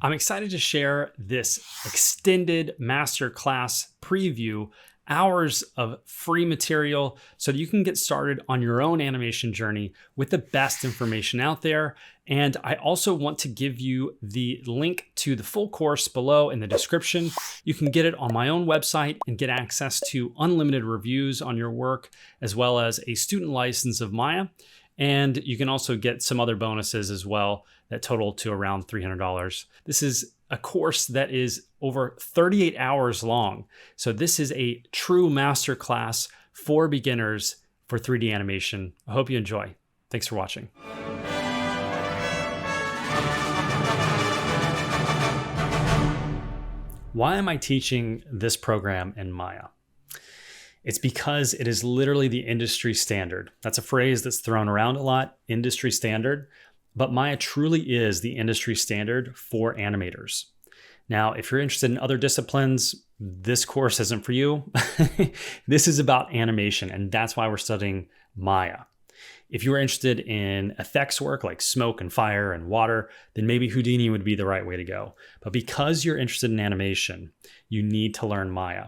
I'm excited to share this extended masterclass preview, hours of free material so that you can get started on your own animation journey with the best information out there. And I also want to give you the link to the full course below in the description. You can get it on my own website and get access to unlimited reviews on your work, as well as a student license of Maya. And you can also get some other bonuses as well that total to around $300. This is a course that is over 38 hours long. So this is a true masterclass for beginners for 3D animation. I hope you enjoy. Thanks for watching. Why am I teaching this program in Maya? It's because it is literally the industry standard. That's a phrase that's thrown around a lot, industry standard, but Maya truly is the industry standard for animators. Now, if you're interested in other disciplines, this course isn't for you. This is about animation, and that's why we're studying Maya. If you are interested in effects work like smoke and fire and water, then maybe Houdini would be the right way to go. But because you're interested in animation, you need to learn Maya.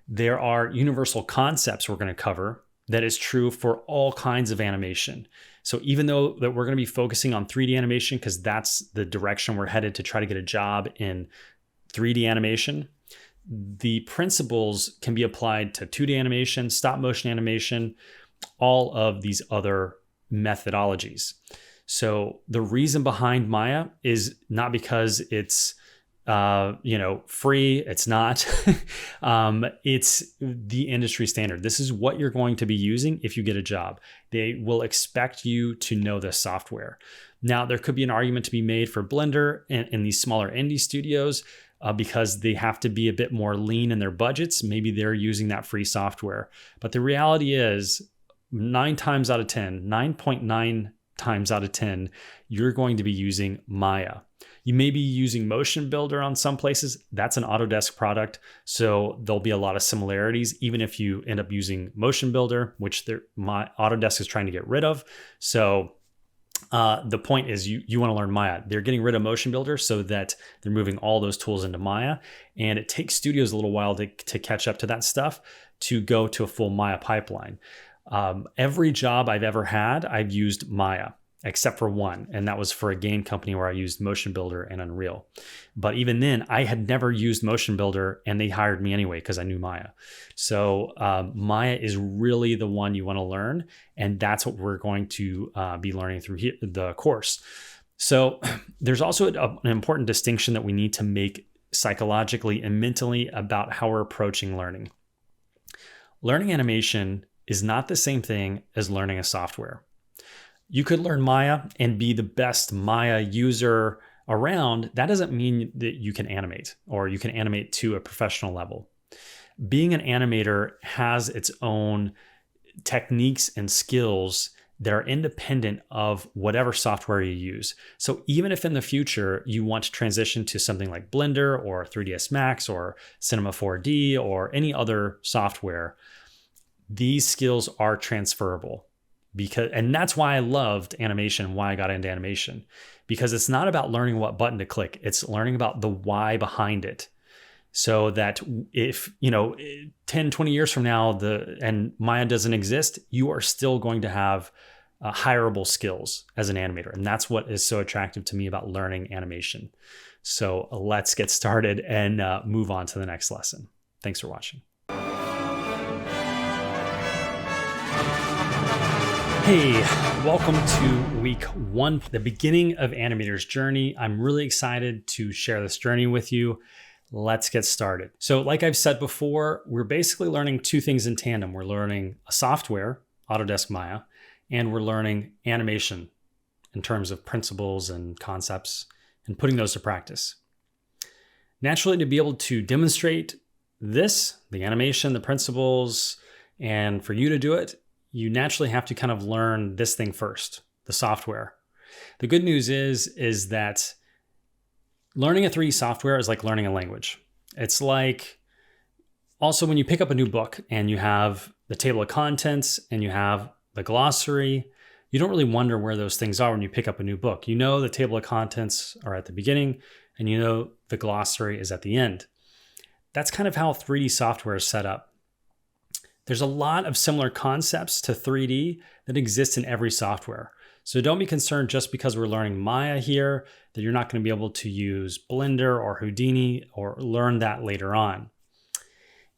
There are universal concepts we're going to cover that is true for all kinds of animation. So even though that we're going to be focusing on 3D animation, because that's the direction we're headed to try to get a job in 3D animation, the principles can be applied to 2D animation, stop motion animation, all of these other methodologies. So the reason behind Maya is not because it's free. It's not. It's the industry standard. This is what you're going to be using if you get a job. They will expect you to know this software. Now, there could be an argument to be made for Blender in these smaller indie studios because they have to be a bit more lean in their budgets. Maybe they're using that free software. But the reality is 9.9 times out of 10, you're going to be using Maya. You may be using Motion Builder on some places. That's an Autodesk product, so there'll be a lot of similarities, even if you end up using Motion Builder, which Autodesk is trying to get rid of. So the point is you want to learn Maya. They're getting rid of Motion Builder so that they're moving all those tools into Maya, and it takes studios a little while to catch up to that stuff to go to a full Maya pipeline. Every job I've ever had, I've used Maya, except for one, and that was for a game company where I used Motion Builder and Unreal. But even then, I had never used Motion Builder, and they hired me anyway because I knew Maya. So Maya is really the one you want to learn, and that's what we're going to be learning through the course. So there's also an important distinction that we need to make psychologically and mentally about how we're approaching learning. Learning animation is not the same thing as learning a software. You could learn Maya and be the best Maya user around. That doesn't mean that you can animate or you can animate to a professional level. Being an animator has its own techniques and skills that are independent of whatever software you use. So even if in the future you want to transition to something like Blender or 3ds Max or Cinema 4D or any other software, these skills are transferable. And that's why I loved animation, why I got into animation, because it's not about learning what button to click. It's learning about the why behind it. So that if, 10, 20 years from now, and Maya doesn't exist, you are still going to have hireable skills as an animator. And that's what is so attractive to me about learning animation. So let's get started and move on to the next lesson. Thanks for watching. Hey, welcome to week 1, the beginning of Animator's journey. I'm really excited to share this journey with you. Let's get started. So like I've said before, we're basically learning two things in tandem. We're learning a software, Autodesk Maya, and we're learning animation in terms of principles and concepts and putting those to practice. Naturally, to be able to demonstrate this, the animation, the principles, and for you to do it, you naturally have to kind of learn this thing first, the software. The good news is that learning a 3D software is like learning a language. It's like also when you pick up a new book and you have the table of contents and you have the glossary, you don't really wonder where those things are when you pick up a new book. You know the table of contents are at the beginning and you know the glossary is at the end. That's kind of how 3D software is set up. There's a lot of similar concepts to 3D that exist in every software. So don't be concerned just because we're learning Maya here that you're not going to be able to use Blender or Houdini or learn that later on.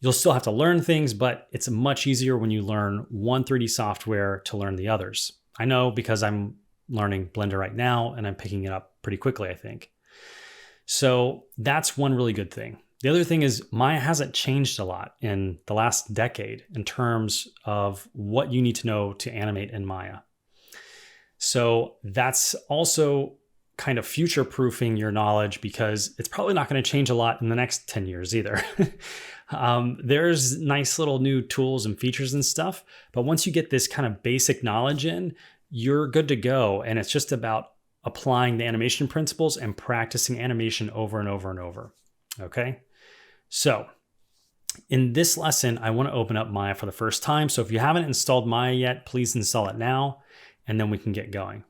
You'll still have to learn things, but it's much easier when you learn one 3D software to learn the others. I know because I'm learning Blender right now and I'm picking it up pretty quickly, I think. So that's one really good thing. The other thing is Maya hasn't changed a lot in the last decade in terms of what you need to know to animate in Maya. So that's also kind of future-proofing your knowledge because it's probably not going to change a lot in the next 10 years either. There's nice little new tools and features and stuff, but once you get this kind of basic knowledge in, you're good to go. And it's just about applying the animation principles and practicing animation over and over and over. Okay? So in this lesson, I want to open up Maya for the first time. So if you haven't installed Maya yet, please install it now, and then we can get going.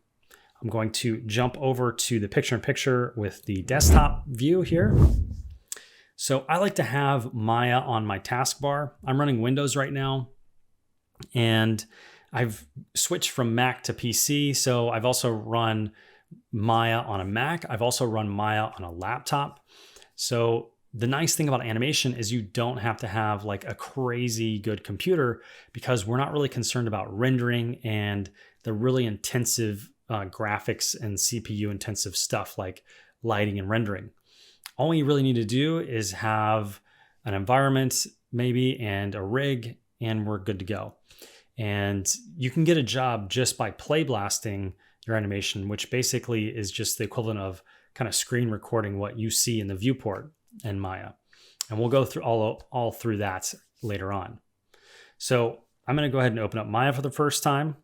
I'm going to jump over to the picture-in-picture with the desktop view here. So I like to have Maya on my taskbar. I'm running Windows right now, and I've switched from Mac to PC. So I've also run Maya on a Mac. I've also run Maya on a laptop. So the nice thing about animation is you don't have to have like a crazy good computer because we're not really concerned about rendering and the really intensive graphics and CPU intensive stuff like lighting and rendering. All you really need to do is have an environment maybe and a rig, and we're good to go. And you can get a job just by playblasting your animation, which basically is just the equivalent of kind of screen recording what you see in the viewport in Maya. And we'll go through all through that later on. So I'm going to go ahead and open up Maya for the first time.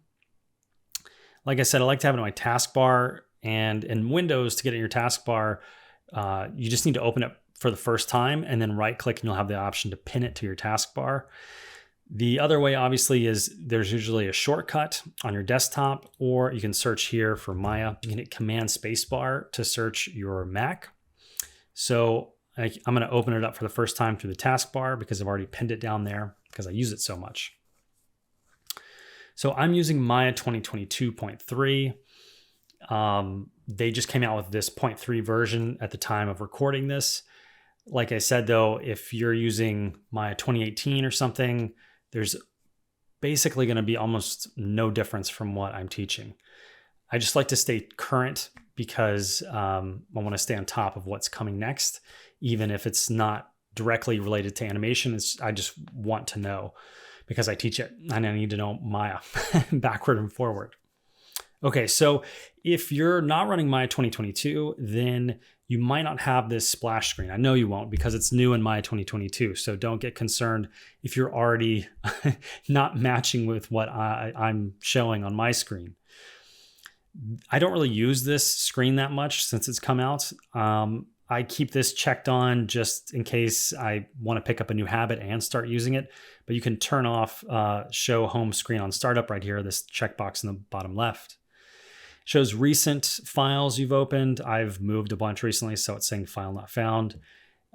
Like I said, I like to have it on my taskbar, and in Windows to get at your taskbar, you just need to open it for the first time and then right click and you'll have the option to pin it to your taskbar. The other way obviously is there's usually a shortcut on your desktop, or you can search here for Maya. You can hit Command Spacebar to search your Mac. So I'm going to open it up for the first time through the taskbar because I've already pinned it down there because I use it so much. So I'm using Maya 2022.3. They just came out with this 0.3 version at the time of recording this. Like I said, though, if you're using Maya 2018 or something, there's basically going to be almost no difference from what I'm teaching. I just like to stay current because I want to stay on top of what's coming next, even if it's not directly related to animation. I just want to know because I teach it and I need to know Maya backward and forward. Okay, so if you're not running Maya 2022, then you might not have this splash screen. I know you won't because it's new in Maya 2022. So don't get concerned if you're already not matching with what I'm showing on my screen. I don't really use this screen that much since it's come out. I keep this checked on just in case I want to pick up a new habit and start using it. But you can turn off show home screen on startup right here, this checkbox in the bottom left. Shows recent files you've opened. I've moved a bunch recently, so it's saying file not found.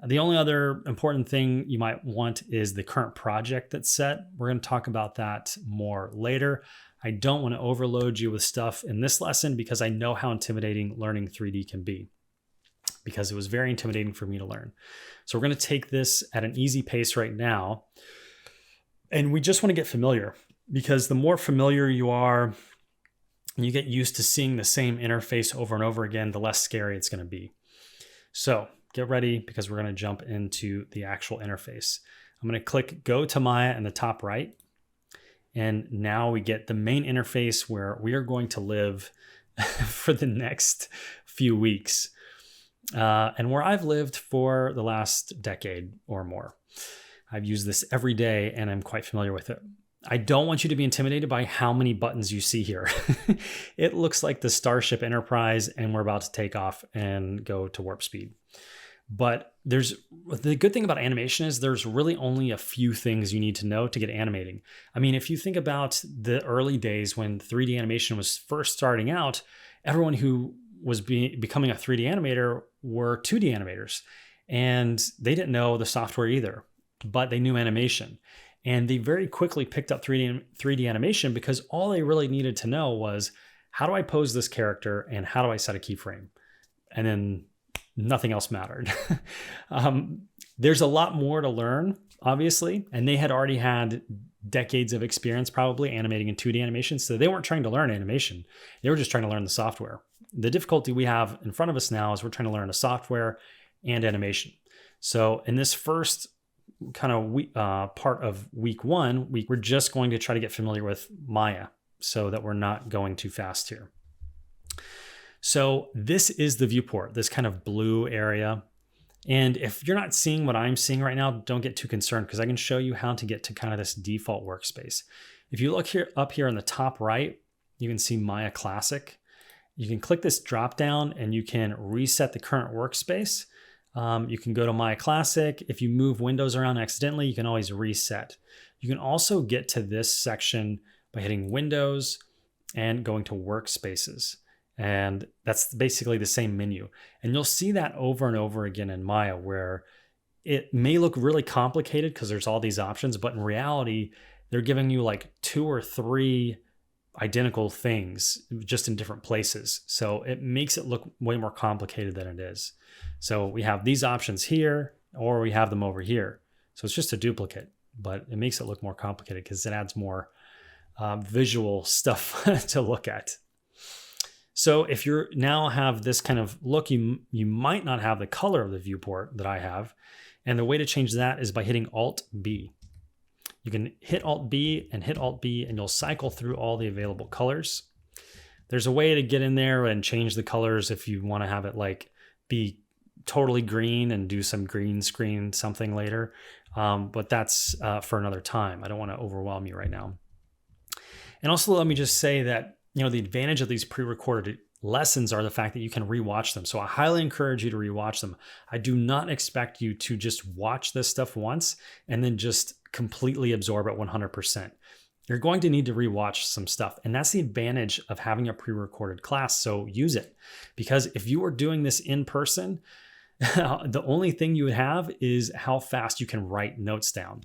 The only other important thing you might want is the current project that's set. We're going to talk about that more later. I don't want to overload you with stuff in this lesson because I know how intimidating learning 3D can be, because it was very intimidating for me to learn. So we're going to take this at an easy pace right now. And we just want to get familiar, because the more familiar you are, and you get used to seeing the same interface over and over again, the less scary it's going to be. So get ready because we're going to jump into the actual interface. I'm going to click Go to Maya in the top right. And now we get the main interface where we are going to live for the next few weeks. And where I've lived for the last decade or more. I've used this every day and I'm quite familiar with it. I don't want you to be intimidated by how many buttons you see here. It looks like the Starship Enterprise and we're about to take off and go to warp speed. But the good thing about animation is there's really only a few things you need to know to get animating. I mean, if you think about the early days when 3D animation was first starting out, everyone who was becoming a 3D animator were 2D animators, and they didn't know the software either, but they knew animation. And they very quickly picked up 3D animation because all they really needed to know was, how do I pose this character and how do I set a keyframe? And then nothing else mattered. There's a lot more to learn, obviously, and they had already had decades of experience probably animating in 2D animation, so they weren't trying to learn animation. They were just trying to learn the software. The difficulty we have in front of us now is we're trying to learn the software and animation. So in this first kind of part of week 1, we're just going to try to get familiar with Maya so that we're not going too fast here. So this is the viewport, this kind of blue area. And if you're not seeing what I'm seeing right now, don't get too concerned, because I can show you how to get to kind of this default workspace. If you look here up here on the top right, you can see Maya Classic. You can click this drop down and you can reset the current workspace. You can go to Maya Classic. If you move windows around accidentally, you can always reset. You can also get to this section by hitting Windows and going to Workspaces. And that's basically the same menu. And you'll see that over and over again in Maya, where it may look really complicated because there's all these options, but in reality, they're giving you like 2 or 3 identical things just in different places. So it makes it look way more complicated than it is. So we have these options here, or we have them over here. So it's just a duplicate, but it makes it look more complicated because it adds more visual stuff to look at. So if you now have this kind of look, you might not have the color of the viewport that I have. And the way to change that is by hitting Alt-B. You can hit Alt-B and hit Alt-B, and you'll cycle through all the available colors. There's a way to get in there and change the colors if you want to have it like be totally green and do some green screen something later. But that's for another time. I don't want to overwhelm you right now. And also let me just say that, the advantage of these pre-recorded lessons are the fact that you can rewatch them. So I highly encourage you to rewatch them. I do not expect you to just watch this stuff once and then just completely absorb it 100%. You're going to need to rewatch some stuff. And that's the advantage of having a pre-recorded class. So use it, because if you were doing this in person, the only thing you would have is how fast you can write notes down,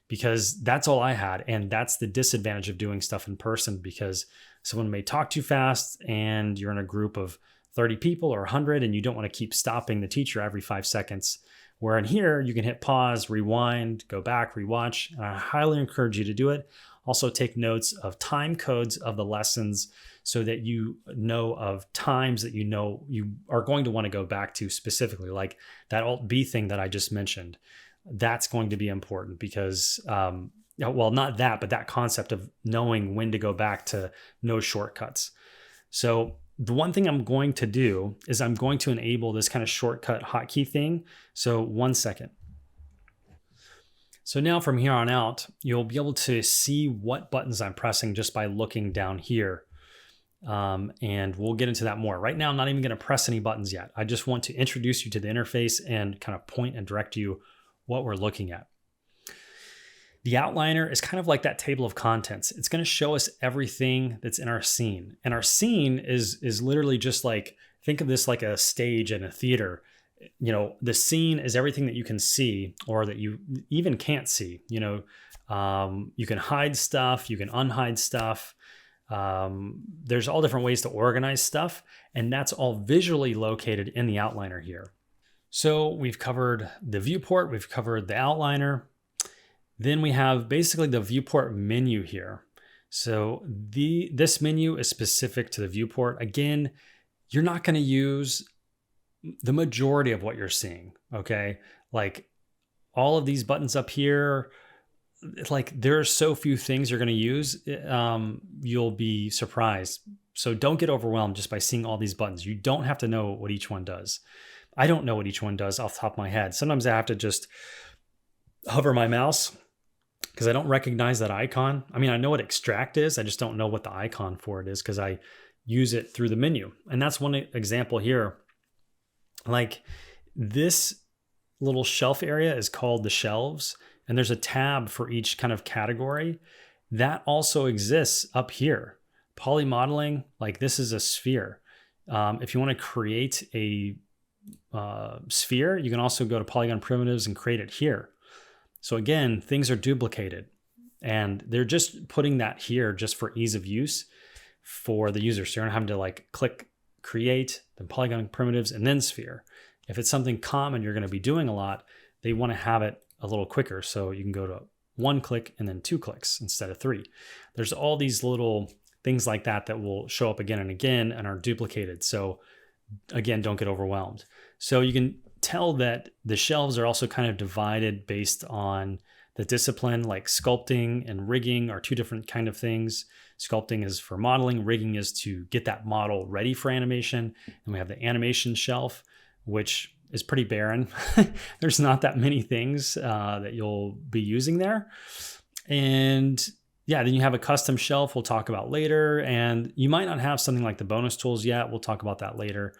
because that's all I had. And that's the disadvantage of doing stuff in person, because someone may talk too fast and you're in a group of 30 people or 100 and you don't want to keep stopping the teacher every 5 seconds. Where in here, you can hit pause, rewind, go back, rewatch. And I highly encourage you to do it. Also take notes of time codes of the lessons so that you know of times that you are going to want to go back to specifically, like that Alt-B thing that I just mentioned. That's going to be important because well, not that, but that concept of knowing when to go back to no shortcuts. So the one thing I'm going to do is I'm going to enable this kind of shortcut hotkey thing. So 1 second. So now from here on out, you'll be able to see what buttons I'm pressing just by looking down here. And we'll get into that more. Right now, I'm not even going to press any buttons yet. I just want to introduce you to the interface and kind of point and direct you what we're looking at. The outliner is kind of like that table of contents. It's going to show us everything that's in our scene. And our scene is literally just like, think of this like a stage in a theater. The scene is everything that you can see or that you even can't see. You can hide stuff, you can unhide stuff. There's all different ways to organize stuff, and that's all visually located in the outliner here. So we've covered the viewport, we've covered the outliner. Then we have basically the viewport menu here. So this menu is specific to the viewport. Again, you're not going to use the majority of what you're seeing, okay? Like all of these buttons up here, like there are so few things you're going to use, you'll be surprised. So don't get overwhelmed just by seeing all these buttons. You don't have to know what each one does. I don't know what each one does off the top of my head. Sometimes I have to just hover my mouse because I don't recognize that icon. I mean, I know what extract is. I just don't know what the icon for it is because I use it through the menu. And that's one example here. Like this little shelf area is called the shelves, and there's a tab for each kind of category. That also exists up here. Polymodeling, like this is a sphere. If you want to create a sphere, you can also go to polygon primitives and create it here. So again, things are duplicated, and they're just putting that here just for ease of use for the user. So you're not having to like click create, then polygon primitives, and then sphere. If it's something common you're going to be doing a lot, they want to have it a little quicker. So you can go to 1 click and then 2 clicks instead of 3. There's all these little things like that that will show up again and again and are duplicated. So again, don't get overwhelmed. So you can tell that the shelves are also kind of divided based on the discipline, like sculpting and rigging are two different kind of things. Sculpting is for modeling, rigging is to get that model ready for animation. And we have the animation shelf, which is pretty barren. There's not that many things that you'll be using there. And yeah, then you have a custom shelf we'll talk about later. And you might not have something like the bonus tools yet. We'll talk about that later.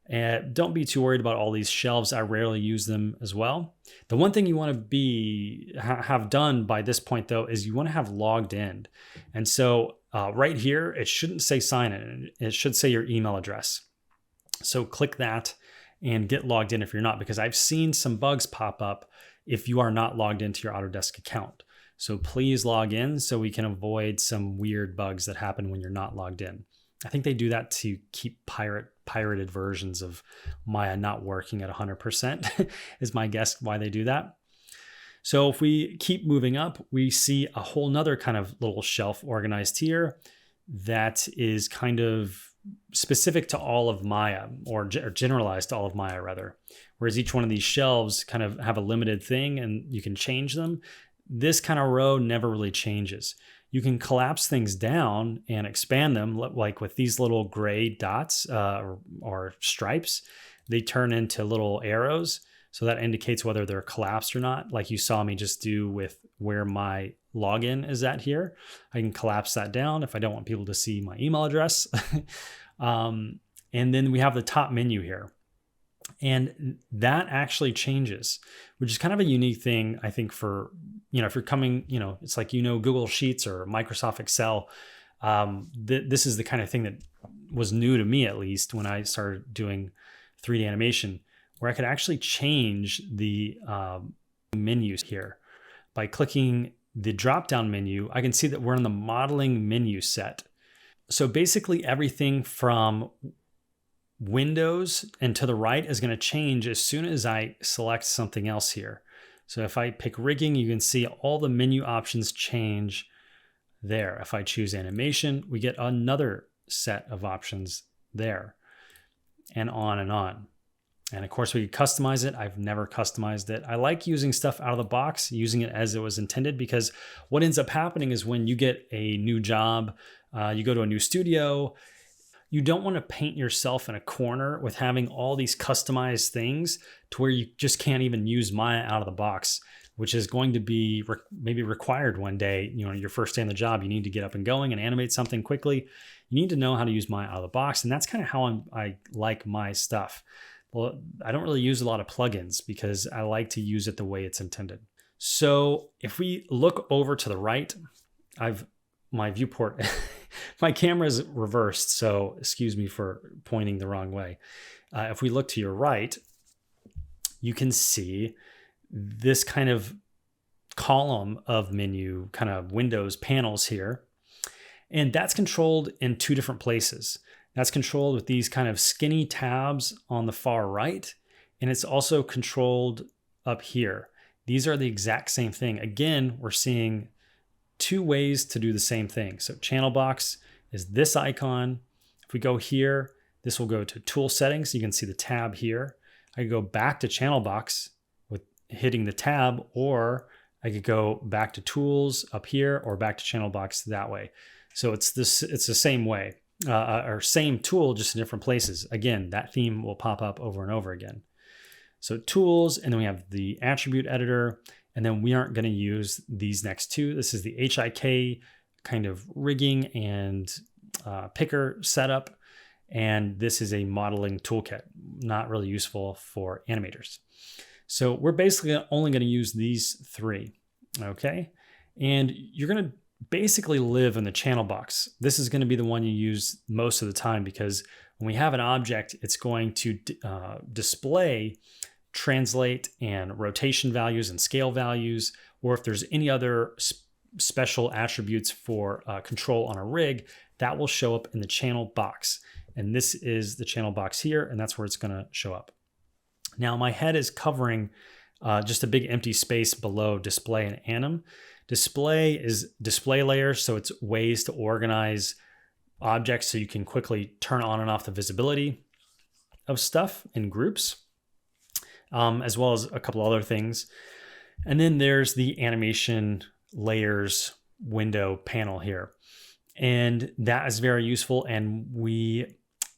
And don't be too worried about all these shelves. I rarely use them as well. The one thing you want to have done by this point, though, is you want to have logged in. And so right here, it shouldn't say sign in. It should say your email address. So click that and get logged in if you're not, because I've seen some bugs pop up if you are not logged into your Autodesk account. So please log in so we can avoid some weird bugs that happen when you're not logged in. I think they do that to keep pirated versions of Maya not working at 100% is my guess why they do that. So if we keep moving up, we see a whole nother kind of little shelf organized here that is kind of specific to all of Maya, or generalized to all of Maya rather. Whereas each one of these shelves kind of have a limited thing and you can change them. This kind of row never really changes. You can collapse things down and expand them, like with these little gray dots or stripes. They turn into little arrows. So that indicates whether they're collapsed or not, like you saw me just do with where my login is at here. I can collapse that down if I don't want people to see my email address. And then we have the top menu here. And that actually changes, which is kind of a unique thing, I think, for, if you're coming, it's like, Google Sheets or Microsoft Excel. This is the kind of thing that was new to me, at least, when I started doing 3D animation, where I could actually change the menus here. By clicking the drop-down menu, I can see that we're in the modeling menu set. So basically everything from Windows and to the right is going to change as soon as I select something else here. So if I pick rigging, you can see all the menu options change there. If I choose animation, we get another set of options there, and on and on. And of course, we could customize it. I've never customized it. I like using stuff out of the box, using it as it was intended, because what ends up happening is when you get a new job, you go to a new studio, you don't want to paint yourself in a corner with having all these customized things to where you just can't even use Maya out of the box, which is going to be maybe required one day. Your first day on the job, you need to get up and going and animate something quickly. You need to know how to use Maya out of the box. And that's kind of how I like my stuff. Well, I don't really use a lot of plugins because I like to use it the way it's intended. So if we look over to the right, my viewport, my camera is reversed, so excuse me for pointing the wrong way. If we look to your right, you can see this kind of column of menu, kind of windows, panels here. And that's controlled in two different places. That's controlled with these kind of skinny tabs on the far right. And it's also controlled up here. These are the exact same thing. Again, we're seeing two ways to do the same thing. So channel box is this icon. If we go here, this will go to tool settings. You can see the tab here. I could go back to channel box with hitting the tab, or I could go back to tools up here or back to channel box that way. So it's the same way, or same tool, just in different places. Again, that theme will pop up over and over again. So tools, and then we have the attribute editor, and then we aren't going to use these next two. This is the HIK kind of rigging and picker setup. And this is a modeling toolkit, not really useful for animators. So we're basically only going to use these three, okay? And you're going to basically live in the channel box. This is going to be the one you use most of the time because when we have an object, it's going to display, translate, and rotation values and scale values, or if there's any other special attributes for control on a rig, that will show up in the channel box. And this is the channel box here, and that's where it's going to show up. Now my head is covering just a big empty space below display and anim. Display is display layer, so it's ways to organize objects so you can quickly turn on and off the visibility of stuff in groups, as well as a couple other things. And then there's the animation layers window panel here. And that is very useful. And we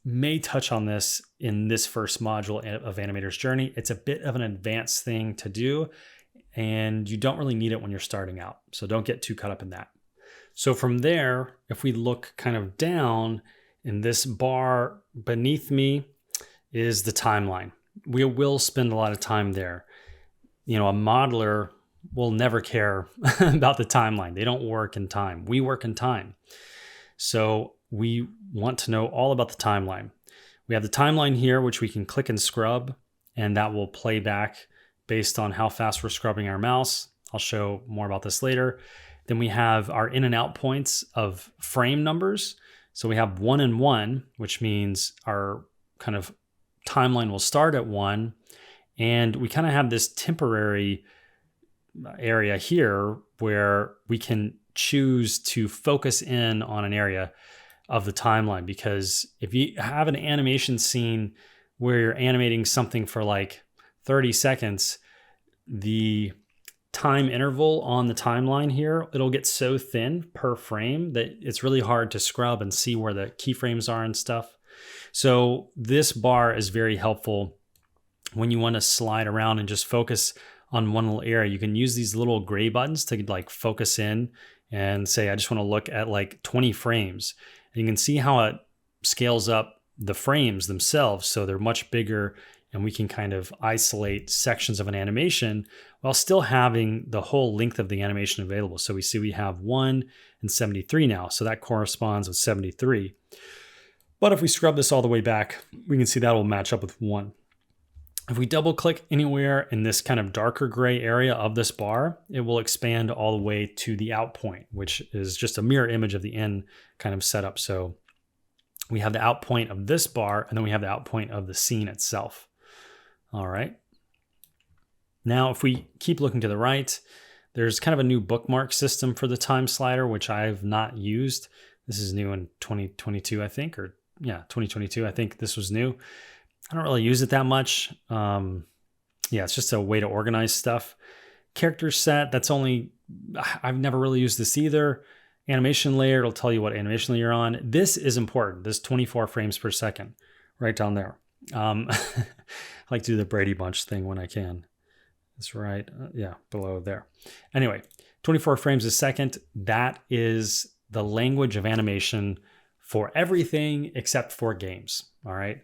may touch on this in this first module of Animator's Journey. It's a bit of an advanced thing to do, and you don't really need it when you're starting out. So don't get too caught up in that. So from there, if we look kind of down in this bar beneath me is the timeline. We will spend a lot of time there. You know, a modeler will never care about the timeline. They don't work in time. We work in time. So we want to know all about the timeline. We have the timeline here, which we can click and scrub, and that will play back based on how fast we're scrubbing our mouse. I'll show more about this later. Then we have our in and out points of frame numbers. So we have 1 and 1, which means our kind of timeline will start at 1. And we kind of have this temporary area here where we can choose to focus in on an area of the timeline, because if you have an animation scene where you're animating something for like 30 seconds, the time interval on the timeline here, it'll get so thin per frame that it's really hard to scrub and see where the keyframes are and stuff. So this bar is very helpful when you want to slide around and just focus on one little area. You can use these little gray buttons to like focus in and say, I just want to look at like 20 frames. And you can see how it scales up the frames themselves. So they're much bigger, and we can kind of isolate sections of an animation while still having the whole length of the animation available. So we see we have 1 and 73 now. So that corresponds with 73. But if we scrub this all the way back, we can see that will match up with 1. If we double click anywhere in this kind of darker gray area of this bar, it will expand all the way to the out point, which is just a mirror image of the in kind of setup. So we have the out point of this bar, and then we have the out point of the scene itself. All right. Now, if we keep looking to the right, there's kind of a new bookmark system for the time slider, which I've not used. This is new in 2022, I think, or yeah, 2022. I think this was new. I don't really use it that much. Yeah, it's just a way to organize stuff. Character set, I've never really used this either. Animation layer, it'll tell you what animation layer you're on. This is important, this 24 frames per second, right down there. I like to do the Brady Bunch thing when I can. That's right, yeah, below there. Anyway, 24 frames a second, that is the language of animation for everything except for games, all right?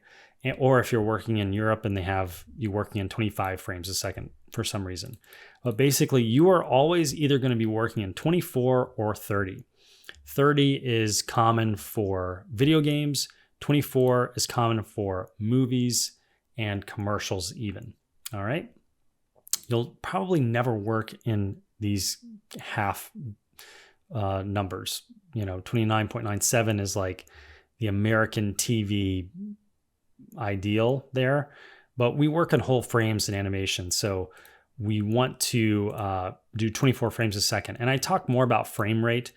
Or if you're working in Europe and they have you working in 25 frames a second for some reason. But basically, you are always either going to be working in 24 or 30. 30 is common for video games. 24 is common for movies and commercials even. All right. You'll probably never work in these half numbers. You know, 29.97 is like the American TV ideal there, but we work on whole frames in animation. So we want to do 24 frames a second. And I talk more about frame rate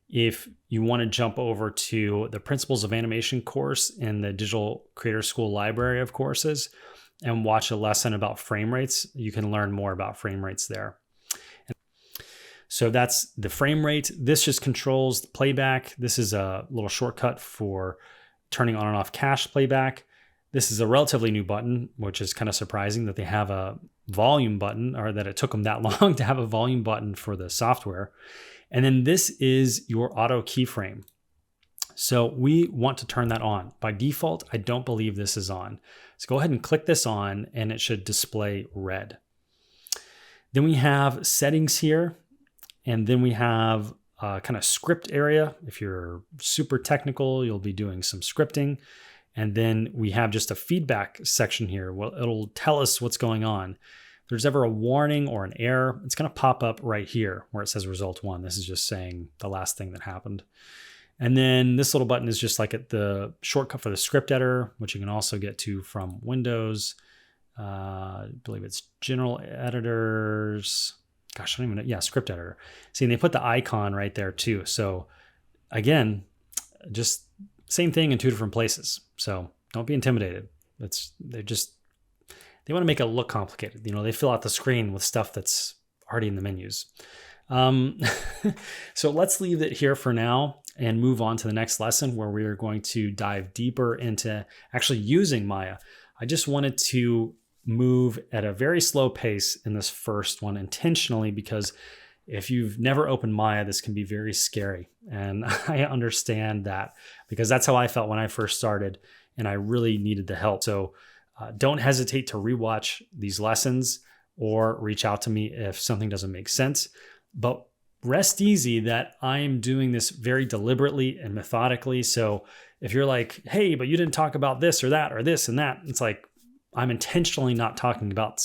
if you want to jump over to the Principles of Animation course in the Digital Creator School library of courses and watch a lesson about frame rates. You can learn more about frame rates there. So that's the frame rate. This just controls the playback. This is a little shortcut for turning on and off cache playback. This is a relatively new button, which is kind of surprising that they have a volume button, or that it took them that long to have a volume button for the software. And then this is your auto keyframe. So we want to turn that on. By default, I don't believe this is on. So go ahead and click this on and it should display red. Then we have settings here. And then we have kind of script area. If you're super technical, you'll be doing some scripting. And then we have just a feedback section here. Well, it'll tell us what's going on. If there's ever a warning or an error, it's going to pop up right here where it says result 1. This is just saying the last thing that happened. And then this little button is just like the shortcut for the script editor, which you can also get to from Windows. I believe it's general editors. Gosh, I don't even know. Yeah, script editor. See, and they put the icon right there too. So again, just same thing in 2 different places. So don't be intimidated. They want to make it look complicated. They fill out the screen with stuff that's already in the menus. So let's leave it here for now and move on to the next lesson where we are going to dive deeper into actually using Maya. I just wanted to move at a very slow pace in this first one intentionally because if you've never opened Maya, this can be very scary. And I understand that because that's how I felt when I first started and I really needed the help. So don't hesitate to rewatch these lessons or reach out to me if something doesn't make sense. But rest easy that I'm doing this very deliberately and methodically. So if you're like, hey, but you didn't talk about this or that or this and that, it's like, I'm intentionally not talking about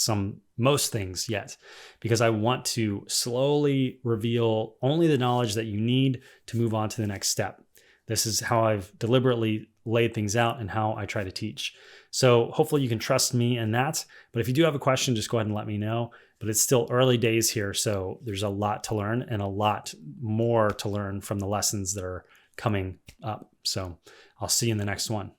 most things yet because I want to slowly reveal only the knowledge that you need to move on to the next step. This is how I've deliberately laid things out and how I try to teach. So hopefully you can trust me in that. But if you do have a question, just go ahead and let me know. But it's still early days here, so there's a lot to learn and a lot more to learn from the lessons that are coming up. So I'll see you in the next one.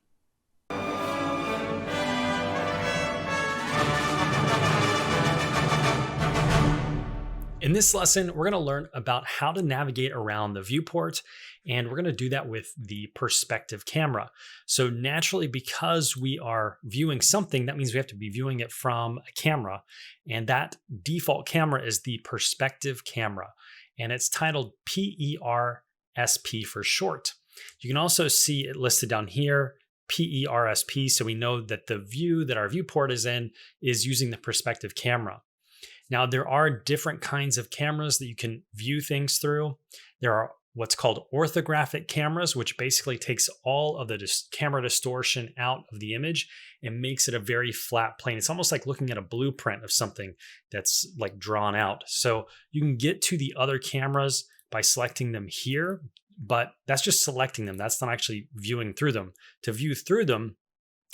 In this lesson, we're going to learn about how to navigate around the viewport, and we're going to do that with the perspective camera. So naturally, because we are viewing something, that means we have to be viewing it from a camera, and that default camera is the perspective camera, and it's titled PERSP for short. You can also see it listed down here, PERSP, so we know that the view that our viewport is in is using the perspective camera. Now, there are different kinds of cameras that you can view things through. There are what's called orthographic cameras, which basically takes all of the camera distortion out of the image and makes it a very flat plane. It's almost like looking at a blueprint of something that's like drawn out. So you can get to the other cameras by selecting them here, but that's just selecting them. That's not actually viewing through them. To view through them,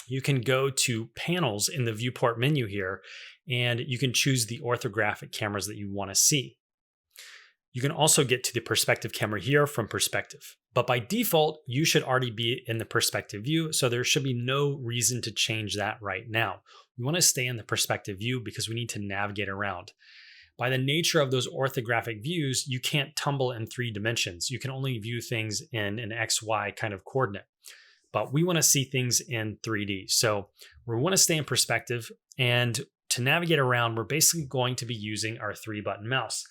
you can go to panels in the viewport menu here, and you can choose the orthographic cameras that you want to see. You can also get to the perspective camera here from perspective. But by default, you should already be in the perspective view, so there should be no reason to change that right now. We want to stay in the perspective view because we need to navigate around. By the nature of those orthographic views, you can't tumble in 3 dimensions. You can only view things in an XY kind of coordinate. But we want to see things in 3D. So we want to stay in perspective, and to navigate around, we're basically going to be using our 3-button mouse.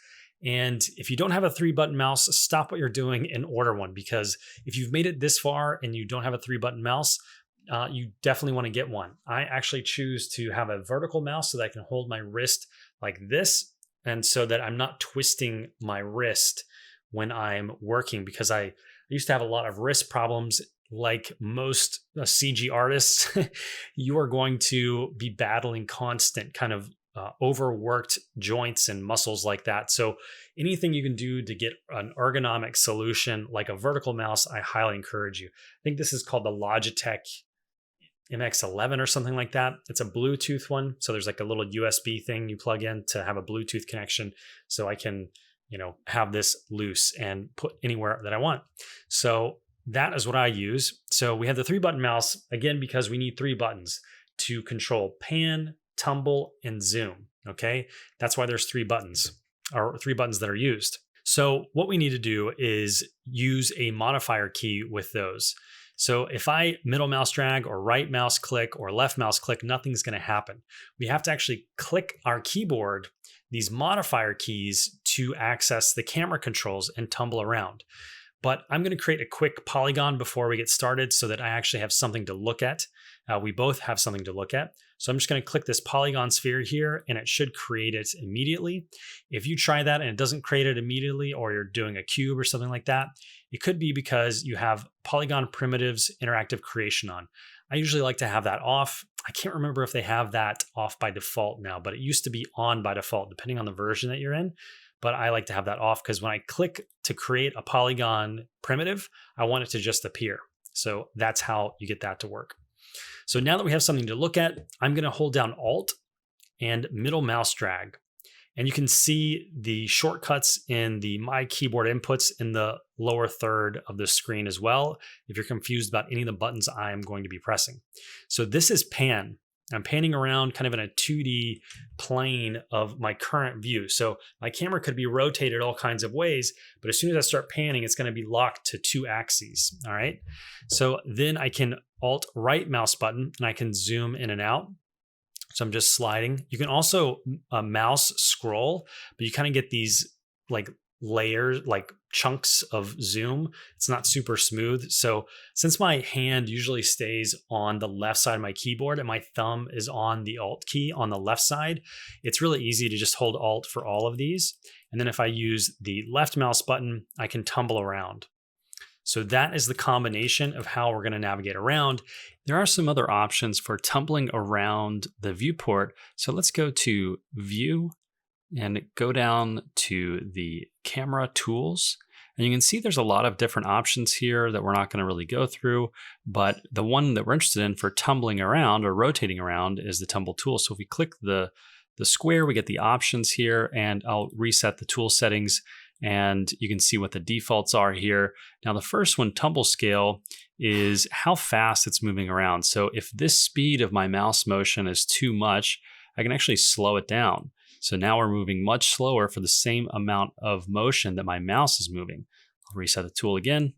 And if you don't have a 3-button mouse, stop what you're doing and order one, because if you've made it this far and you don't have a 3-button mouse, you definitely want to get one. I actually choose to have a vertical mouse so that I can hold my wrist like this, and so that I'm not twisting my wrist when I'm working, because I used to have a lot of wrist problems. Like most CG artists, you are going to be battling constant kind of overworked joints and muscles like that. So anything you can do to get an ergonomic solution like a vertical mouse, I highly encourage you. I think this is called the Logitech MX11 or something like that. It's a Bluetooth one. So there's like a little USB thing you plug in to have a Bluetooth connection. So I can, have this loose and put anywhere that I want. So that is what I use. So we have the 3-button mouse, again, because we need 3 buttons to control pan, tumble, and zoom, okay? That's why there's 3 buttons, or 3 buttons that are used. So what we need to do is use a modifier key with those. So if I middle mouse drag or right mouse click or left mouse click, nothing's gonna happen. We have to actually click our keyboard, these modifier keys, to access the camera controls and tumble around. But I'm going to create a quick polygon before we get started so that I actually have something to look at. We both have something to look at. So I'm just going to click this polygon sphere here and it should create it immediately. If you try that and it doesn't create it immediately, or you're doing a cube or something like that, it could be because you have polygon primitives interactive creation on. I usually like to have that off. I can't remember if they have that off by default now, but it used to be on by default, depending on the version that you're in. But I like to have that off because when I click to create a polygon primitive, I want it to just appear. So that's how you get that to work. So now that we have something to look at, I'm going to hold down Alt and middle mouse drag. And you can see the shortcuts in the My Keyboard inputs in the lower third of the screen as well, if you're confused about any of the buttons I am going to be pressing. So this is pan. I'm panning around kind of in a 2D plane of my current view. So my camera could be rotated all kinds of ways, but as soon as I start panning, it's going to be locked to 2 axes. All right. So then I can Alt right mouse button and I can zoom in and out. So I'm just sliding. You can also mouse scroll, but you kind of get these like layers, like chunks of zoom. It's not super smooth. So since my hand usually stays on the left side of my keyboard and my thumb is on the Alt key on the left side, it's really easy to just hold Alt for all of these. And then if I use the left mouse button, I can tumble around. So that is the combination of how we're going to navigate around. There are some other options for tumbling around the viewport. So let's go to View and go down to the Camera Tools. And you can see there's a lot of different options here that we're not going to really go through, but the one that we're interested in for tumbling around or rotating around is the Tumble tool. So if we click the square, we get the options here, and I'll reset the tool settings and you can see what the defaults are here. Now the first one, tumble scale, is how fast it's moving around. So if this speed of my mouse motion is too much, I can actually slow it down. So now we're moving much slower for the same amount of motion that my mouse is moving. I'll reset the tool again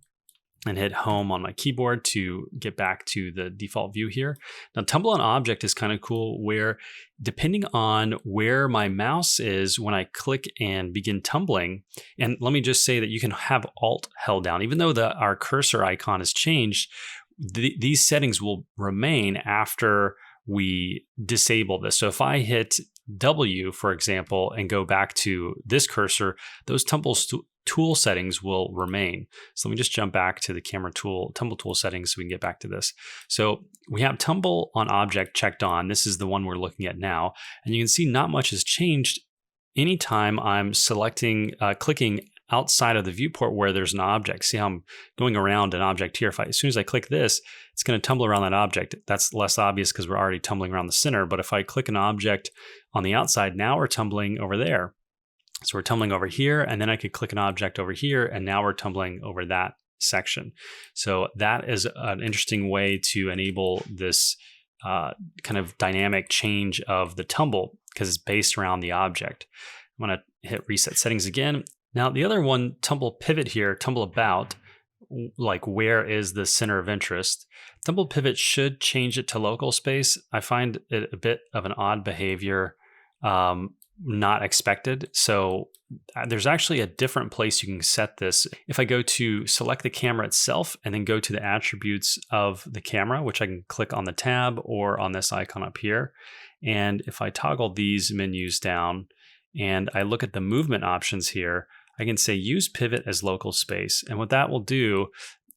and hit home on my keyboard to get back to the default view here. Now tumble on object is kind of cool, where depending on where my mouse is when I click and begin tumbling, and let me just say that you can have Alt held down, even though our cursor icon has changed, these settings will remain after we disable this. So if I hit W, for example, and go back to this cursor, those tumble tool settings will remain. So let me just jump back to the camera tool, tumble tool settings so we can get back to this. So we have tumble on object checked on. This is the one we're looking at now. And you can see not much has changed anytime I'm selecting, clicking outside of the viewport where there's an object. See how I'm going around an object here. As soon as I click this, it's going to tumble around that object. That's less obvious because we're already tumbling around the center. But if I click an object on the outside, now we're tumbling over there. So we're tumbling over here, and then I could click an object over here, and now we're tumbling over that section. So that is an interesting way to enable this kind of dynamic change of the tumble because it's based around the object. I'm going to hit reset settings again. Now the other one, tumble pivot here, tumble about, like where is the center of interest. Tumble pivot should change it to local space. I find it a bit of an odd behavior, not expected. So there's actually a different place you can set this. If I go to select the camera itself and then go to the attributes of the camera, which I can click on the tab or on this icon up here. And if I toggle these menus down and I look at the movement options here, I can say use pivot as local space. And what that will do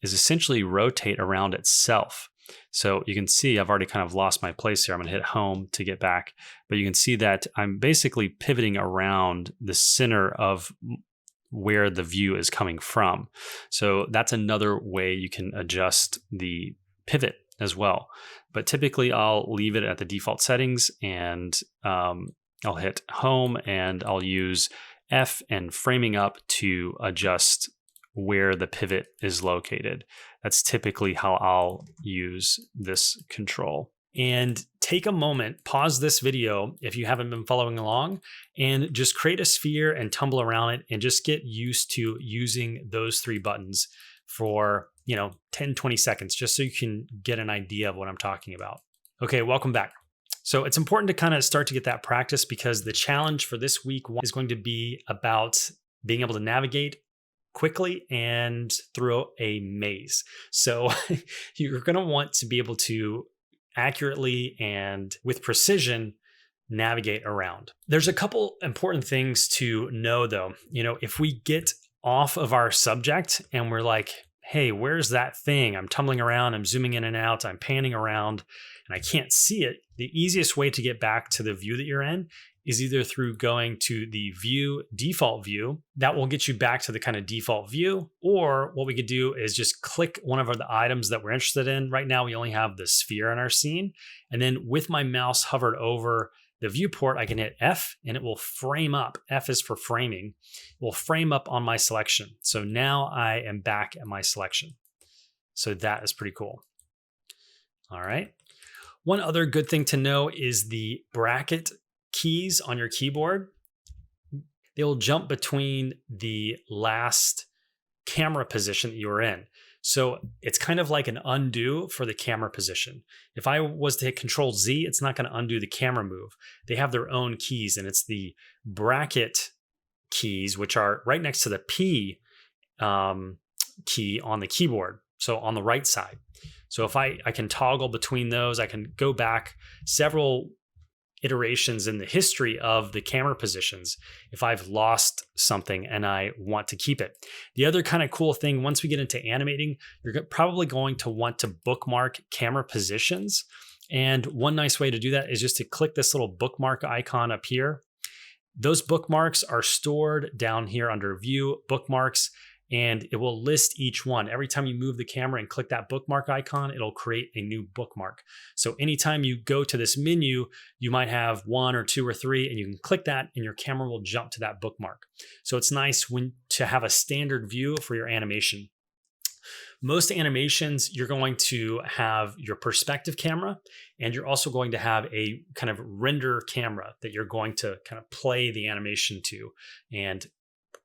is essentially rotate around itself. So you can see I've already kind of lost my place here. I'm going to hit home to get back. But you can see that I'm basically pivoting around the center of where the view is coming from. So that's another way you can adjust the pivot as well. But typically I'll leave it at the default settings and I'll hit home and I'll use F and framing up to adjust where the pivot is located. That's typically how I'll use this control. And take a moment, pause this video if you haven't been following along, and just create a sphere and tumble around it and just get used to using those 3 buttons for 10, 20 seconds, just so you can get an idea of what I'm talking about. Okay, welcome back. So it's important to kind of start to get that practice because the challenge for this week is going to be about being able to navigate quickly and through a maze. So you're going to want to be able to accurately and with precision navigate around. There's a couple important things to know though. If we get off of our subject and we're like, hey, where's that thing? I'm tumbling around, I'm zooming in and out, I'm panning around, and I can't see it. The easiest way to get back to the view that you're in is either through going to the view default view. That will get you back to the kind of default view. Or what we could do is just click one of the items that we're interested in. Right now, we only have the sphere in our scene. And then with my mouse hovered over the viewport, I can hit F and it will frame up. F is for framing. It will frame up on my selection. So now I am back at my selection. So that is pretty cool. All right. One other good thing to know is the bracket keys on your keyboard. They will jump between the last camera position that you were in. So it's kind of like an undo for the camera position. If I was to hit Control Z, it's not going to undo the camera move. They have their own keys, and it's the bracket keys, which are right next to the P key on the keyboard. So on the right side. So if I can toggle between those, I can go back several iterations in the history of the camera positions if I've lost something and I want to keep it. The other kind of cool thing, once we get into animating, you're probably going to want to bookmark camera positions. And one nice way to do that is just to click this little bookmark icon up here. Those bookmarks are stored down here under View, Bookmarks, and it will list each one. Every time you move the camera and click that bookmark icon, it'll create a new bookmark. So anytime you go to this menu, you might have 1 or 2 or 3, and you can click that and your camera will jump to that bookmark. So it's nice to have a standard view for your animation. Most animations, you're going to have your perspective camera, and you're also going to have a kind of render camera that you're going to kind of play the animation to and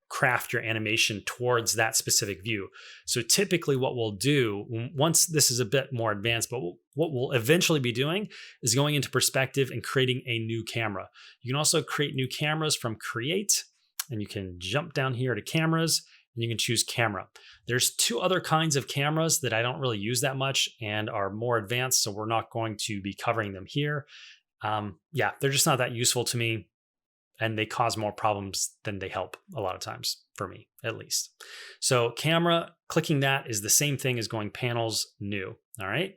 craft your animation towards that specific view. So typically what we'll do, once this is a bit more advanced, but what we'll eventually be doing is going into perspective and creating a new camera. You can also create new cameras from Create, and you can jump down here to Cameras, and you can choose Camera. There's 2 other kinds of cameras that I don't really use that much and are more advanced, so we're not going to be covering them here. Yeah, they're just not that useful to me, and they cause more problems than they help a lot of times, for me at least. So camera, clicking that is the same thing as going Panels, New. All right.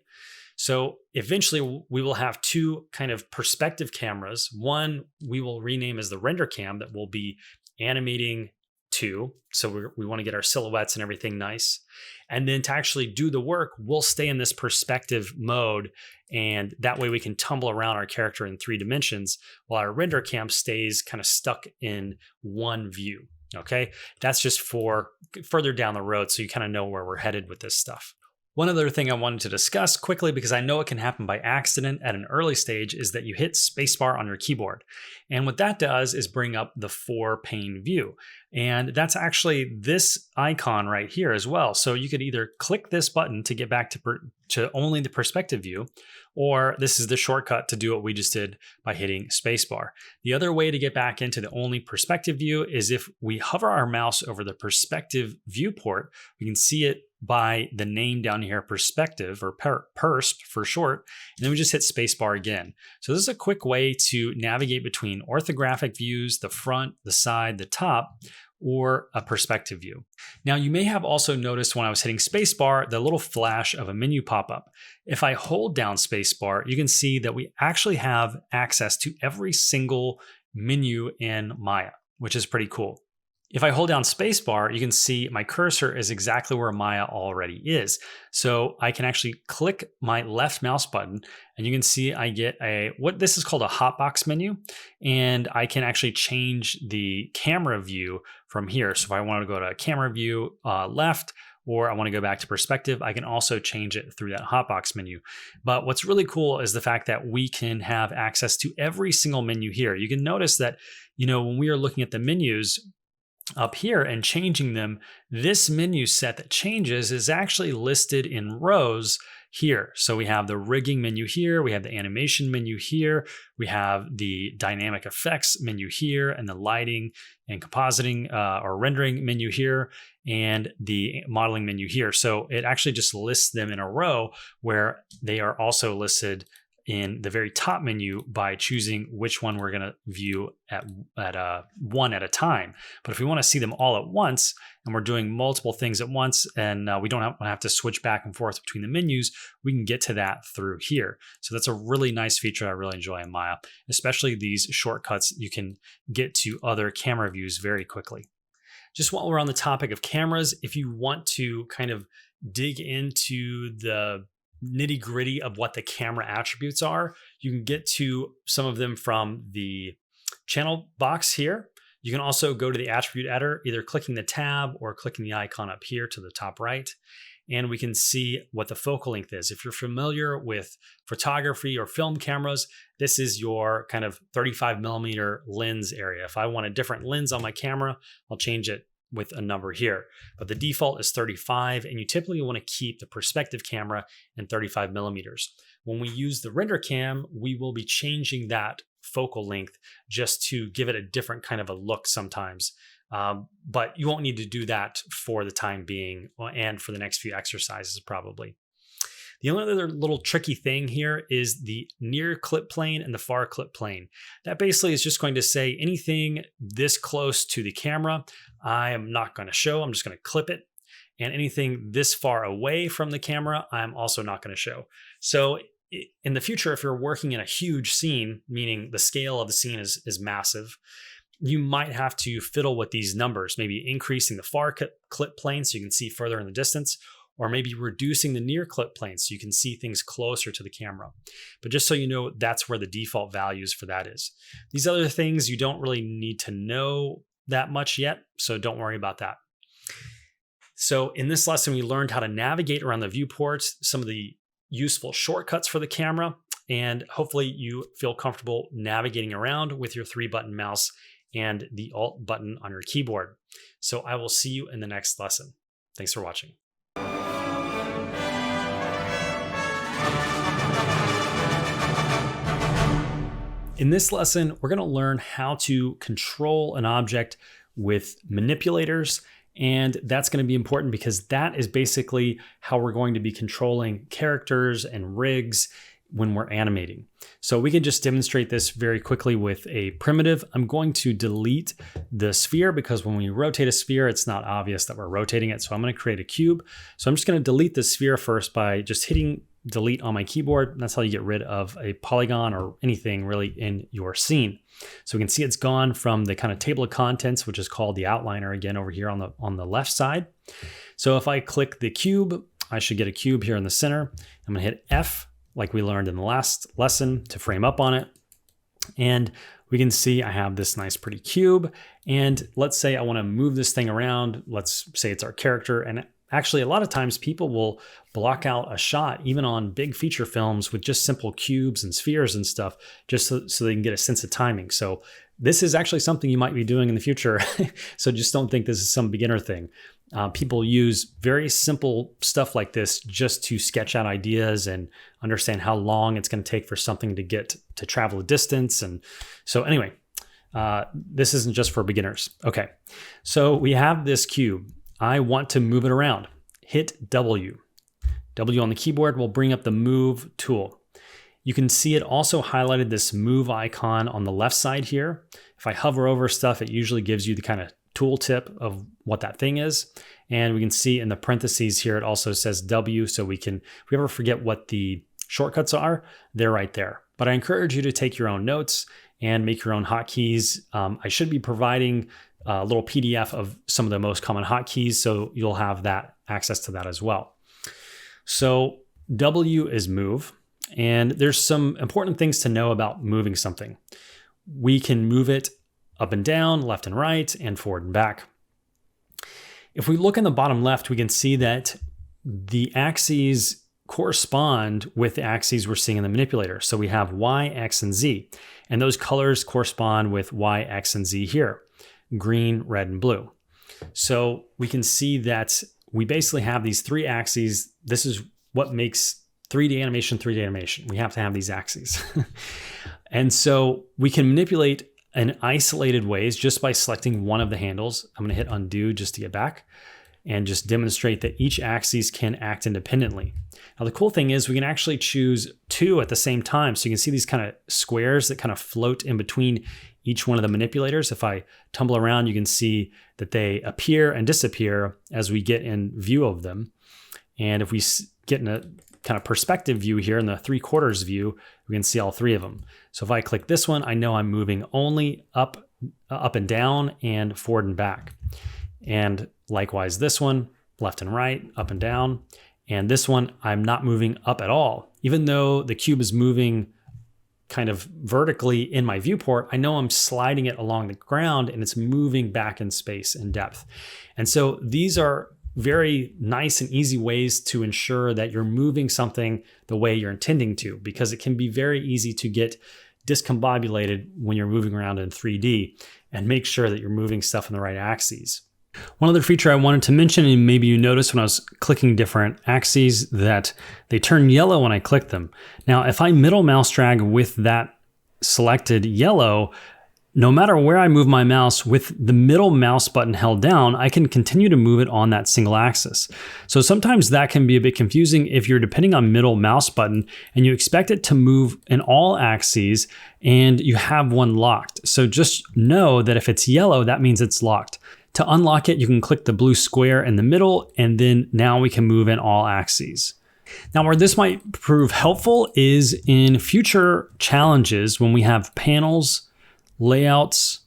So eventually we will have 2 kind of perspective cameras. One we will rename as the render cam that will be animating to. So we want to get our silhouettes and everything nice. And then to actually do the work, we'll stay in this perspective mode. And that way we can tumble around our character in 3 dimensions while our render cam stays kind of stuck in one view. Okay. That's just for further down the road. So you kind of know where we're headed with this stuff. One other thing I wanted to discuss quickly, because I know it can happen by accident at an early stage, is that you hit spacebar on your keyboard. And what that does is bring up the 4-pane view. And that's actually this icon right here as well. So you could either click this button to get back to only the perspective view, or this is the shortcut to do what we just did by hitting spacebar. The other way to get back into the only perspective view is if we hover our mouse over the perspective viewport, we can see it by the name down here, perspective, or PERSP for short, and then we just hit spacebar again. So this is a quick way to navigate between orthographic views, the front, the side, the top, or a perspective view. Now you may have also noticed when I was hitting spacebar, the little flash of a menu pop up. If I hold down spacebar, you can see that we actually have access to every single menu in Maya, which is pretty cool. If I hold down spacebar, you can see my cursor is exactly where Maya already is. So I can actually click my left mouse button and you can see I get what this is called a hotbox menu. And I can actually change the camera view from here. So if I want to go to camera view left, or I want to go back to perspective, I can also change it through that hotbox menu. But what's really cool is the fact that we can have access to every single menu here. You can notice that, when we are looking at the menus, up here and changing them, this menu set that changes is actually listed in rows here. So we have the rigging menu here, we have the animation menu here, we have the dynamic effects menu here, and the lighting and compositing or rendering menu here, and the modeling menu here. So it actually just lists them in a row where they are also listed in the very top menu by choosing which one we're going to view at one at a time. But if we want to see them all at once, and we're doing multiple things at once, and we don't have to switch back and forth between the menus, we can get to that through here. So that's a really nice feature I really enjoy in Maya, especially these shortcuts. You can get to other camera views very quickly. Just while we're on the topic of cameras, if you want to kind of dig into the nitty gritty of what the camera attributes are, you can get to some of them from the channel box here. You can also go to the attribute editor, either clicking the tab or clicking the icon up here to the top right. And we can see what the focal length is. If you're familiar with photography or film cameras, this is your kind of 35mm lens area. If I want a different lens on my camera, I'll change it with a number here. But the default is 35, and you typically want to keep the perspective camera in 35mm. When we use the render cam, we will be changing that focal length just to give it a different kind of a look sometimes. But you won't need to do that for the time being and for the next few exercises probably. The only other little tricky thing here is the near clip plane and the far clip plane. That basically is just going to say anything this close to the camera, I am not going to show. I'm just going to clip it. And anything this far away from the camera, I'm also not going to show. So in the future, if you're working in a huge scene, meaning the scale of the scene is massive, you might have to fiddle with these numbers, maybe increasing the far clip plane so you can see further in the distance, or maybe reducing the near clip plane so you can see things closer to the camera. But just so you know, that's where the default values for that is. These other things you don't really need to know that much yet, so don't worry about that. So in this lesson, we learned how to navigate around the viewports, some of the useful shortcuts for the camera, and hopefully you feel comfortable navigating around with your 3-button mouse and the Alt button on your keyboard. So I will see you in the next lesson. Thanks for watching. In this lesson, we're going to learn how to control an object with manipulators, and that's going to be important because that is basically how we're going to be controlling characters and rigs when we're animating. So we can just demonstrate this very quickly with a primitive. I'm going to delete the sphere because when we rotate a sphere, it's not obvious that we're rotating it. So I'm going to create a cube. So I'm just going to delete the sphere first by just hitting delete on my keyboard. That's how you get rid of a polygon or anything really in your scene. So we can see it's gone from the kind of table of contents, which is called the outliner again over here on the left side. So if I click the cube, I should get a cube here in the center. I'm going to hit F like we learned in the last lesson to frame up on it. And we can see I have this nice pretty cube. And let's say I want to move this thing around. Let's say it's our character. And actually, a lot of times people will block out a shot, even on big feature films, with just simple cubes and spheres and stuff, just so they can get a sense of timing. So this is actually something you might be doing in the future. So just don't think this is some beginner thing. People use very simple stuff like this just to sketch out ideas and understand how long it's going to take for something to travel a distance. And so anyway, this isn't just for beginners. Okay, so we have this cube. I want to move it around. Hit W. W on the keyboard will bring up the move tool. You can see it also highlighted this move icon on the left side here. If I hover over stuff, it usually gives you the kind of tooltip of what that thing is. And we can see in the parentheses here, it also says W. So if we ever forget what the shortcuts are, they're right there. But I encourage you to take your own notes and make your own hotkeys. I should be providing a little PDF of some of the most common hotkeys, so you'll have that access to that as well. So W is move, and there's some important things to know about moving something. We can move it up and down, left and right, and forward and back. If we look in the bottom left, we can see that the axes correspond with the axes we're seeing in the manipulator. So we have Y, X, and Z, and those colors correspond with Y, X, and Z here. Green, red, and blue. So we can see that we basically have these 3 axes. This is what makes 3D animation. We have to have these axes. And so we can manipulate in isolated ways just by selecting one of the handles. I'm going to hit undo just to get back. and just demonstrate that each axis can act independently. Now, the cool thing is we can actually choose two at the same time. So you can see these kind of squares that kind of float in between each one of the manipulators. If I tumble around, you can see that they appear and disappear as we get in view of them. And if we get in a kind of perspective view here, in the 3/4 view, we can see all three of them. So if I click this one, I know I'm moving only up and down and forward and back. And likewise, this one, left and right, up and down. And this one, I'm not moving up at all. Even though the cube is moving kind of vertically in my viewport, I know I'm sliding it along the ground and it's moving back in space and depth. And so these are very nice and easy ways to ensure that you're moving something the way you're intending to, because it can be very easy to get discombobulated when you're moving around in 3D, and make sure that you're moving stuff in the right axes. One other feature I wanted to mention, and maybe you noticed when I was clicking different axes that they turn yellow when I click them. Now, if I middle mouse drag with that selected yellow, no matter where I move my mouse with the middle mouse button held down, I can continue to move it on that single axis. So sometimes that can be a bit confusing if you're depending on middle mouse button and you expect it to move in all axes and you have one locked. So just know that if it's yellow, that means it's locked. To unlock it, you can click the blue square in the middle, and then now we can move in all axes. Now, where this might prove helpful is in future challenges when we have panels, layouts,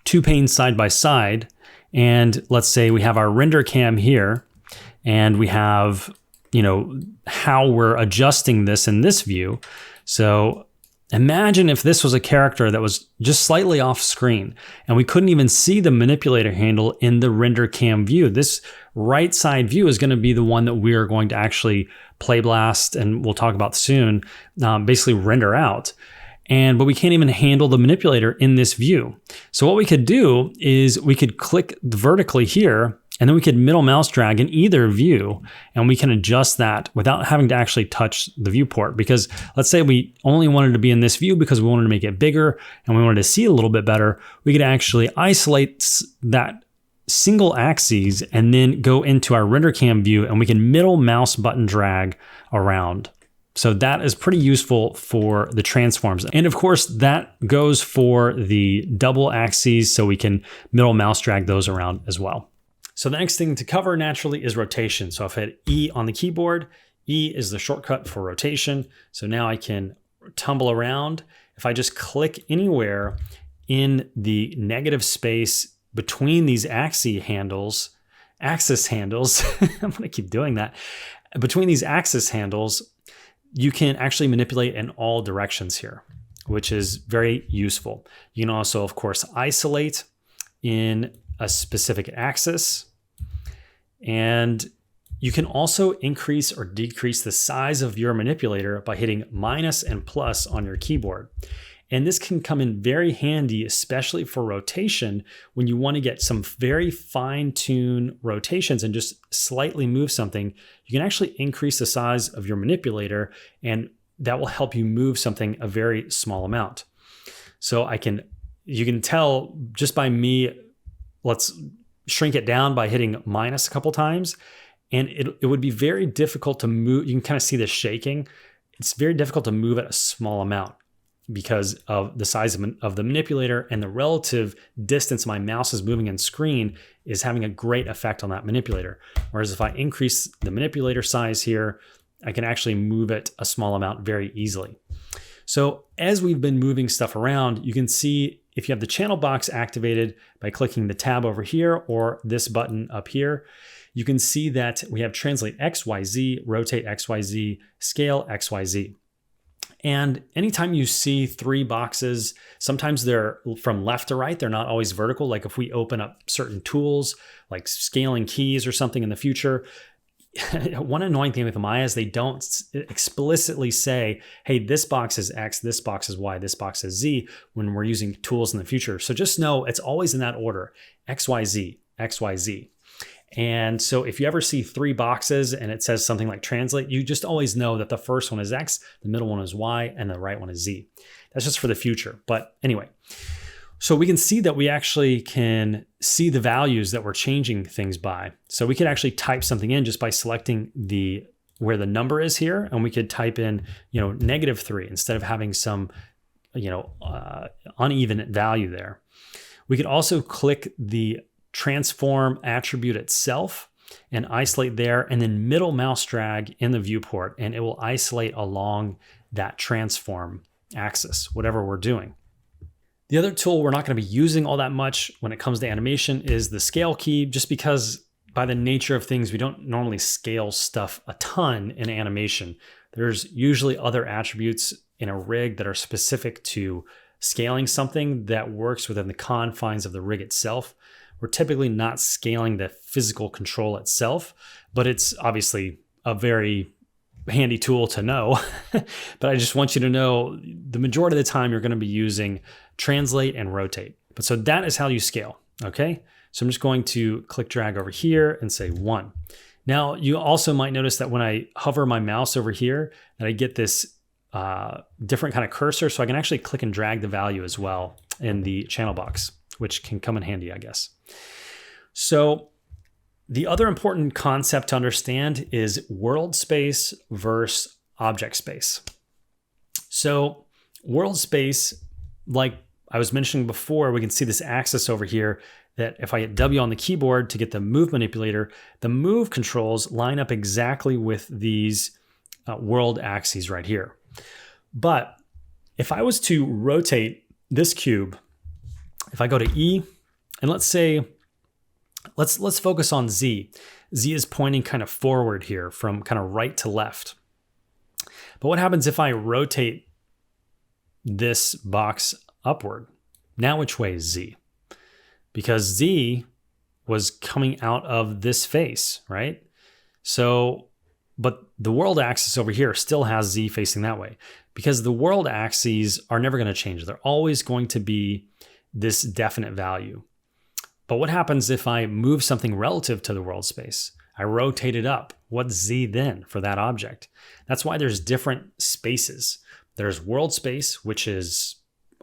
two panes side by side, and let's say we have our render cam here, and we have, how we're adjusting this in this view. So imagine if this was a character that was just slightly off screen and we couldn't even see the manipulator handle in the render cam view. This right side view is going to be the one that we are going to actually Playblast, and we'll talk about soon, basically render out. But we can't even handle the manipulator in this view. So what we could do is we could click vertically here, and then we could middle mouse drag in either view, and we can adjust that without having to actually touch the viewport. Because let's say we only wanted to be in this view because we wanted to make it bigger and we wanted to see a little bit better, we could actually isolate that single axis and then go into our render cam view, and we can middle mouse button drag around. So that is pretty useful for the transforms. And of course, that goes for the double axes, so we can middle mouse drag those around as well. So the next thing to cover naturally is rotation. So if I hit E on the keyboard, E is the shortcut for rotation. So now I can tumble around. If I just click anywhere in the negative space between these axis handles, I'm gonna keep doing that. Between these axis handles, you can actually manipulate in all directions here, which is very useful. You can also, of course, isolate in a specific axis. And you can also increase or decrease the size of your manipulator by hitting minus and plus on your keyboard. And this can come in very handy, especially for rotation, when you want to get some very fine-tuned rotations and just slightly move something. You can actually increase the size of your manipulator, and that will help you move something a very small amount. So you can tell just by me, let's shrink it down by hitting minus a couple times, and it would be very difficult to move. You can kind of see the shaking. It's very difficult to move at a small amount because of the size of the manipulator, and the relative distance my mouse is moving on screen is having a great effect on that manipulator. Whereas if I increase the manipulator size here, I can actually move it a small amount very easily. So as we've been moving stuff around, you can see if you have the channel box activated by clicking the tab over here or this button up here, you can see that we have translate XYZ, rotate XYZ, scale XYZ. And anytime you see three boxes, sometimes they're from left to right. They're not always vertical. Like if we open up certain tools, like scaling keys or something in the future, one annoying thing with Maya is they don't explicitly say, hey, this box is X, this box is Y, this box is Z when we're using tools in the future. So just know it's always in that order, XYZ, XYZ. And so if you ever see three boxes and it says something like translate, you just always know that the first one is X, the middle one is Y, and the right one is Z. That's just for the future. But anyway, So we can see that we actually can see the values that we're changing things by. So we could actually type something in just by selecting where the number is here, and we could type in, -3 instead of having some, uneven value there. We could also click the transform attribute itself and isolate there, and then middle mouse drag in the viewport, and it will isolate along that transform axis, whatever we're doing. The other tool we're not going to be using all that much when it comes to animation is the scale key, just because by the nature of things, we don't normally scale stuff a ton in animation. There's usually other attributes in a rig that are specific to scaling something that works within the confines of the rig itself. We're typically not scaling the physical control itself, but it's obviously a very handy tool to know. But I just want you to know the majority of the time you're going to be using translate and rotate. But so that is how you scale. Okay. So I'm just going to click drag over here and say 1. Now you also might notice that when I hover my mouse over here, that I get this different kind of cursor. So I can actually click and drag the value as well in the channel box, which can come in handy, I guess. So the other important concept to understand is world space versus object space. So world space, like I was mentioning before, we can see this axis over here that if I hit W on the keyboard to get the move manipulator, the move controls line up exactly with these world axes right here. But if I was to rotate this cube, if I go to E, and let's say, let's focus on Z. Z is pointing kind of forward here from kind of right to left. But what happens if I rotate this box upward? Now which way is Z? Because Z was coming out of this face, right? So, but the world axis over here still has Z facing that way, because the world axes are never going to change. They're always going to be this definite value. But what happens if I move something relative to the world space? I rotate it up. What's Z then for that object? That's why there's different spaces. There's world space, which is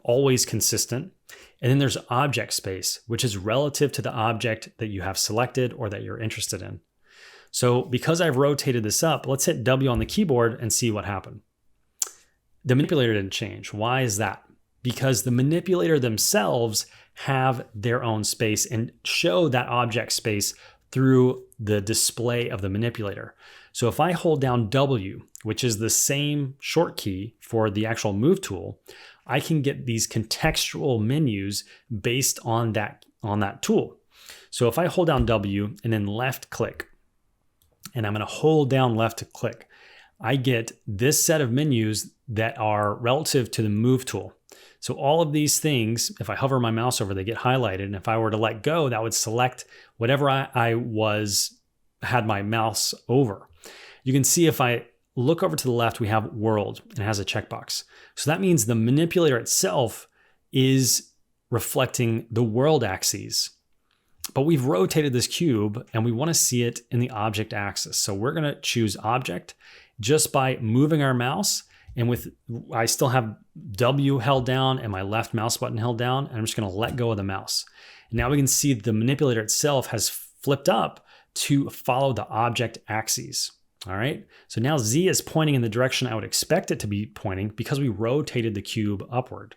always consistent. And then there's object space, which is relative to the object that you have selected or that you're interested in. So because I've rotated this up, let's hit W on the keyboard and see what happened. The manipulator didn't change. Why is that? Because the manipulator themselves have their own space and show that object space through the display of the manipulator. So if I hold down W, which is the same short key for the actual move tool, I can get these contextual menus based on that tool. So if I hold down W and then left click, and I'm going to hold down left to click, I get this set of menus that are relative to the move tool. So all of these things, if I hover my mouse over, they get highlighted. And if I were to let go, that would select whatever I had my mouse over. You can see if I look over to the left, we have world and it has a checkbox. So that means the manipulator itself is reflecting the world axes. But we've rotated this cube and we want to see it in the object axis. So we're going to choose object just by moving our mouse. And I still have W held down and my left mouse button held down. And I'm just going to let go of the mouse. And now we can see the manipulator itself has flipped up to follow the object axes. All right. So now Z is pointing in the direction I would expect it to be pointing because we rotated the cube upward.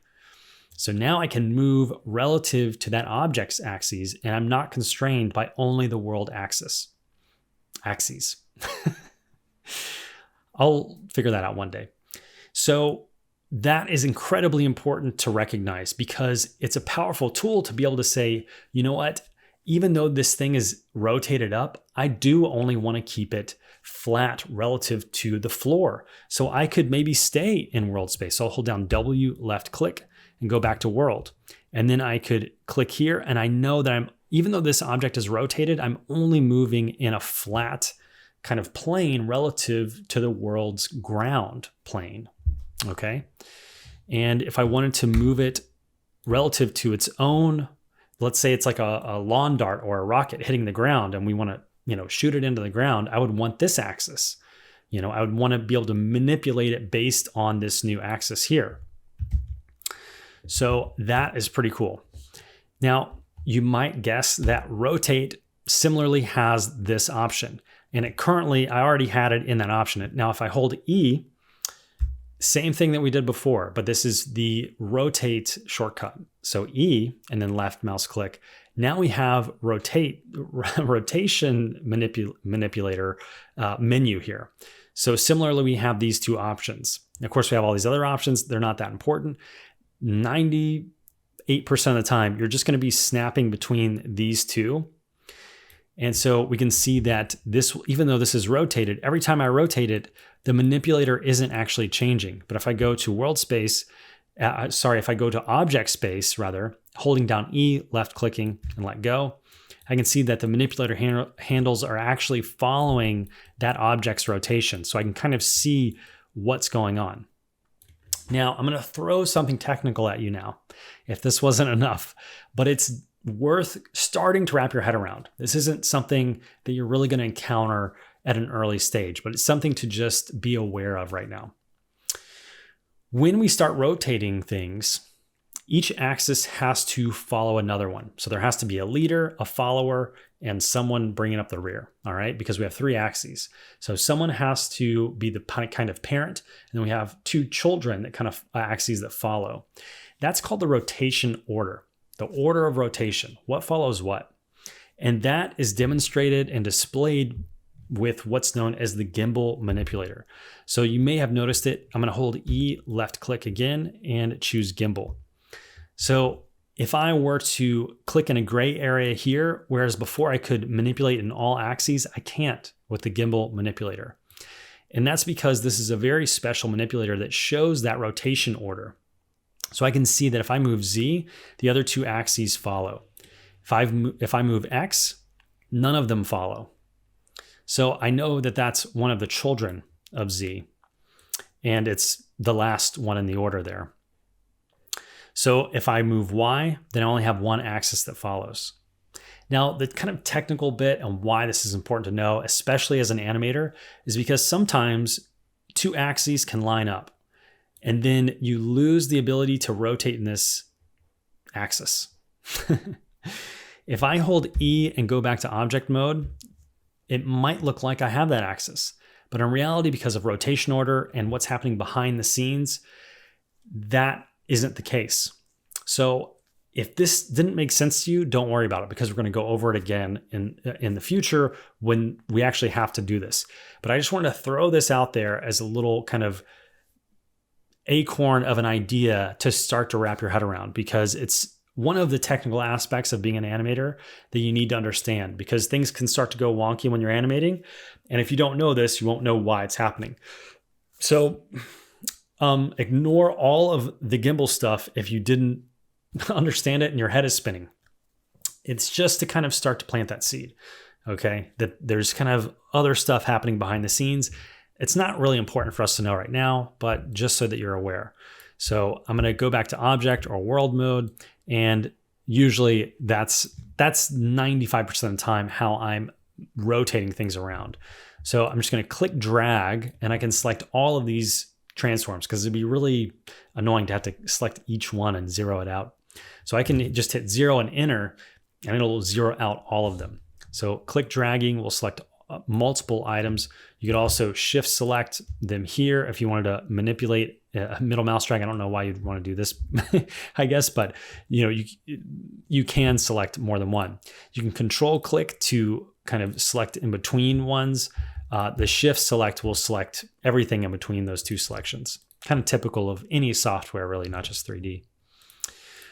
So now I can move relative to that object's axes, and I'm not constrained by only the world axes. I'll figure that out one day. So that is incredibly important to recognize because it's a powerful tool to be able to say, you know what, even though this thing is rotated up, I do only want to keep it flat relative to the floor. So I could maybe stay in world space. So I'll hold down W, left click, and go back to world. And then I could click here and I know that even though this object is rotated, I'm only moving in a flat kind of plane relative to the world's ground plane, okay? And if I wanted to move it relative to its own, let's say it's like a lawn dart or a rocket hitting the ground and we want to, shoot it into the ground, I would want this axis. I would want to be able to manipulate it based on this new axis here. So that is pretty cool. Now, you might guess that rotate similarly has this option. And it currently, I already had it in that option. Now, if I hold E, same thing that we did before, but this is the rotate shortcut. So E and then left mouse click. Now we have rotation manipulator menu here. So similarly, we have these two options. Of course, we have all these other options. They're not that important. 98% of the time, you're just going to be snapping between these two. And so we can see that this, even though this is rotated, every time I rotate it, the manipulator isn't actually changing. But if I go to world space, if I go to object space rather, holding down E, left clicking and let go, I can see that the manipulator handles are actually following that object's rotation. So I can kind of see what's going on. Now I'm going to throw something technical at you now, if this wasn't enough, but it's worth starting to wrap your head around. This isn't something that you're really going to encounter at an early stage, but it's something to just be aware of right now. When we start rotating things, each axis has to follow another one. So there has to be a leader, a follower, and someone bringing up the rear, all right? Because we have 3 axes. So someone has to be the kind of parent, and then we have 2 children that kind of axes that follow. That's called the rotation order, the order of rotation, what follows what. And that is demonstrated and displayed with what's known as the gimbal manipulator. So you may have noticed it. I'm going to hold E, left click again, and choose gimbal. So if I were to click in a gray area here, whereas before I could manipulate in all axes, I can't with the gimbal manipulator. And that's because this is a very special manipulator that shows that rotation order. So I can see that if I move Z, the other 2 axes follow. If I move X, none of them follow. So I know that that's one of the children of Z, and it's the last one in the order there. So if I move Y, then I only have one axis that follows. Now, the kind of technical bit and why this is important to know, especially as an animator, is because sometimes 2 axes can line up, and then you lose the ability to rotate in this axis. If I hold E and go back to object mode, it might look like I have that axis. But in reality, because of rotation order and what's happening behind the scenes, that isn't the case. So if this didn't make sense to you, don't worry about it, because we're going to go over it again in the future when we actually have to do this. But I just wanted to throw this out there as a little kind of acorn of an idea to start to wrap your head around, because it's one of the technical aspects of being an animator that you need to understand, because things can start to go wonky when you're animating. And if you don't know this, you won't know why it's happening. So ignore all of the gimbal stuff if you didn't understand it and your head is spinning. It's just to kind of start to plant that seed, okay? That there's kind of other stuff happening behind the scenes. It's not really important for us to know right now, but just so that you're aware. So I'm going to go back to object or world mode, and usually that's 95% of the time how I'm rotating things around. So I'm just going to click drag, and I can select all of these transforms, because it'd be really annoying to have to select each one and zero it out. So I can just hit 0 and enter, and it'll zero out all of them. So click dragging will select multiple items. You could also shift select them here if you wanted to manipulate a middle mouse drag. I don't know why you'd want to do this, I guess, but you can select more than one. You can control click to kind of select in between ones. The shift select will select everything in between those 2 selections. Kind of typical of any software, really, not just 3D.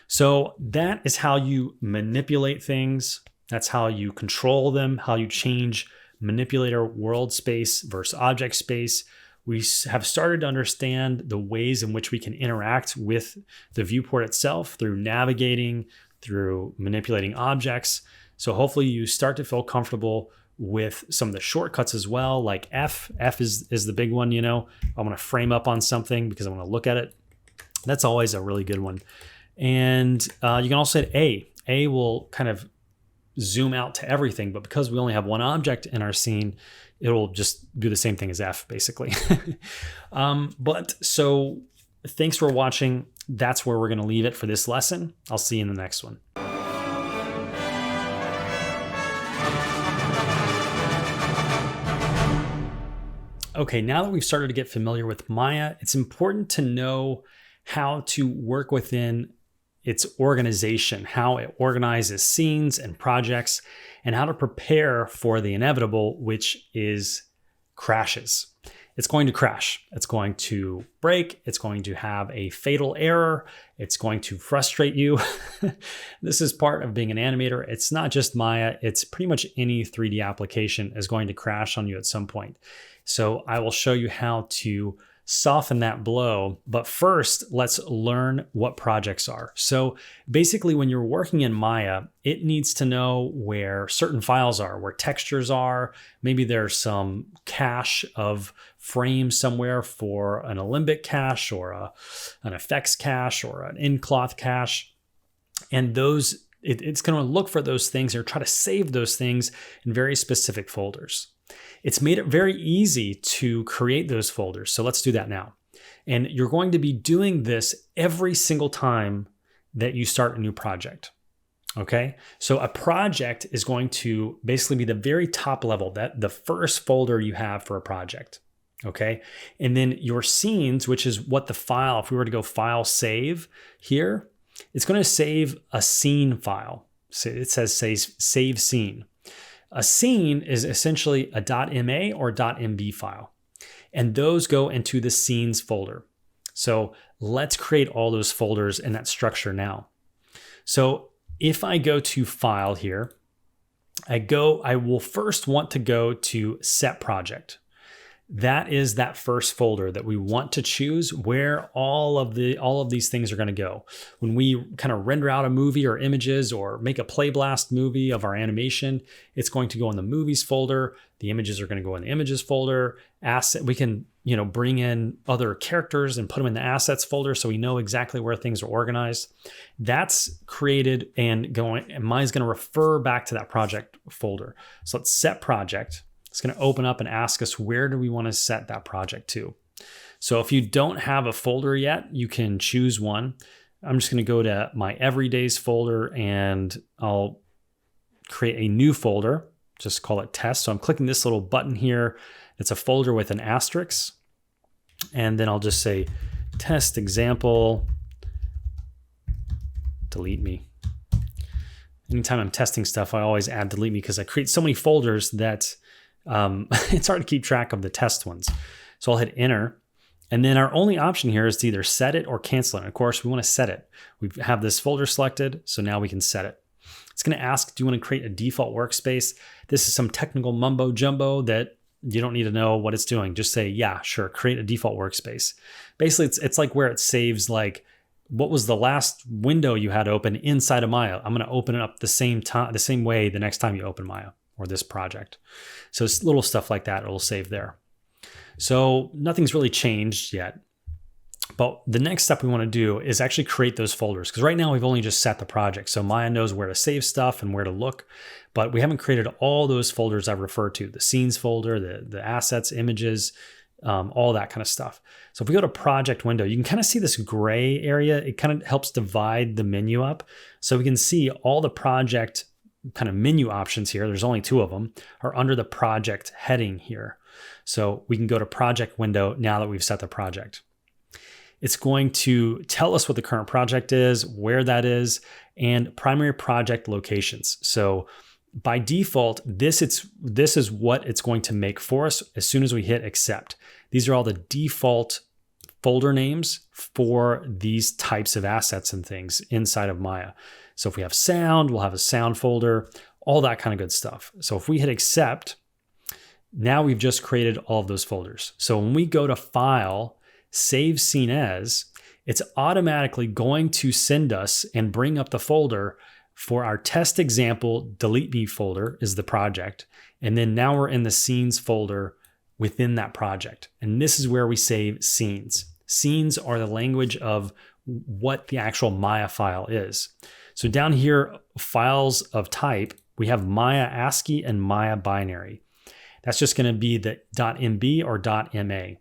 So that is how you manipulate things. That's how you control them, how you change manipulator world space versus object space. We have started to understand the ways in which we can interact with the viewport itself through navigating, through manipulating objects. So hopefully you start to feel comfortable with some of the shortcuts as well, like F. F is the big one, I want to frame up on something because I want to look at it. That's always a really good one. And you can also hit A. A will kind of zoom out to everything, but because we only have one object in our scene, it'll just do the same thing as F, basically. But so thanks for watching. That's where we're going to leave it for this lesson. I'll see you in the next one. Okay, now that we've started to get familiar with Maya, it's important to know how to work within its organization, how it organizes scenes and projects, and how to prepare for the inevitable, which is crashes. It's going to crash. It's going to break. It's going to have a fatal error. It's going to frustrate you. This is part of being an animator. It's not just Maya. It's pretty much any 3D application is going to crash on you at some point. So I will show you how to soften that blow. But first, let's learn what projects are. So basically, when you're working in Maya, it needs to know where certain files are, where textures are. Maybe there's some cache of frames somewhere for an Alembic cache or an effects cache or an in-cloth cache. And those, it's going to look for those things or try to save those things in very specific folders. It's made it very easy to create those folders. So let's do that now. And you're going to be doing this every single time that you start a new project. Okay. So a project is going to basically be the very top level, that the first folder you have for a project. Okay. And then your scenes, which is what the file, if we were to go file save here, it's going to save a scene file. So it says save scene. A scene is essentially a .ma or .mb file, and those go into the scenes folder. So let's create all those folders in that structure now. So if I go to file here, I will first want to go to set project. That is that first folder that we want to choose where all of these things are going to go. When we kind of render out a movie or images or make a Playblast movie of our animation, it's going to go in the movies folder. The images are going to go in the images folder. We can, bring in other characters and put them in the assets folder so we know exactly where things are organized. That's created and mine's going to refer back to that project folder. So let's set project. It's going to open up and ask us, where do we want to set that project to? So if you don't have a folder yet, you can choose one. I'm just going to go to my everydays folder and I'll create a new folder. Just call it test. So I'm clicking this little button here. It's a folder with an asterisk. And then I'll just say test example, delete me. Anytime I'm testing stuff, I always add delete me because I create so many folders that it's hard to keep track of the test ones. So I'll hit enter. And then our only option here is to either set it or cancel it. And of course, we want to set it. We have this folder selected, so now we can set it. It's going to ask, do you want to create a default workspace? This is some technical mumbo jumbo that you don't need to know what it's doing. Just say, yeah, sure, create a default workspace. Basically, it's like where it saves like, what was the last window you had open inside of Maya? I'm going to open it up the same way the next time you open Maya or this project. So it's little stuff like that, it'll save there. So nothing's really changed yet. But the next step we want to do is actually create those folders, because right now we've only just set the project. So Maya knows where to save stuff and where to look, but we haven't created all those folders I've referred to, the scenes folder, the assets, images, all that kind of stuff. So if we go to project window, you can kind of see this gray area. It kind of helps divide the menu up. So we can see all the project kind of menu options here, there's only 2 of them, are under the project heading here. So we can go to project window now that we've set the project. It's going to tell us what the current project is, where that is, and primary project locations. So by default, this is what it's going to make for us as soon as we hit accept. These are all the default folder names for these types of assets and things inside of Maya. So if we have sound, we'll have a sound folder, all that kind of good stuff. So if we hit accept, now we've just created all of those folders. So when we go to file, save scene as, it's automatically going to send us and bring up the folder for our test example. Delete me folder is the project. And then now we're in the scenes folder within that project. And this is where we save scenes. Scenes are the language of what the actual Maya file is. So down here, files of type, we have Maya ASCII and Maya binary. That's just going to be the .mb or .ma.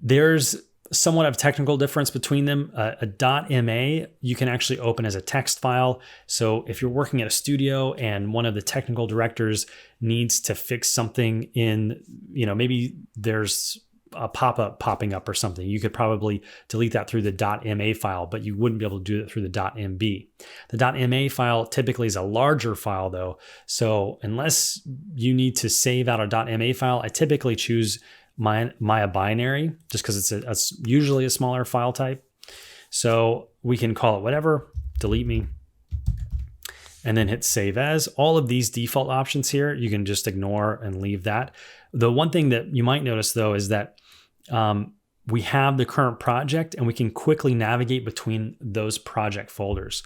There's somewhat of technical difference between them. A .ma you can actually open as a text file. So if you're working at a studio and one of the technical directors needs to fix something in, maybe there's a pop-up popping up or something, you could probably delete that through the .ma file, but you wouldn't be able to do it through the .mb. The .ma file typically is a larger file though. So unless you need to save out a .ma file, I typically choose Maya binary just because it's usually a smaller file type. So we can call it whatever, delete me, and then hit save as. All of these default options here, you can just ignore and leave that. The one thing that you might notice though is that we have the current project and we can quickly navigate between those project folders.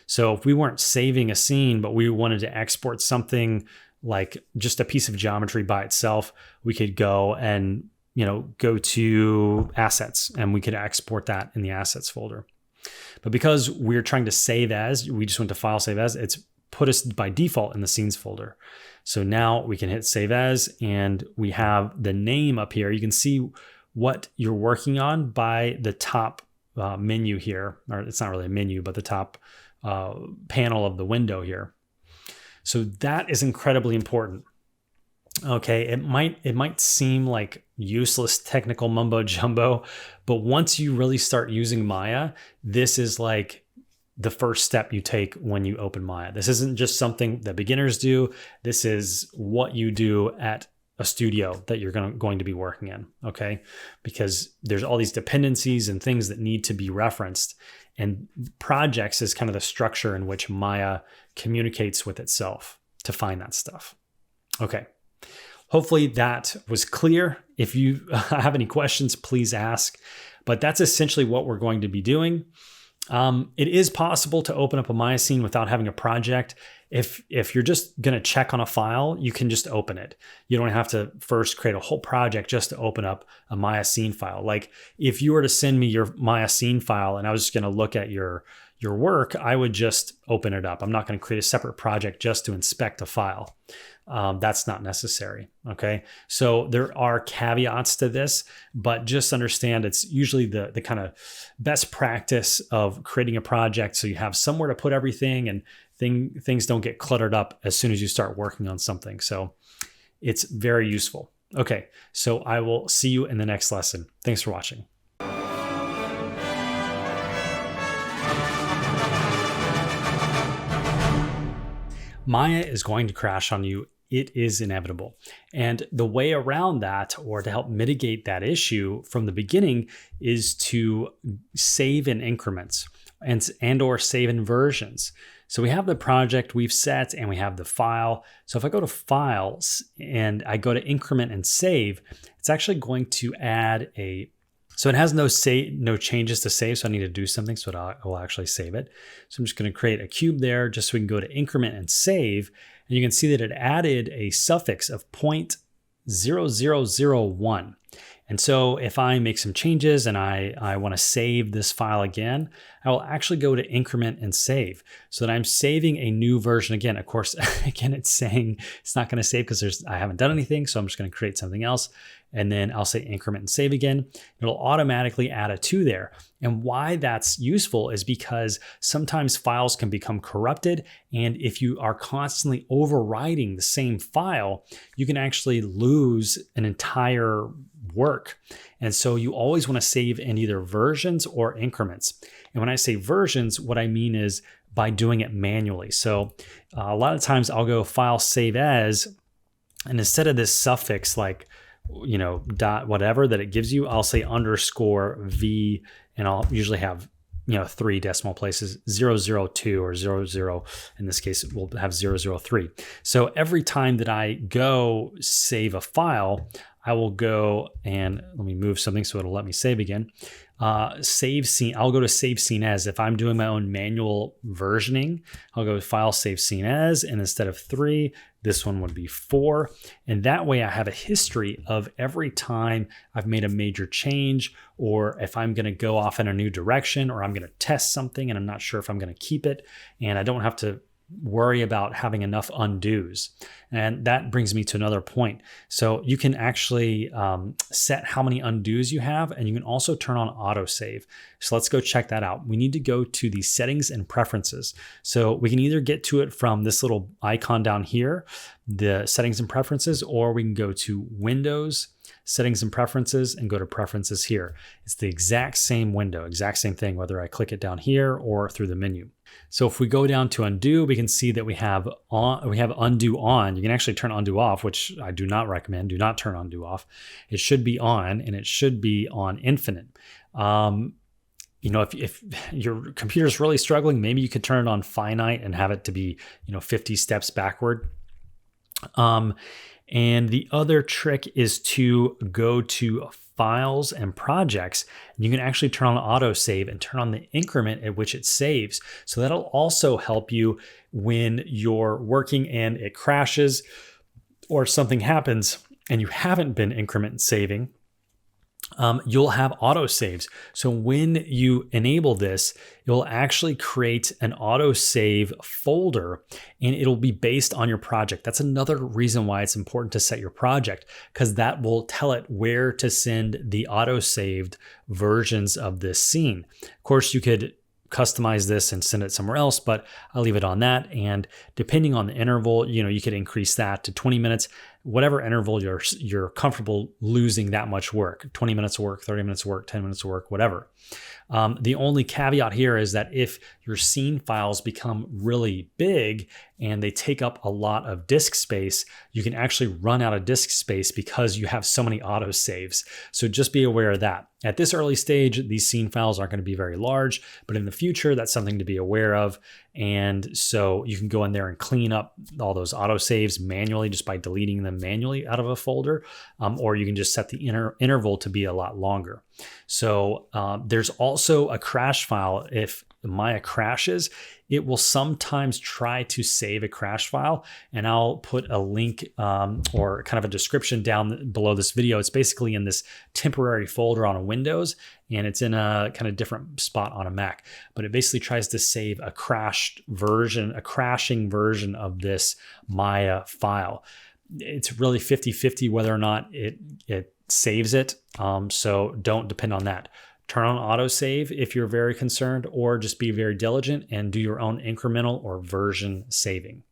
So if we weren't saving a scene, but we wanted to export something like just a piece of geometry by itself, we could go and, go to assets and we could export that in the assets folder. But because we're trying to save as, we just went to file, save as, it's put us by default in the scenes folder. So now we can hit save as and we have the name up here. You can see what you're working on by the top menu here, or it's not really a menu, but the top panel of the window here. So that is incredibly important. Okay, it might seem like useless technical mumbo jumbo, but once you really start using Maya, this is like the first step you take when you open Maya. This isn't just something that beginners do. This is what you do at a studio that you're going to be working in, okay? Because there's all these dependencies and things that need to be referenced, and projects is kind of the structure in which Maya communicates with itself to find that stuff. Okay. Hopefully that was clear. If you have any questions, please ask. But that's essentially what we're going to be doing. It is possible to open up a Maya scene without having a project. If you're just going to check on a file, you can just open it. You don't have to first create a whole project just to open up a Maya scene file. Like if you were to send me your Maya scene file and I was just going to look at your work, I would just open it up. I'm not going to create a separate project just to inspect a file. That's not necessary. Okay. So there are caveats to this, but just understand it's usually the kind of best practice of creating a project. So you have somewhere to put everything and things don't get cluttered up as soon as you start working on something. So it's very useful. Okay. So I will see you in the next lesson. Thanks for watching. Maya is going to crash on you. It is inevitable. And the way around that, or to help mitigate that issue from the beginning, is to save in increments and or save in versions. So we have the project we've set and we have the file. So if I go to files and I go to increment and save, it's actually going to add so it has no changes to save, so I need to do something, so I will actually save it. So I'm just going to create a cube there just so we can go to increment and save. And you can see that it added a suffix of 0.0001. And so if I make some changes and I want to save this file again, I will actually go to increment and save so that I'm saving a new version again. Of course, again, it's saying it's not going to save because I haven't done anything. So I'm just going to create something else. And then I'll say increment and save again. It'll automatically add a 2 there. And why that's useful is because sometimes files can become corrupted. And if you are constantly overwriting the same file, you can actually lose an entire work. And so you always want to save in either versions or increments. And when I say versions, what I mean is by doing it manually. So a lot of times I'll go file save as, and instead of this suffix like, dot whatever that it gives you, I'll say underscore V, and I'll usually have, 3 decimal places, 002 or 00. In this case, we'll have 003. So every time that I go save a file, I will go and let me move something so it'll let me save again. Save scene. I'll go to save scene as. If I'm doing my own manual versioning, I'll go to file save scene as, and instead of 3, this one would be 4. And that way I have a history of every time I've made a major change, or if I'm going to go off in a new direction, or I'm going to test something and I'm not sure if I'm going to keep it, and I don't have to worry about having enough undos. And that brings me to another point. So you can actually set how many undos you have, and you can also turn on autosave. So let's go check that out. We need to go to the settings and preferences. So we can either get to it from this little icon down here, the settings and preferences, or we can go to Windows, settings and preferences, and go to preferences here. It's the exact same window, exact same thing, whether I click it down here or through the menu. So if we go down to undo, we can see that we have undo on. You can actually turn undo off, which I do not recommend. Do not turn undo off. It should be on, and it should be on infinite. If your computer is really struggling, maybe you could turn it on finite and have it to be 50 steps backward. And the other trick is to go to files and projects. You can actually turn on autosave and turn on the increment at which it saves. So that'll also help you when you're working and it crashes or something happens and you haven't been increment saving. You'll have autosaves. So when you enable this, you'll actually create an autosave folder, and it'll be based on your project. That's another reason why it's important to set your project, because that will tell it where to send the autosaved versions of this scene. Of course, you could customize this and send it somewhere else, but I'll leave it on that. And depending on the interval, you could increase that to 20 minutes, whatever interval you're comfortable losing that much work, 20 minutes of work, 30 minutes of work, 10 minutes of work, whatever. The only caveat here is that if your scene files become really big and they take up a lot of disk space, you can actually run out of disk space because you have so many autosaves. So just be aware of that. At this early stage, these scene files aren't going to be very large, but in the future, that's something to be aware of. And so you can go in there and clean up all those autosaves manually just by deleting them manually out of a folder, or you can just set the interval to be a lot longer. So there's also a crash file. If Maya crashes, it will sometimes try to save a crash file, and I'll put a link or kind of a description down below this video. It's basically in this temporary folder on a Windows, and it's in a kind of different spot on a Mac, but it basically tries to save a crashing version of this Maya file. It's really 50-50 whether or not it saves it, so don't depend on that. Turn on autosave if you're very concerned, or just be very diligent and do your own incremental or version saving.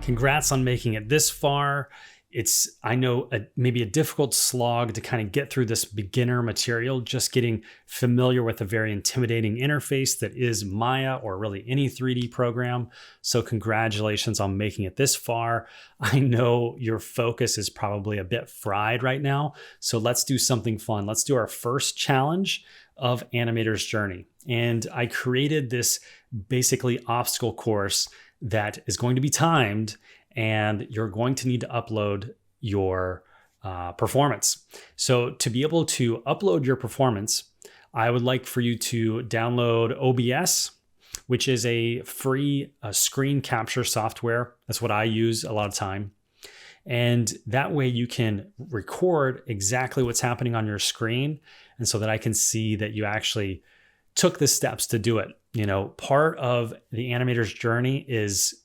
Congrats on making it this far. It's, I know, maybe a difficult slog to kind of get through this beginner material, just getting familiar with a very intimidating interface that is Maya, or really any 3D program. So congratulations on making it this far. I know your focus is probably a bit fried right now. So let's do something fun. Let's do our first challenge of Animator's Journey. And I created this basically obstacle course that is going to be timed, and you're going to need to upload your performance. So to be able to upload your performance, I would like for you to download OBS, which is a free screen capture software. That's what I use a lot of time. And that way you can record exactly what's happening on your screen, and so that I can see that you actually took the steps to do it. Part of the Animator's Journey is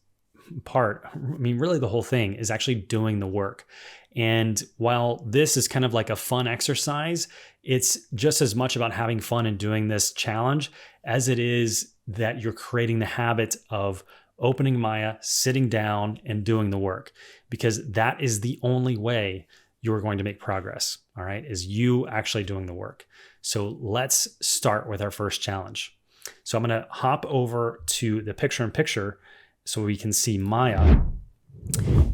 really the whole thing is actually doing the work. And while this is kind of like a fun exercise, it's just as much about having fun and doing this challenge as it is that you're creating the habit of opening Maya, sitting down, and doing the work, because that is the only way you're going to make progress, all right, is you actually doing the work. So let's start with our first challenge. So I'm going to hop over to the picture-in-picture so we can see Maya.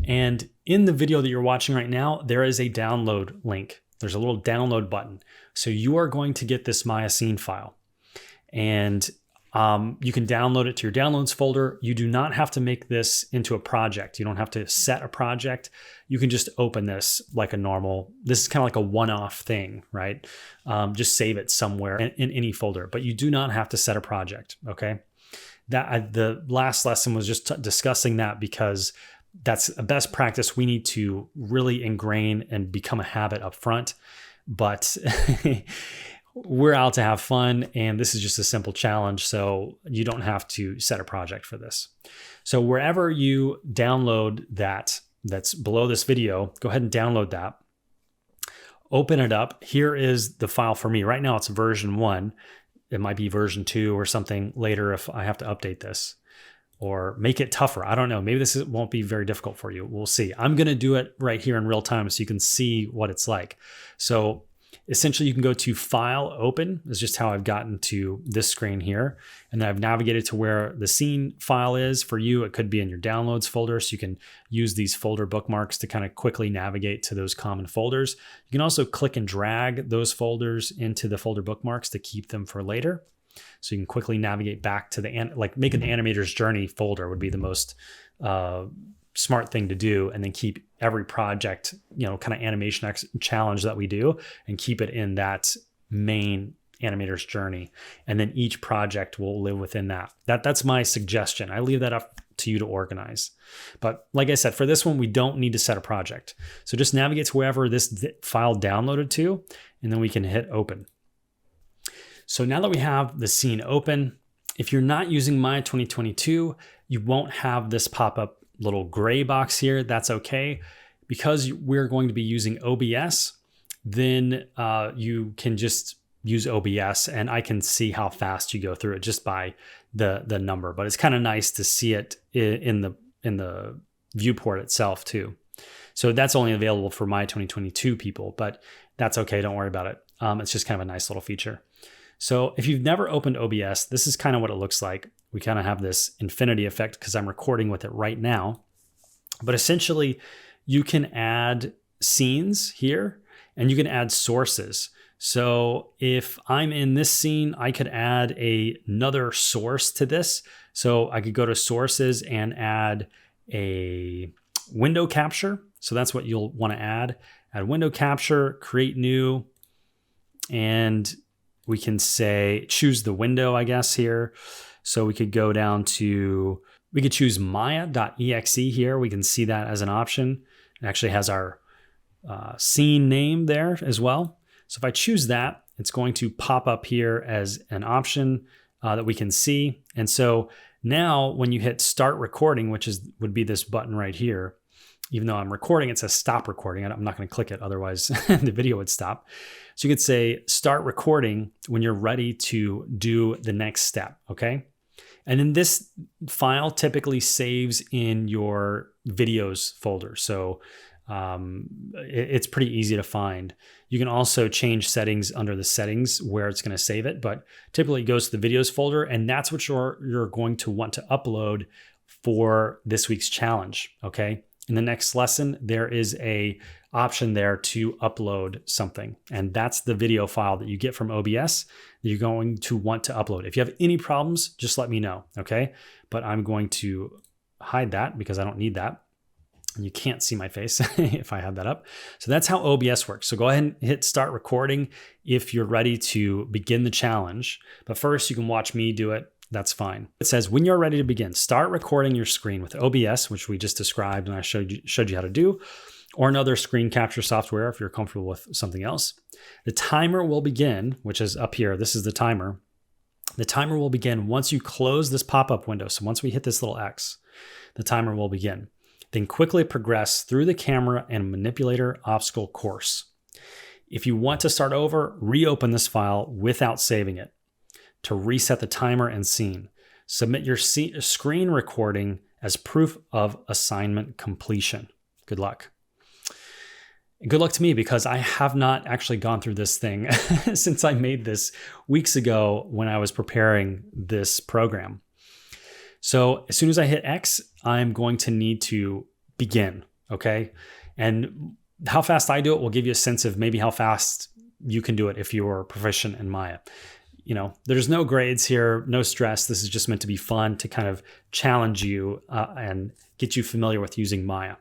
And in the video that you're watching right now, there is a download link. There's a little download button. So you are going to get this Maya scene file, and you can download it to your downloads folder. You do not have to make this into a project. You don't have to set a project. You can just open this like a normal, this is kind of like a one-off thing, right? Just save it somewhere in any folder, but you do not have to set a project, okay? The last lesson was just discussing that, because that's a best practice we need to really ingrain and become a habit up front. but we're out to have fun, and this is just a simple challenge, so you don't have to set a project for this. So wherever you download that's below this video, go ahead and download that. Open it up. Here is the file for me. Right now it's version 1. It might be version 2 or something later if I have to update this or make it tougher. I don't know. Maybe this won't be very difficult for you. We'll see. I'm going to do it right here in real time so you can see what it's like. So essentially you can go to File, Open. Is just how I've gotten to this screen here. And then I've navigated to where the scene file is. For you, it could be in your downloads folder. So you can use these folder bookmarks to kind of quickly navigate to those common folders. You can also click and drag those folders into the folder bookmarks to keep them for later. So you can quickly navigate back to make an animator's journey folder would be the most smart thing to do, and then keep every project, kind of animation challenge that we do, and keep it in that main animator's journey. And then each project will live within that. That's my suggestion. I leave that up to you to organize. But like I said, for this one, we don't need to set a project. So just navigate to wherever this file downloaded to, and then we can hit open. So now that we have the scene open, if you're not using Maya 2022, you won't have this pop-up little gray box here. That's okay. Because we're going to be using OBS, then you can just use OBS and I can see how fast you go through it just by the number. But it's kind of nice to see it in the viewport itself too. So that's only available for Maya 2022 people, but that's okay. Don't worry about it. It's just kind of a nice little feature. So if you've never opened OBS, this is kind of what it looks like. We kind of have this infinity effect because I'm recording with it right now. But essentially, you can add scenes here and you can add sources. So if I'm in this scene, I could add another source to this. So I could go to sources and add a window capture. So that's what you'll want to add. Add window capture, create new, and we can say choose the window, I guess, here. So we could go down to, we could choose Maya.exe here. We can see that as an option. It actually has our scene name there as well. So if I choose that, it's going to pop up here as an option that we can see. And so now when you hit start recording, which would be this button right here, even though I'm recording, it says stop recording. I'm not going to click it, otherwise the video would stop. So you could say start recording when you're ready to do the next step, okay? And then this file typically saves in your videos folder. So it's pretty easy to find. You can also change settings under the settings where it's going to save it, but typically it goes to the videos folder, and that's what you're going to want to upload for this week's challenge, okay? In the next lesson, there is a option there to upload something, and that's the video file that you get from OBS that you're going to want to upload. If you have any problems, just let me know, okay? But I'm going to hide that because I don't need that. And you can't see my face if I have that up. So that's how OBS works. So go ahead and hit start recording if you're ready to begin the challenge. But first, you can watch me do it. That's fine. It says, when you're ready to begin, start recording your screen with OBS, which we just described and I showed you how to do, or another screen capture software if you're comfortable with something else. The timer will begin, which is up here. This is the timer. The timer will begin once you close this pop-up window. So once we hit this little X, the timer will begin. Then quickly progress through the camera and manipulator obstacle course. If you want to start over, reopen this file without saving it to reset the timer and scene. Submit your screen recording as proof of assignment completion. Good luck. And good luck to me because I have not actually gone through this thing since I made this weeks ago when I was preparing this program. So as soon as I hit X, I'm going to need to begin, okay? And how fast I do it will give you a sense of maybe how fast you can do it if you're proficient in Maya. You know, there's no grades here, no stress. This is just meant to be fun to kind of challenge you and get you familiar with using Maya.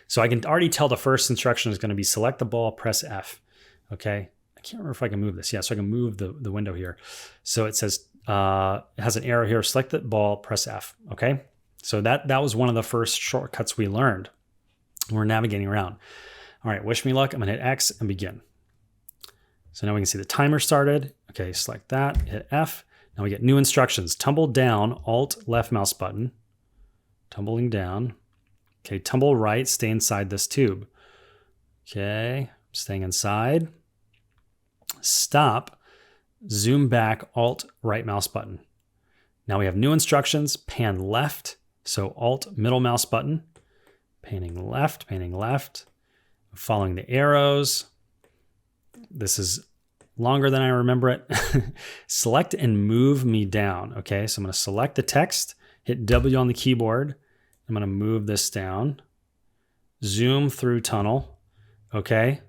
So I can already tell the first instruction is going to be select the ball, press F, okay? I can't remember if I can move this. Yeah, so I can move the window here. So it says, it has an arrow here, select the ball, press F, okay? So that was one of the first shortcuts we learned when we're navigating around. All right, wish me luck. I'm gonna hit X and begin. So now we can see the timer started. Okay, select that, hit F. Now we get new instructions. Tumble down, Alt left mouse button. Tumbling down. Okay, tumble right, stay inside this tube. Okay, staying inside. Stop, zoom back, Alt right mouse button. Now we have new instructions, pan left. So Alt middle mouse button, panning left, following the arrows. This is longer than I remember it. Select and move me down. Okay, so I'm going to select the text, hit W on the keyboard. I'm going to move this down. Zoom through tunnel. Okay.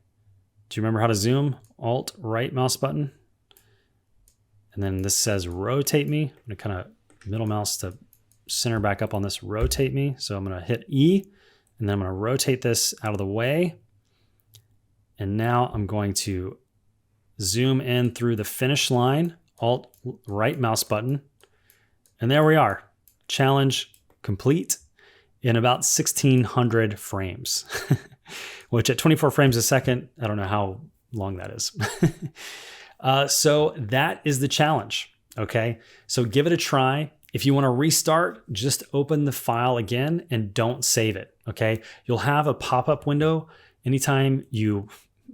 Do you remember how to zoom? Alt right mouse button. And then this says rotate me. I'm going to kind of middle mouse to center back up on this, rotate me. So I'm going to hit E, and then I'm going to rotate this out of the way. And now I'm going to zoom in through the finish line, Alt right mouse button. And there we are. Challenge complete in about 1600 frames, which at 24 frames a second, I don't know how long that is. So that is the challenge. Okay. So give it a try. If you want to restart, just open the file again and don't save it. Okay. You'll have a pop-up window anytime you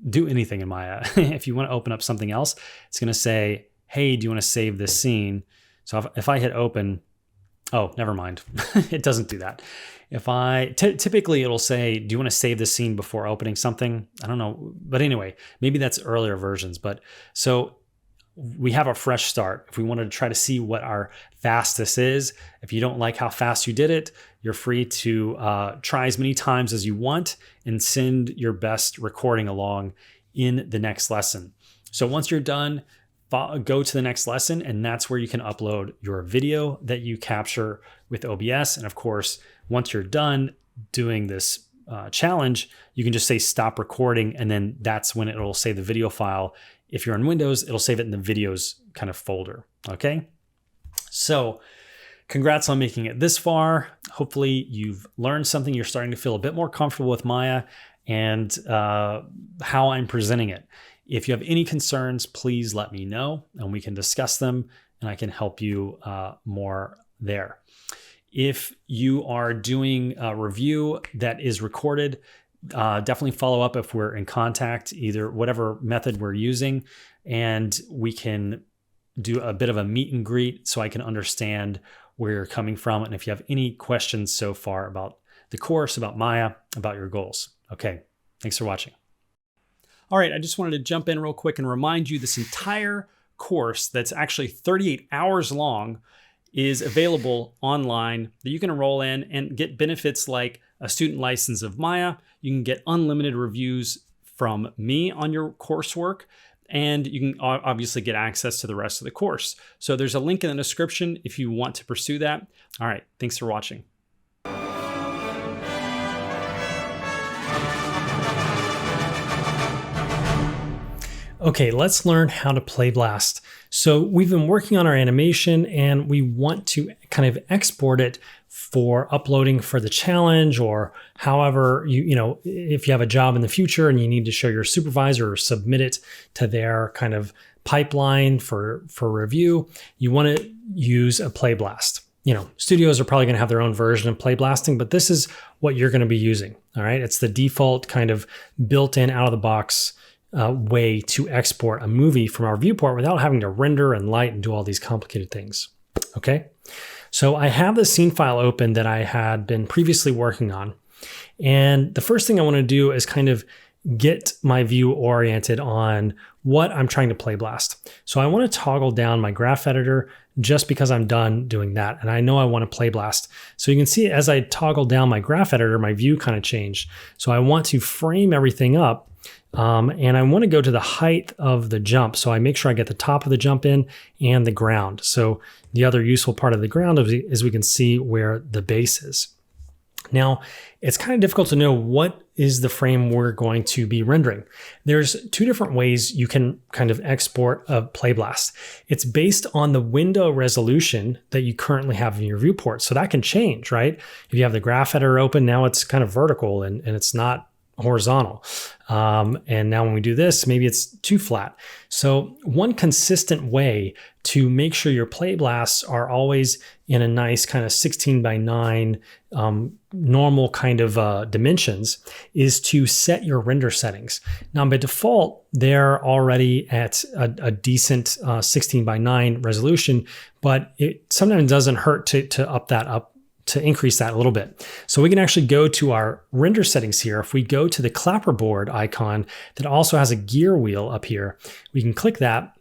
do anything in Maya. If you want to open up something else, it's going to say, hey, do you want to save this scene? So if I hit open, oh, never mind. It doesn't do that. If typically it'll say, do you want to save this scene before opening something? I don't know. But anyway, maybe that's earlier versions. But so we have a fresh start. If we wanted to try to see what our fastest is, if you don't like how fast you did it, you're free to try as many times as you want and send your best recording along in the next lesson. So once you're done, go to the next lesson, and that's where you can upload your video that you capture with OBS. And of course, once you're done doing this challenge, you can just say stop recording, and then that's when it'll save the video file. If you're on Windows, it'll save it in the videos kind of folder. Okay. So congrats on making it this far. Hopefully you've learned something. You're starting to feel a bit more comfortable with Maya and how I'm presenting it. If you have any concerns, please let me know and we can discuss them and I can help you more there. If you are doing a review that is recorded, definitely follow up if we're in contact, either whatever method we're using, and we can do a bit of a meet and greet so I can understand where you're coming from. And if you have any questions so far about the course, about Maya, about your goals. Okay, thanks for watching. All right, I just wanted to jump in real quick and remind you this entire course that's actually 38 hours long is available online that you can enroll in and get benefits like a student license of Maya. You can get unlimited reviews from me on your coursework, and you can obviously get access to the rest of the course. So there's a link in the description if you want to pursue that. All right, thanks for watching. Okay, let's learn how to Playblast. So we've been working on our animation and we want to kind of export it for uploading for the challenge, or however, if you have a job in the future and you need to show your supervisor or submit it to their kind of pipeline for review, you want to use a Playblast. Studios are probably going to have their own version of Playblasting, but this is what you're going to be using. All right. It's the default kind of built-in out of the box way to export a movie from our viewport without having to render and light and do all these complicated things. Okay. So I have the scene file open that I had been previously working on. And the first thing I want to do is kind of get my view oriented on what I'm trying to Playblast. So I want to toggle down my graph editor just because I'm done doing that. And I know I want to Playblast. So you can see as I toggle down my graph editor, my view kind of changed. So I want to frame everything up. And I want to go to the height of the jump. So I make sure I get the top of the jump in and the ground. So the other useful part of the ground is we can see where the base is. Now, it's kind of difficult to know what is the frame we're going to be rendering. There's two different ways you can kind of export a Playblast. It's based on the window resolution that you currently have in your viewport. So that can change, right? If you have the graph editor open, now it's kind of vertical and it's not horizontal. And now when we do this, maybe it's too flat. So one consistent way to make sure your Playblasts are always in a nice kind of 16 by 9 normal kind of dimensions is to set your render settings. Now by default, they're already at a decent 16 by 9 resolution, but it sometimes doesn't hurt to increase that a little bit. So we can actually go to our render settings here. If we go to the clapperboard icon that also has a gear wheel up here, we can click that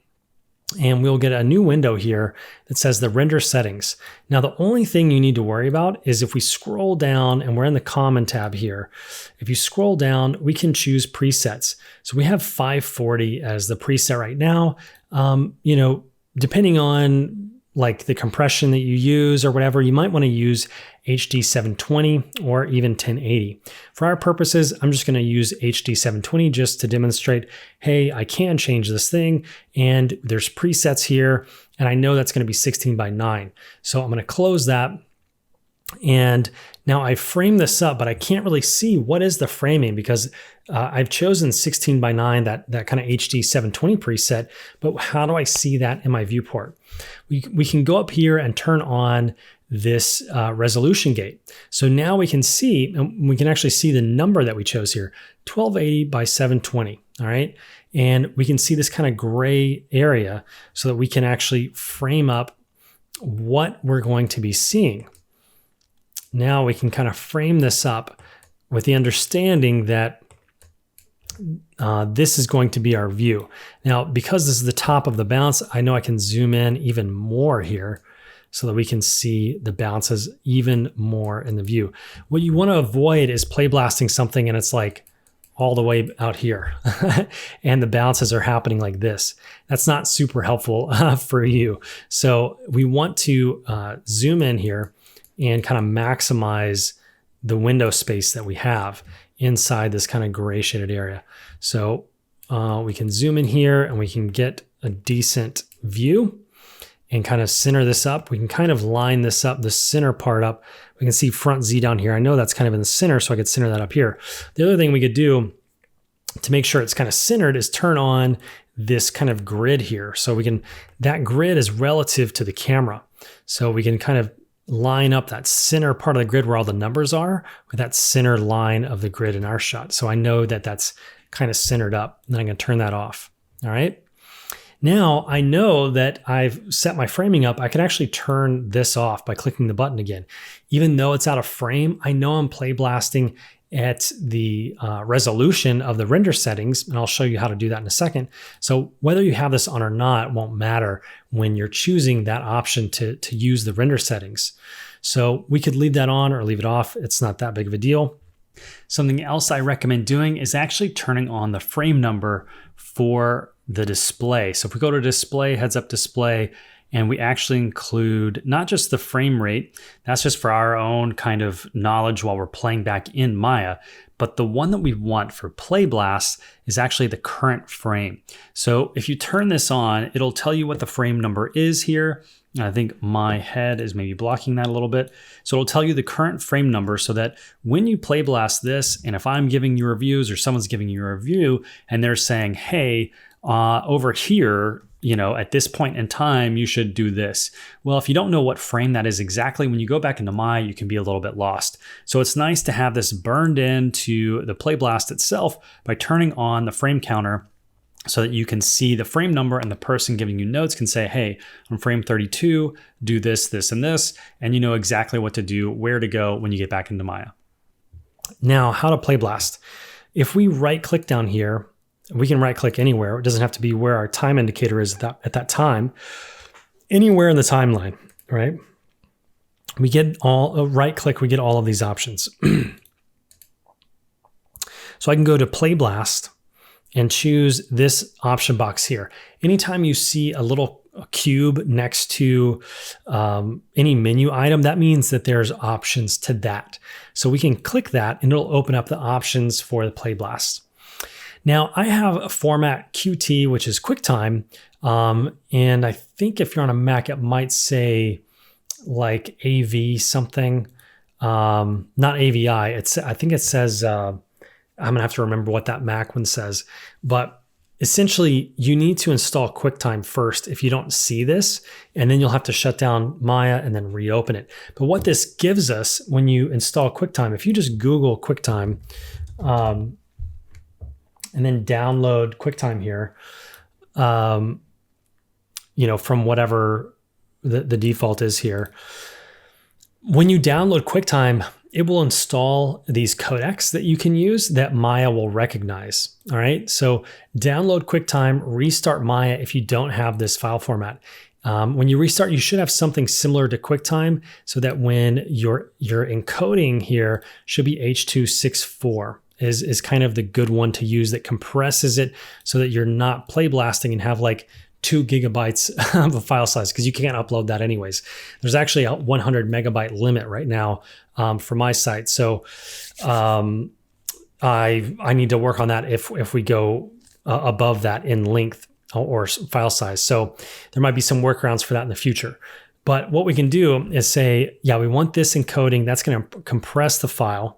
and we'll get a new window here that says the render settings. Now, the only thing you need to worry about is if we scroll down and we're in the common tab here, if you scroll down, we can choose presets. So we have 540 as the preset right now. You know, depending on like the compression that you use or whatever, you might want to use HD 720 or even 1080. For our purposes, I'm just going to use HD 720 just to demonstrate, hey, I can change this thing and there's presets here and I know that's going to be 16 by 9. So I'm going to close that. And now I frame this up, but I can't really see what is the framing because I've chosen 16 by 9, that kind of HD 720 preset, but how do I see that in my viewport? We can go up here and turn on this resolution gate. So now we can see, and we can actually see the number that we chose here, 1280 by 720, all right? And we can see this kind of gray area so that we can actually frame up what we're going to be seeing. Now we can kind of frame this up with the understanding that this is going to be our view. Now, because this is the top of the bounce, I know I can zoom in even more here so that we can see the bounces even more in the view. What you want to avoid is play blasting something and it's like all the way out here and the bounces are happening like this. That's not super helpful for you. So we want to zoom in here and kind of maximize the window space that we have inside this kind of gray shaded area. So we can zoom in here and we can get a decent view and kind of center this up. We can kind of line this up, the center part up. We can see front Z down here. I know that's kind of in the center, so I could center that up here. The other thing we could do to make sure it's kind of centered is turn on this kind of grid here. So we can, that grid is relative to the camera. So we can kind of line up that center part of the grid where all the numbers are with that center line of the grid in our shot. So I know that that's kind of centered up. Then I'm going to turn that off. All right. Now I know that I've set my framing up. I can actually turn this off by clicking the button again. Even though it's out of frame, I know I'm play blasting at the resolution of the render settings, and I'll show you how to do that in a second. So whether you have this on or not won't matter when you're choosing that option to use the render settings. So we could leave that on or leave it off. It's not that big of a deal. Something else I recommend doing is actually turning on the frame number for the display. So if we go to display, heads up display, and we actually include not just the frame rate, that's just for our own kind of knowledge while we're playing back in Maya, but the one that we want for Playblast is actually the current frame. So if you turn this on, it'll tell you what the frame number is here. And I think my head is maybe blocking that a little bit. So it'll tell you the current frame number so that when you Playblast this, and if I'm giving you reviews or someone's giving you a review and they're saying, hey, over here, you know, at this point in time, you should do this. Well, if you don't know what frame that is exactly, when you go back into Maya, you can be a little bit lost. So it's nice to have this burned into the Playblast itself by turning on the frame counter so that you can see the frame number and the person giving you notes can say, hey, on frame 32, do this, this, and this, and you know exactly what to do, where to go when you get back into Maya. Now, how to Playblast. If we right click down here, we can right click anywhere. It doesn't have to be where our time indicator is at that time. Anywhere in the timeline, right? We get all, right click, we get all of these options. So I can go to Playblast and choose this option box here. Anytime you see a little cube next to any menu item, that means that there's options to that. So we can click that and it'll open up the options for the Playblast. Now I have a format QT, which is QuickTime. And I think if you're on a Mac, it might say like AV something, not AVI. I think it says I'm gonna have to remember what that Mac one says, but essentially you need to install QuickTime first if you don't see this, and then you'll have to shut down Maya and then reopen it. But what this gives us when you install QuickTime, if you just Google QuickTime and then download QuickTime here, from whatever the default is here. When you download QuickTime, it will install these codecs that you can use that Maya will recognize. All right. So download QuickTime, restart Maya if you don't have this file format. When you restart, you should have something similar to QuickTime so that when your encoding here should be H.264 is kind of the good one to use that compresses it so that you're not playblasting and have like 2 gigabytes of a file size, because you can't upload that anyways. There's actually a 100 megabyte limit right now for my site. So I need to work on that if we go above that in length or file size. So there might be some workarounds for that in the future. But what we can do is say, yeah, we want this encoding. That's going to compress the file.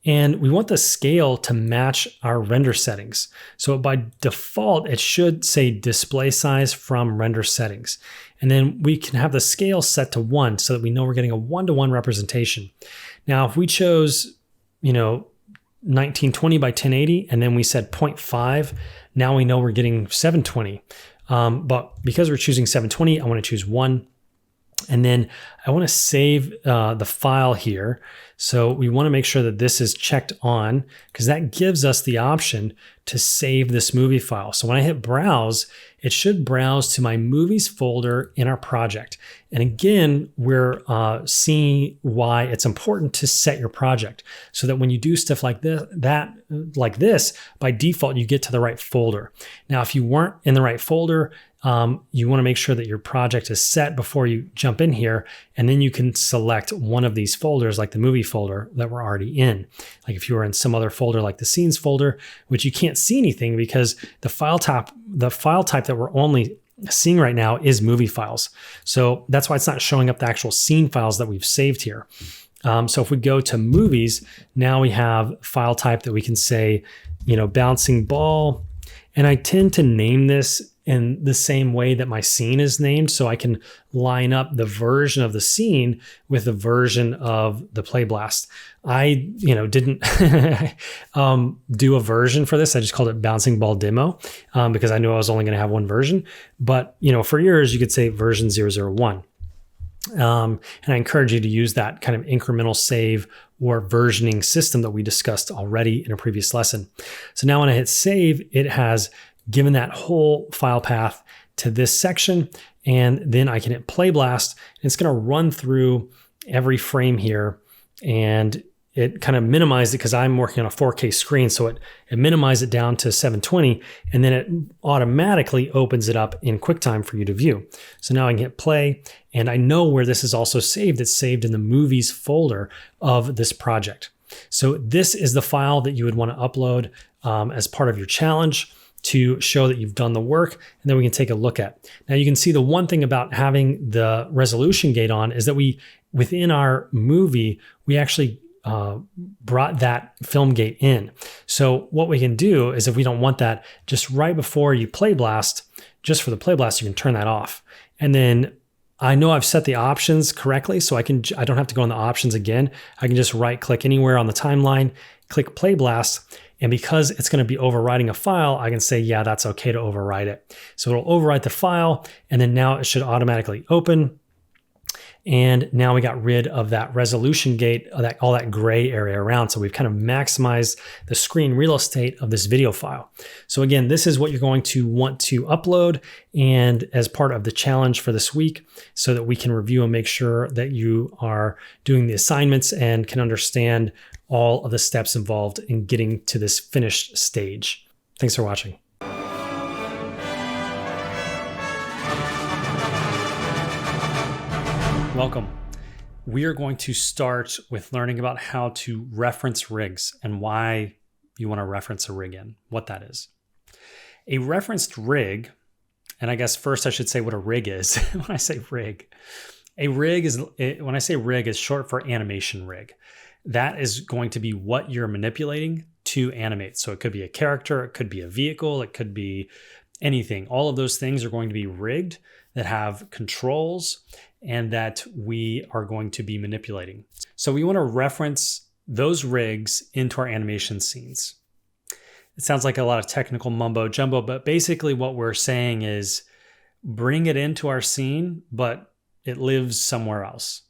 And we want the scale to match our render settings. So by default, it should say display size from render settings. And then we can have the scale set to 1 so that we know we're getting a 1-to-1 representation. Now, if we chose, 1920 by 1080, and then we said 0.5, now we know we're getting 720. But because we're choosing 720, I want to choose 1. And then I want to save the file here. So we want to make sure that this is checked on, because that gives us the option to save this movie file. So when I hit browse, it should browse to my movies folder in our project. And again, we're seeing why it's important to set your project so that when you do stuff like this, by default, you get to the right folder. Now, if you weren't in the right folder, you want to make sure that your project is set before you jump in here, and then you can select one of these folders like the movie folder that we're already in. Like if you were in some other folder like the scenes folder, which you can't see anything because the file type that we're only seeing right now is movie files. So that's why it's not showing up the actual scene files that we've saved here. So if we go to movies, now we have file type that we can say, bouncing ball. And I tend to name this in the same way that my scene is named, so I can line up the version of the scene with the version of the Playblast. I, didn't do a version for this. I just called it Bouncing Ball Demo because I knew I was only going to have one version. But, for yours, you could say version 001. And I encourage you to use that kind of incremental save or versioning system that we discussed already in a previous lesson. So now when I hit save, it has given that whole file path to this section, and then I can hit Playblast, and it's going to run through every frame here, and it kind of minimized it because I'm working on a 4K screen, so it minimized it down to 720, and then it automatically opens it up in QuickTime for you to view. So now I can hit play, and I know where this is also saved. It's saved in the movies folder of this project. So this is the file that you would want to upload as part of your challenge to show that you've done the work, and then we can take a look at. Now you can see the one thing about having the resolution gate on is that within our movie, we actually brought that film gate in. So what we can do is, if we don't want that, just right before you Playblast, just for the Playblast, you can turn that off. And then I know I've set the options correctly, so I don't have to go in the options again. I can just right click anywhere on the timeline, click Playblast, and because it's going to be overwriting a file, I can say, yeah, that's okay to overwrite it. So it'll overwrite the file, and then now it should automatically open. And now we got rid of that resolution gate, all that gray area around. So we've kind of maximized the screen real estate of this video file. So again, this is what you're going to want to upload and as part of the challenge for this week, so that we can review and make sure that you are doing the assignments and can understand all of the steps involved in getting to this finished stage. Thanks for watching. Welcome. We are going to start with learning about how to reference rigs and why you want to reference a rig in, what that is. A referenced rig, and I guess first I should say what a rig is when I say rig. A rig is, when I say rig, is short for animation rig. That is going to be what you're manipulating to animate. So it could be a character, it could be a vehicle, it could be anything. All of those things are going to be rigged that have controls and that we are going to be manipulating. So we want to reference those rigs into our animation scenes. It sounds like a lot of technical mumbo jumbo, but basically what we're saying is bring it into our scene, but it lives somewhere else,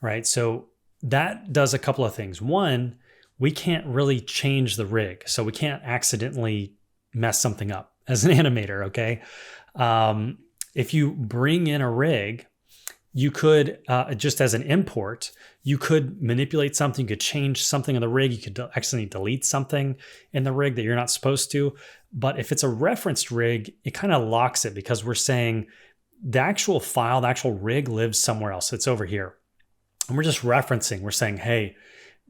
right? So that does a couple of things. One, we can't really change the rig. So we can't accidentally mess something up as an animator, okay? If you bring in a rig, you could, just as an import, you could manipulate something, you could change something in the rig, you could accidentally delete something in the rig that you're not supposed to. But if it's a referenced rig, it kind of locks it because we're saying the actual file, the actual rig lives somewhere else. It's over here. And we're just referencing, we're saying, hey,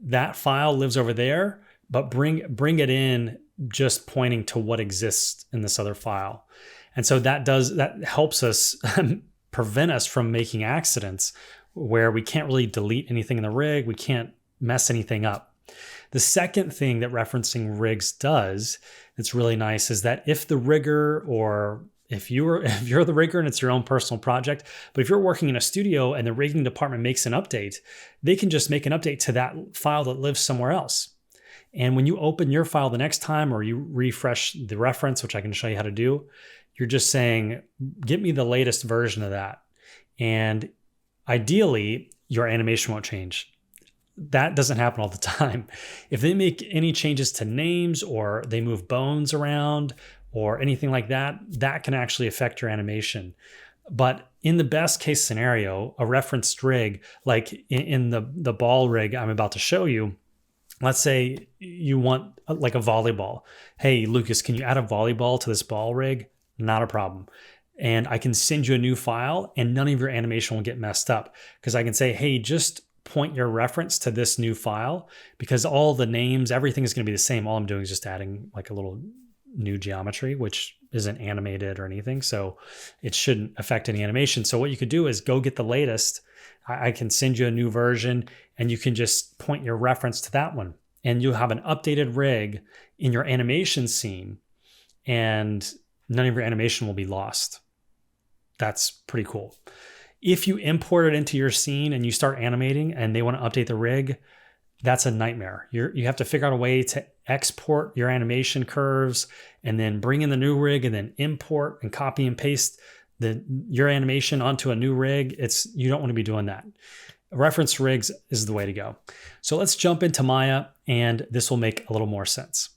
that file lives over there, but bring it in just pointing to what exists in this other file. And so that helps us prevent us from making accidents where we can't really delete anything in the rig, we can't mess anything up. The second thing that referencing rigs does that's really nice is that if the rigger, or if you're the rigger and it's your own personal project, but if you're working in a studio and the rigging department makes an update, they can just make an update to that file that lives somewhere else. And when you open your file the next time or you refresh the reference, which I can show you how to do, you're just saying, get me the latest version of that. And ideally, your animation won't change. That doesn't happen all the time. If they make any changes to names or they move bones around or anything like that, that can actually affect your animation. But in the best case scenario, a referenced rig, like in the ball rig I'm about to show you, let's say you want like a volleyball. Hey, Lucas, can you add a volleyball to this ball rig? Not a problem. And I can send you a new file and none of your animation will get messed up because I can say, hey, just point your reference to this new file because all the names, everything is going to be the same. All I'm doing is just adding like a little new geometry, which isn't animated or anything. So it shouldn't affect any animation. So what you could do is go get the latest. I can send you a new version and you can just point your reference to that one. And you'll have an updated rig in your animation scene and none of your animation will be lost. That's pretty cool. If you import it into your scene and you start animating and they want to update the rig, that's a nightmare. You have to figure out a way to export your animation curves and then bring in the new rig and then import and copy and paste your animation onto a new rig. You don't want to be doing that. Reference rigs is the way to go. So let's jump into Maya and this will make a little more sense.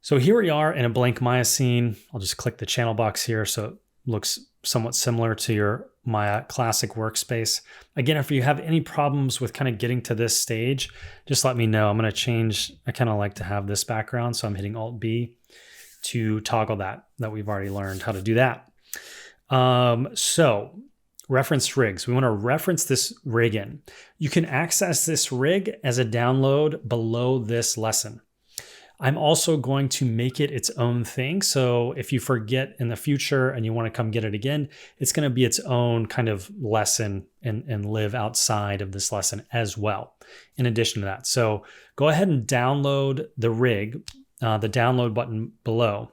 So here we are in a blank Maya scene. I'll just click the channel box here so it looks somewhat similar to your Maya classic workspace. Again, if you have any problems with kind of getting to this stage, just let me know. I'm going to change. I kind of like to have this background, so I'm hitting Alt-B to toggle that we've already learned how to do that. So reference rigs. We want to reference this rig in. You can access this rig as a download below this lesson. I'm also going to make it its own thing. So if you forget in the future and you want to come get it again, it's going to be its own kind of lesson and live outside of this lesson as well, in addition to that. So go ahead and download the rig, the download button below.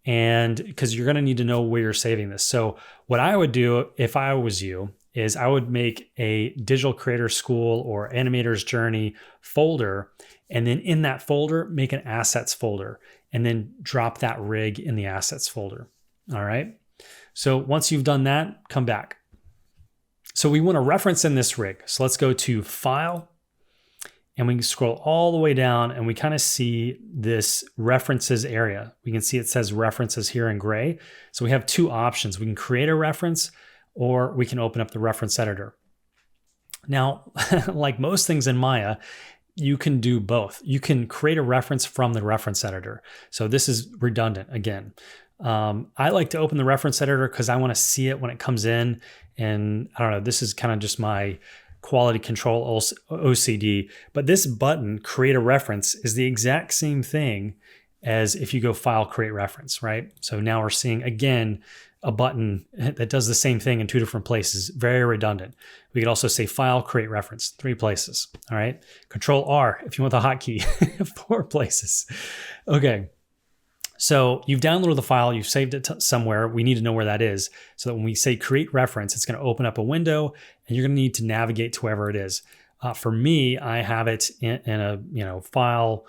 And because you're going to need to know where you're saving this. So what I would do if I was you is I would make a Digital Creator School or Animator's Journey folder. And then in that folder, make an assets folder and then drop that rig in the assets folder. All right. So once you've done that, come back. So we want to reference in this rig. So let's go to File and we can scroll all the way down and we kind of see this references area. We can see it says references here in gray. So we have two options. We can create a reference or we can open up the reference editor. Now, like most things in Maya, you can do both. You can create a reference from the reference editor. So this is redundant again. I like to open the reference editor because I want to see it when it comes in. And I don't know, this is kind of just my quality control OCD. But this button, create a reference, is the exact same thing as if you go File, Create Reference, right? So now we're seeing, again, a button that does the same thing in 2 different places. Very redundant. We could also say file, create reference, 3 places. All right. Control R if you want the hotkey, 4 places. Okay. So you've downloaded the file, you've saved it somewhere. We need to know where that is so that when we say create reference, it's going to open up a window and you're going to need to navigate to wherever it is. For me, I have it in a file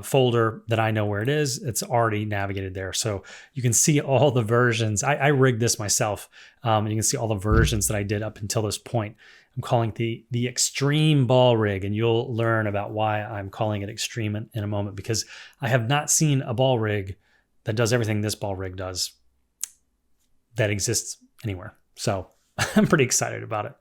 folder that I know where it is. It's already navigated there. So you can see all the versions. I rigged this myself. And you can see all the versions that I did up until this point. I'm calling it the extreme ball rig, and you'll learn about why I'm calling it extreme in a moment, because I have not seen a ball rig that does everything this ball rig does that exists anywhere. So I'm pretty excited about it.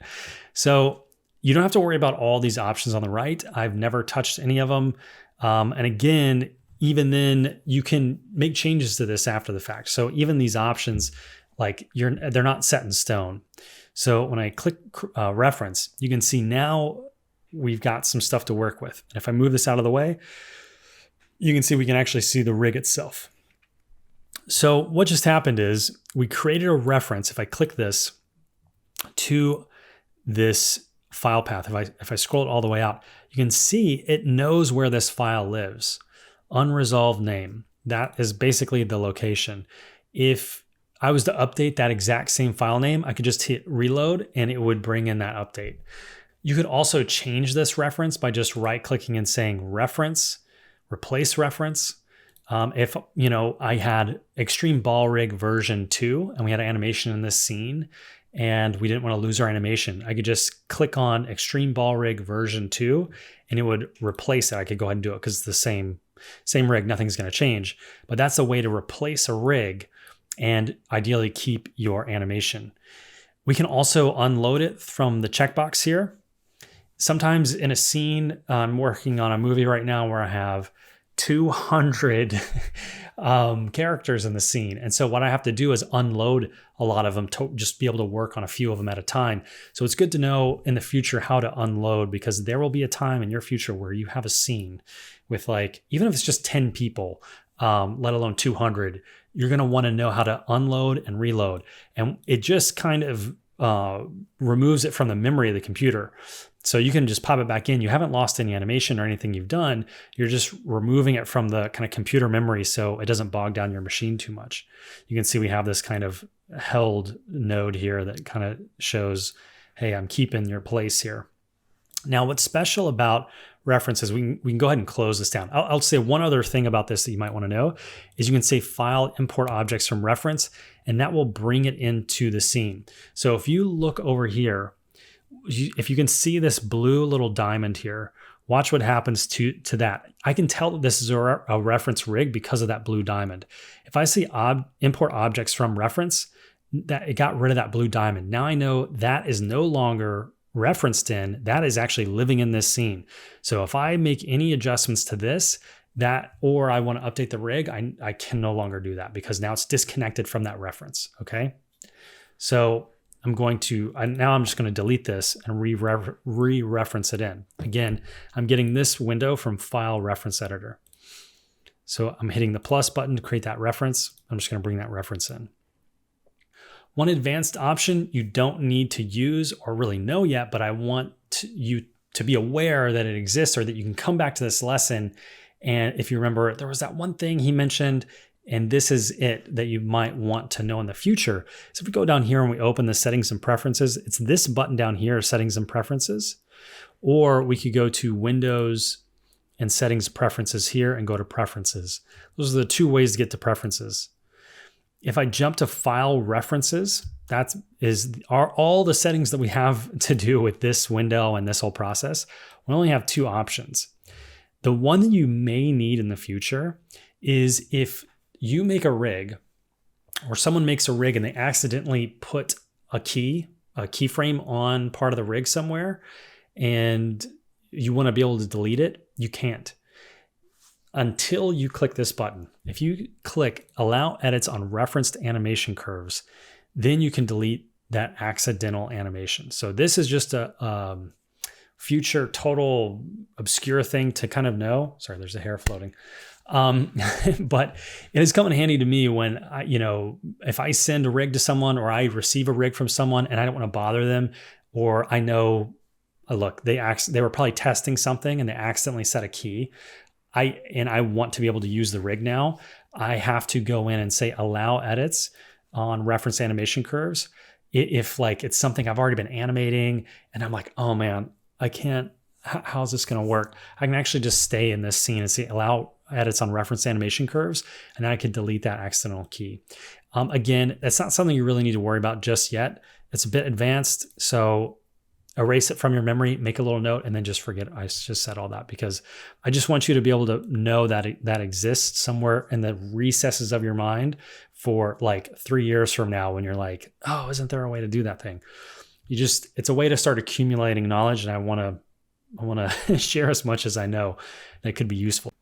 So you don't have to worry about all these options on the right. I've never touched any of them. And again, even then you can make changes to this after the fact. So even these options, they're not set in stone. So when I click reference, you can see now we've got some stuff to work with. And if I move this out of the way, you can see we can actually see the rig itself. So what just happened is we created a reference. If I click this to this file path, if I scroll it all the way out, you can see it knows where this file lives. Unresolved name. That is basically the location. If I was to update that exact same file name, I could just hit reload and it would bring in that update. You could also change this reference by just right-clicking and saying reference, replace reference. If I had Extreme Ball Rig version 2 and we had an animation in this scene and we didn't want to lose our animation, I could just click on Extreme Ball Rig version 2 and it would replace it. I could go ahead and do it because it's the same rig, nothing's going to change. But that's a way to replace a rig and ideally keep your animation. We can also unload it from the checkbox here. Sometimes in a scene, I'm working on a movie right now where I have 200 characters in the scene. And so what I have to do is unload a lot of them to just be able to work on a few of them at a time. So it's good to know in the future how to unload, because there will be a time in your future where you have a scene with even if it's just 10 people, let alone 200, you're going to want to know how to unload and reload. And it just kind of removes it from the memory of the computer. So you can just pop it back in. You haven't lost any animation or anything you've done. You're just removing it from the kind of computer memory so it doesn't bog down your machine too much. You can see we have this kind of held node here that kind of shows, hey, I'm keeping your place here. Now, what's special about references, we can go ahead and close this down. I'll say one other thing about this that you might want to know is you can say file import objects from reference, and that will bring it into the scene. So if you look over here, if you can see this blue little diamond here, watch what happens to that. I can tell that this is a reference rig because of that blue diamond. If I see import objects from reference, that it got rid of that blue diamond. Now I know that is no longer referenced in, that is actually living in this scene. So if I make any adjustments to this, or I want to update the rig, I can no longer do that because now it's disconnected from that reference. Okay. So I'm just going to delete this and re-reference it in. Again, I'm getting this window from File Reference Editor. So I'm hitting the plus button to create that reference. I'm just going to bring that reference in. One advanced option you don't need to use or really know yet, but I want you to be aware that it exists, or that you can come back to this lesson. And if you remember, there was that one thing he mentioned, and this is it that you might want to know in the future. So if we go down here and we open the settings and preferences, it's this button down here, settings and preferences, or we could go to Windows and settings preferences here and go to preferences. Those are the two ways to get to preferences. If I jump to file references, are all the settings that we have to do with this window and this whole process. We only have two options. The one that you may need in the future is if you make a rig, or someone makes a rig and they accidentally put a keyframe on part of the rig somewhere, and you want to be able to delete it, you can't until you click this button. If you click allow edits on referenced animation curves, then you can delete that accidental animation. So this is just a future total obscure thing to kind of know. Sorry, there's a hair floating. But it has come in handy to me when if I send a rig to someone or I receive a rig from someone and I don't want to bother them, or I know, look, they were probably testing something and they accidentally set a key. I want to be able to use the rig now. I have to go in and say allow edits on reference animation curves. If like it's something I've already been animating and I'm like, oh man, I can't, how's this going to work? I can actually just stay in this scene and say allow edits on reference animation curves, and then I can delete that accidental key. Again, that's not something you really need to worry about just yet. It's a bit advanced, so erase it from your memory, make a little note, and then just forget I just said all that, because I just want you to be able to know that that exists somewhere in the recesses of your mind for like 3 years from now when you're like, oh, isn't there a way to do that thing? It's a way to start accumulating knowledge, and I want to share as much as I know that could be useful.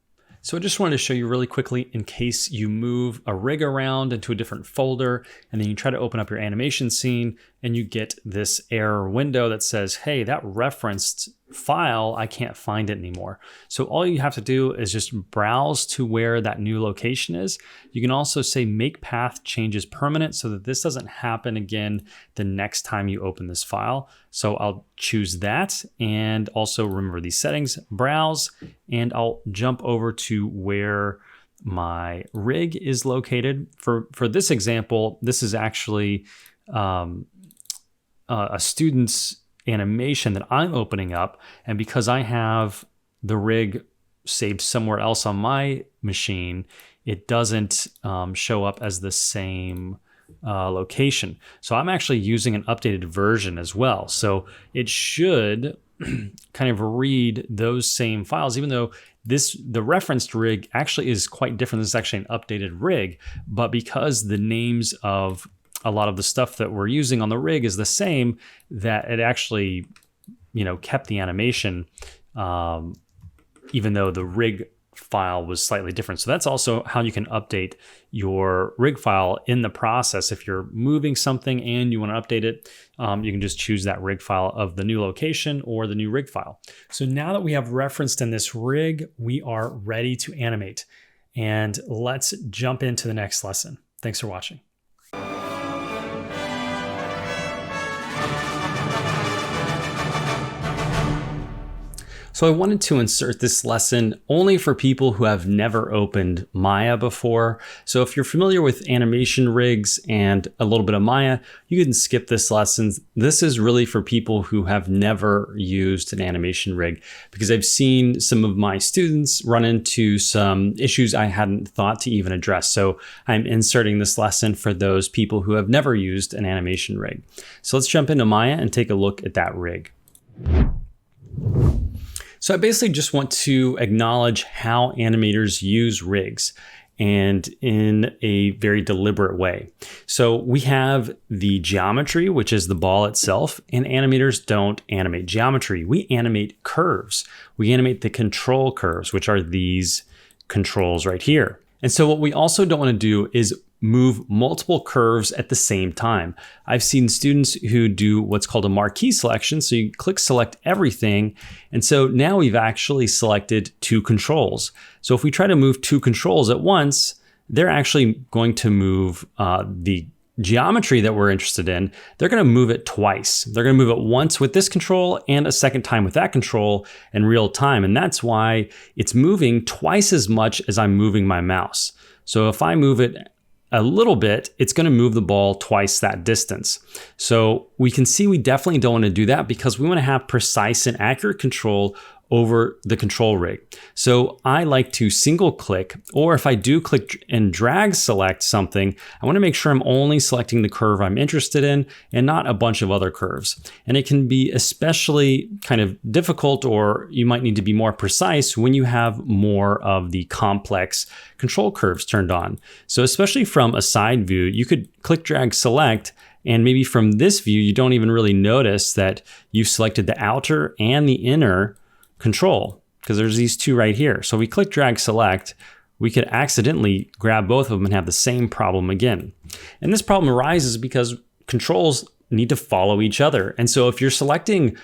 So I just wanted to show you really quickly, in case you move a rig around into a different folder and then you try to open up your animation scene and you get this error window that says, hey, that referenced file, I can't find it anymore. So all you have to do is just browse to where that new location is. You can also say make path changes permanent so that this doesn't happen again the next time you open this file. So I'll choose that, and also remember these settings, browse, and I'll jump over to where my rig is located. For this example, this is actually a student's animation that I'm opening up, and because I have the rig saved somewhere else on my machine, it doesn't show up as the same location. So I'm actually using an updated version as well. So it should kind of read those same files, even though the referenced rig actually is quite different. This is actually an updated rig, but because the names of a lot of the stuff that we're using on the rig is the same, that it actually, kept the animation, even though the rig file was slightly different. So that's also how you can update your rig file in the process. If you're moving something and you want to update it, you can just choose that rig file of the new location or the new rig file. So now that we have referenced in this rig, we are ready to animate. And let's jump into the next lesson. Thanks for watching. So I wanted to insert this lesson only for people who have never opened Maya before. So if you're familiar with animation rigs and a little bit of Maya, you can skip this lesson. This is really for people who have never used an animation rig, because I've seen some of my students run into some issues I hadn't thought to even address. So I'm inserting this lesson for those people who have never used an animation rig. So let's jump into Maya and take a look at that rig. So I basically just want to acknowledge how animators use rigs, and in a very deliberate way. So we have the geometry, which is the ball itself, and animators don't animate geometry. We animate curves. We animate the control curves, which are these controls right here. And so what we also don't want to do is move multiple curves at the same time. I've seen students who do what's called a marquee selection. So you click select everything. And so now we've actually selected two controls. So if we try to move two controls at once, they're actually going to move the geometry that we're interested in. They're going to move it twice. They're going to move it once with this control and a second time with that control in real time. And that's why it's moving twice as much as I'm moving my mouse. So if I move it a little bit, it's going to move the ball twice that distance. So we can see we definitely don't want to do that, because we want to have precise and accurate control over the control rig. So I like to single click, or if I do click and drag select something, I want to make sure I'm only selecting the curve I'm interested in and not a bunch of other curves. And it can be especially kind of difficult, or you might need to be more precise when you have more of the complex control curves turned on. So especially from a side view, you could click, drag, select, and maybe from this view, you don't even really notice that you've selected the outer and the inner control, because there's these two right here. So we click, drag, select, we could accidentally grab both of them and have the same problem again. And this problem arises because controls need to follow each other. And so if you're selecting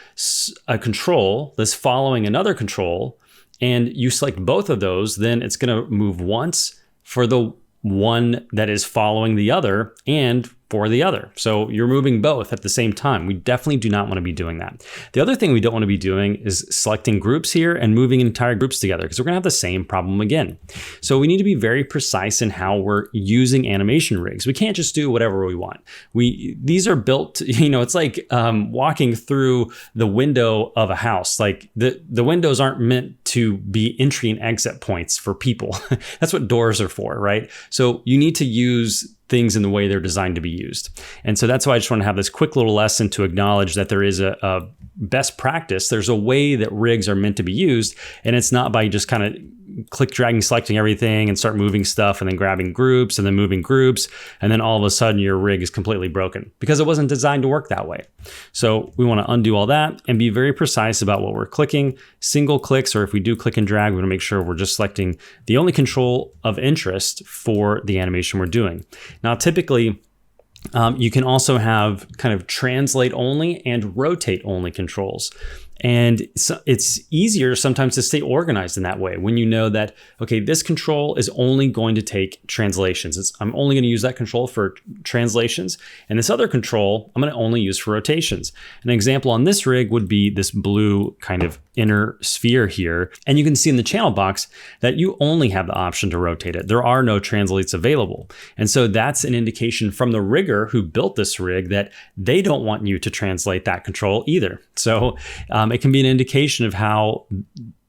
a control that's following another control, and you select both of those, then it's going to move once for the one that is following the other and for the other. So you're moving both at the same time. We definitely do not want to be doing that. The other thing we don't want to be doing is selecting groups here and moving entire groups together, because we're going to have the same problem again. So we need to be very precise in how we're using animation rigs. We can't just do whatever we want. These are built, it's like walking through the window of a house. Like the windows aren't meant to be entry and exit points for people. That's what doors are for, right? So you need to use things in the way they're designed to be used. And so that's why I just want to have this quick little lesson to acknowledge that there is a best practice. There's a way that rigs are meant to be used, and it's not by just kind of click, dragging, selecting everything and start moving stuff and then grabbing groups and then moving groups. And then all of a sudden your rig is completely broken because it wasn't designed to work that way. So we want to undo all that and be very precise about what we're clicking. Single clicks, or if we do click and drag, we want to make sure we're just selecting the only control of interest for the animation we're doing. Now, typically, you can also have kind of translate only and rotate only controls. And it's easier sometimes to stay organized in that way when you know that, okay, this control is only going to take translations. I'm only going to use that control for translations. And this other control, I'm going to only use for rotations. An example on this rig would be this blue kind of inner sphere here. And you can see in the channel box that you only have the option to rotate it. There are no translates available. And so that's an indication from the rigger who built this rig that they don't want you to translate that control either. So it can be an indication of how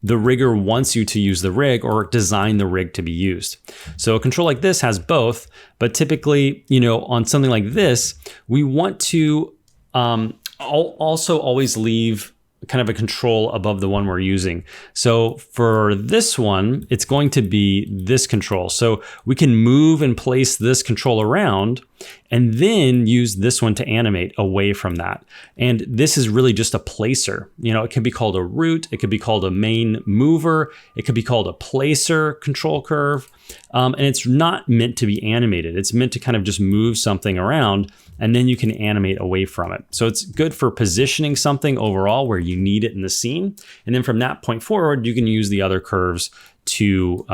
the rigger wants you to use the rig or design the rig to be used. So a control like this has both, but typically, on something like this, we want to also always leave kind of a control above the one we're using. So for this one, it's going to be this control. So we can move and place this control around and then use this one to animate away from that. And this is really just a placer. It can be called a root. It could be called a main mover. It could be called a placer control curve. And it's not meant to be animated. It's meant to kind of just move something around, and then you can animate away from it. So it's good for positioning something overall where you need it in the scene. And then from that point forward, you can use the other curves to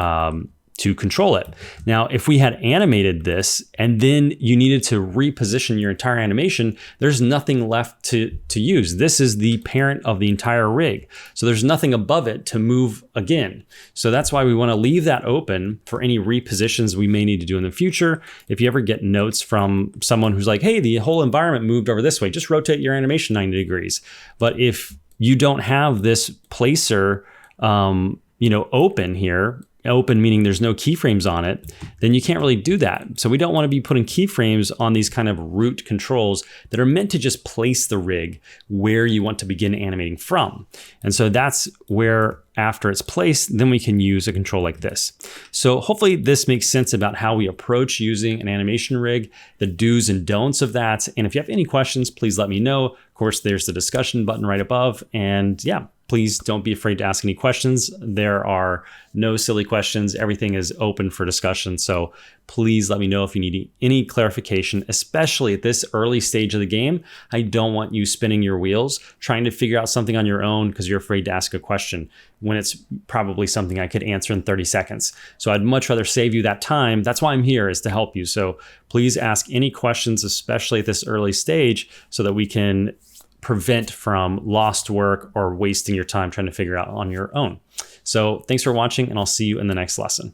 control it. Now, if we had animated this and then you needed to reposition your entire animation, there's nothing left to use. This is the parent of the entire rig. So there's nothing above it to move again. So that's why we want to leave that open for any repositions we may need to do in the future. If you ever get notes from someone who's like, hey, the whole environment moved over this way, just rotate your animation 90 degrees. But if you don't have this placer, open here, open meaning there's no keyframes on it, then you can't really do that. So we don't want to be putting keyframes on these kind of root controls that are meant to just place the rig where you want to begin animating from. And so that's where, after it's placed, then we can use a control like this. So hopefully this makes sense about how we approach using an animation rig, the do's and don'ts of that. And if you have any questions, please let me know. Of course, there's the discussion button right above. And yeah, please don't be afraid to ask any questions. There are no silly questions. Everything is open for discussion. So please let me know if you need any clarification, especially at this early stage of the game. I don't want you spinning your wheels, trying to figure out something on your own because you're afraid to ask a question when it's probably something I could answer in 30 seconds. So I'd much rather save you that time. That's why I'm here, is to help you. So please ask any questions, especially at this early stage, so that we can prevent from lost work or wasting your time trying to figure out on your own. So thanks for watching, and I'll see you in the next lesson.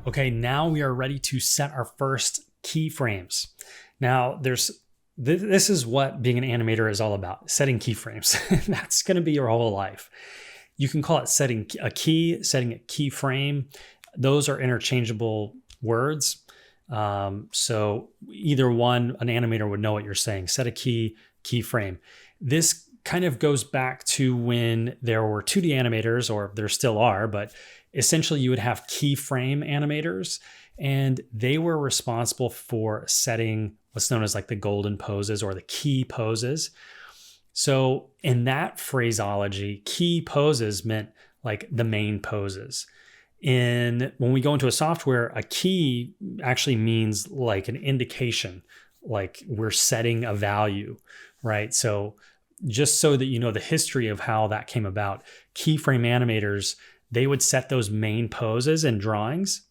Okay, now we are ready to set our first keyframes. Now, this is what being an animator is all about, setting keyframes. That's going to be your whole life. You can call it setting a key, setting a keyframe. Those are interchangeable words. So either one, an animator would know what you're saying. Set a key, keyframe. This kind of goes back to when there were 2D animators, or there still are, but essentially you would have keyframe animators, and they were responsible for setting what's known as like the golden poses or the key poses. So in that phraseology, key poses meant like the main poses. When we go into a software, a key actually means like an indication, like we're setting a value, right? So just so that you know the history of how that came about, keyframe animators, they would set those main poses in drawings,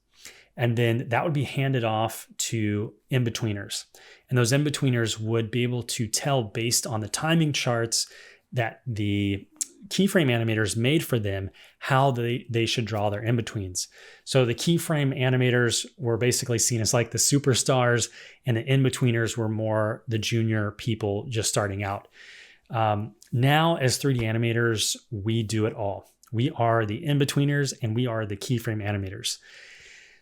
and then that would be handed off to in-betweeners. And those in-betweeners would be able to tell based on the timing charts that the keyframe animators made for them how they should draw their in-betweens. So the keyframe animators were basically seen as like the superstars, and the in-betweeners were more the junior people just starting out. Now, as 3D animators, we do it all. We are the in-betweeners and we are the keyframe animators.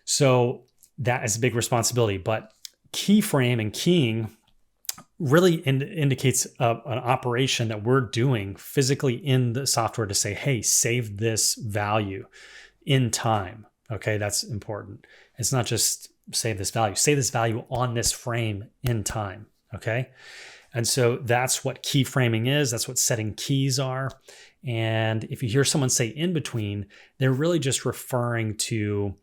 So that is a big responsibility, but keyframe and keying really indicates an operation that we're doing physically in the software to say, hey, save this value in time. Okay, that's important. It's not just save this value on this frame in time. Okay. And so that's what keyframing is. That's what setting keys are. And if you hear someone say in between, they're really just referring to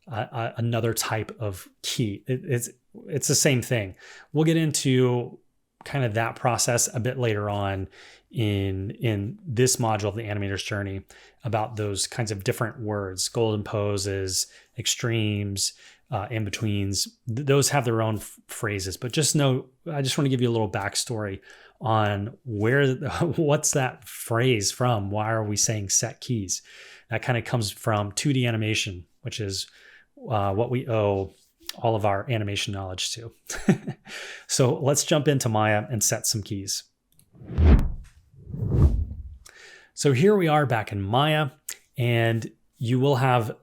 another type of key. It's the same thing. We'll get into kind of that process a bit later on in this module of the animator's journey about those kinds of different words, golden poses, extremes, in-betweens. Those have their own phrases, but just know, I just want to give you a little backstory on what's that phrase from? Why are we saying set keys? That kind of comes from 2D animation, which is what we owe all of our animation knowledge to. So let's jump into Maya and set some keys. So here we are back in Maya, and you will have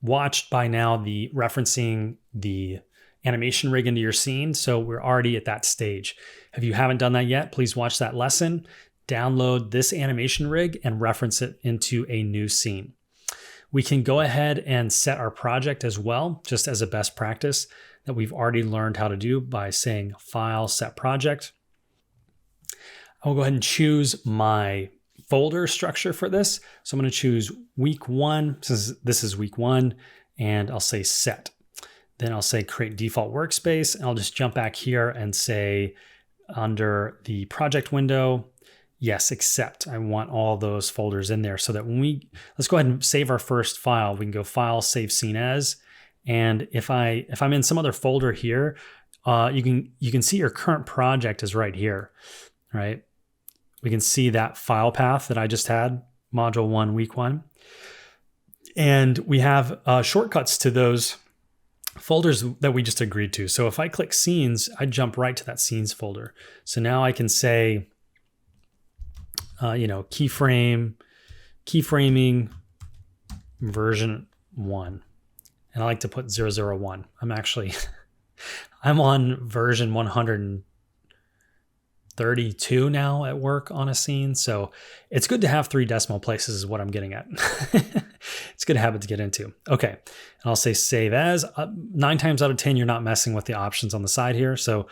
watched by now the referencing the animation rig into your scene. So we're already at that stage. If you haven't done that yet, please watch that lesson, download this animation rig and reference it into a new scene. We can go ahead and set our project as well, just as a best practice that we've already learned how to do by saying File, Set Project. I'll go ahead and choose my folder structure for this. So I'm going to choose week 1, since this is week 1, and I'll say Set. Then I'll say Create Default Workspace, and I'll just jump back here and say under the project window, yes, accept. I want all those folders in there so that when let's go ahead and save our first file. We can go File, Save Scene As. And if I'm in some other folder here, you can see your current project is right here, right? We can see that file path that I just had, Module 1, Week 1. And we have shortcuts to those folders that we just agreed to. So if I click Scenes, I jump right to that Scenes folder. So now I can say, keyframing version 1. And I like to put 001. I'm on version 132 now at work on a scene. So it's good to have 3 decimal places is what I'm getting at. It's a good habit to get into. Okay. And I'll say save as. 9 times out of 10, you're not messing with the options on the side here. So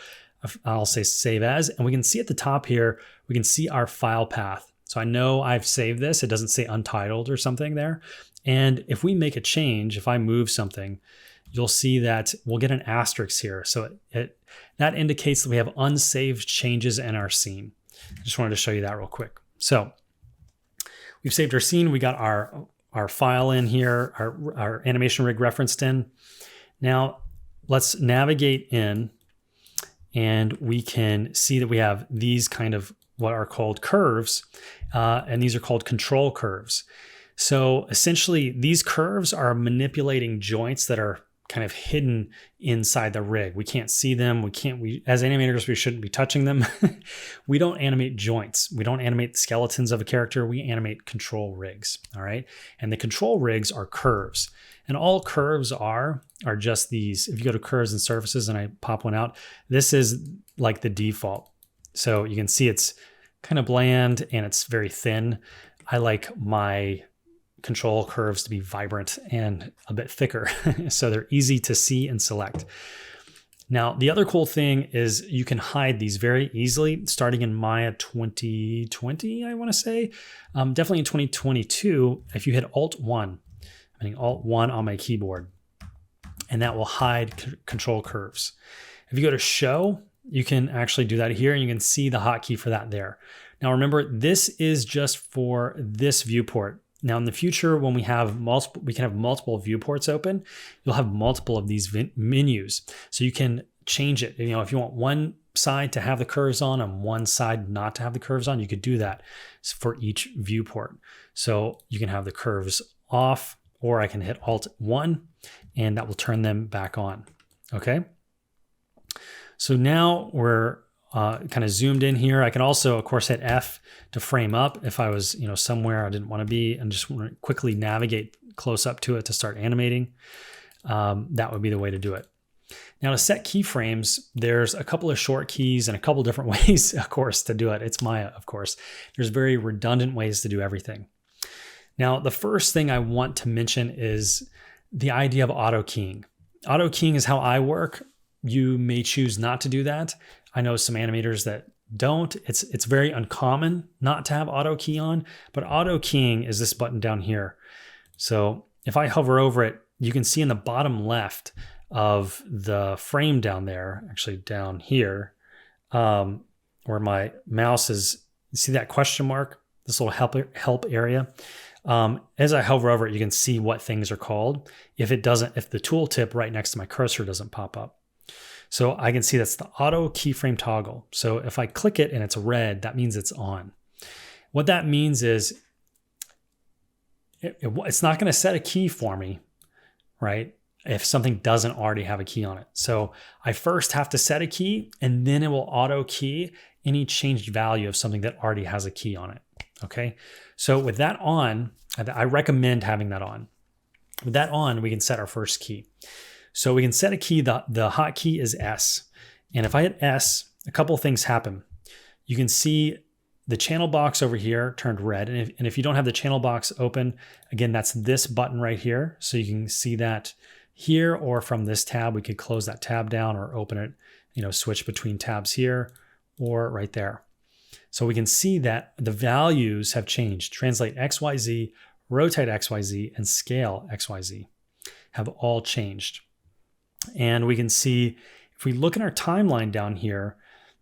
I'll say save as, and we can see at the top here, we can see our file path. So I know I've saved this. It doesn't say untitled or something there. And if we make a change, if I move something, you'll see that we'll get an asterisk here. So that indicates that we have unsaved changes in our scene. I just wanted to show you that real quick. So we've saved our scene. We got our file in here, our animation rig referenced in. Now let's navigate in, and we can see that we have these kind of what are called curves, and these are called control curves. So essentially, these curves are manipulating joints that are kind of hidden inside the rig. We can't see them. We as animators, we shouldn't be touching them. We don't animate joints. We don't animate the skeletons of a character. We animate control rigs. All right. And the control rigs are curves. And all curves are just these. If you go to curves and surfaces and I pop one out, this is like the default. So you can see it's kind of bland and it's very thin. I like my control curves to be vibrant and a bit thicker so they're easy to see and select. Now, the other cool thing is you can hide these very easily starting in Maya 2020, I want to say. Definitely in 2022, if you hit Alt-1, I'm hitting Alt-1 on my keyboard, and that will hide control curves. If you go to Show, you can actually do that here, and you can see the hotkey for that there. Now remember, this is just for this viewport. Now in the future, when we have multiple, we can have multiple viewports open. You'll have multiple of these menus, so you can change it. You know, if you want one side to have the curves on and one side not to have the curves on, you could do that for each viewport. So you can have the curves off, or I can hit Alt-1 and that will turn them back on. Okay. So now we're kind of zoomed in here. I can also, of course, hit F to frame up if I was, somewhere I didn't want to be and just want to quickly navigate close up to it to start animating. That would be the way to do it. Now to set keyframes, there's a couple of short keys and a couple different ways, of course, to do it. It's Maya, of course. There's very redundant ways to do everything. Now, the first thing I want to mention is the idea of auto keying. Auto keying is how I work. You may choose not to do that. I know some animators that don't. It's very uncommon not to have auto key on, but auto keying is this button down here. So if I hover over it, you can see in the bottom left of the frame down there, actually down here, where my mouse is, you see that question mark, this little help area. As I hover over it, you can see what things are called. If the tooltip right next to my cursor doesn't pop up. So I can see that's the auto keyframe toggle. So if I click it and it's red, that means it's on. What that means is it's not going to set a key for me, right? If something doesn't already have a key on it. So I first have to set a key, and then it will auto key any changed value of something that already has a key on it. Okay. So with that on, I recommend having that on. With that on, we can set our first key. So we can set a key, the hotkey is S. And if I hit S, a couple of things happen. You can see the channel box over here turned red. And if you don't have the channel box open, again, that's this button right here. So you can see that here, or from this tab, we could close that tab down or open it, switch between tabs here or right there. So we can see that the values have changed. Translate XYZ, rotate XYZ, and scale XYZ have all changed. And we can see, if we look in our timeline down here,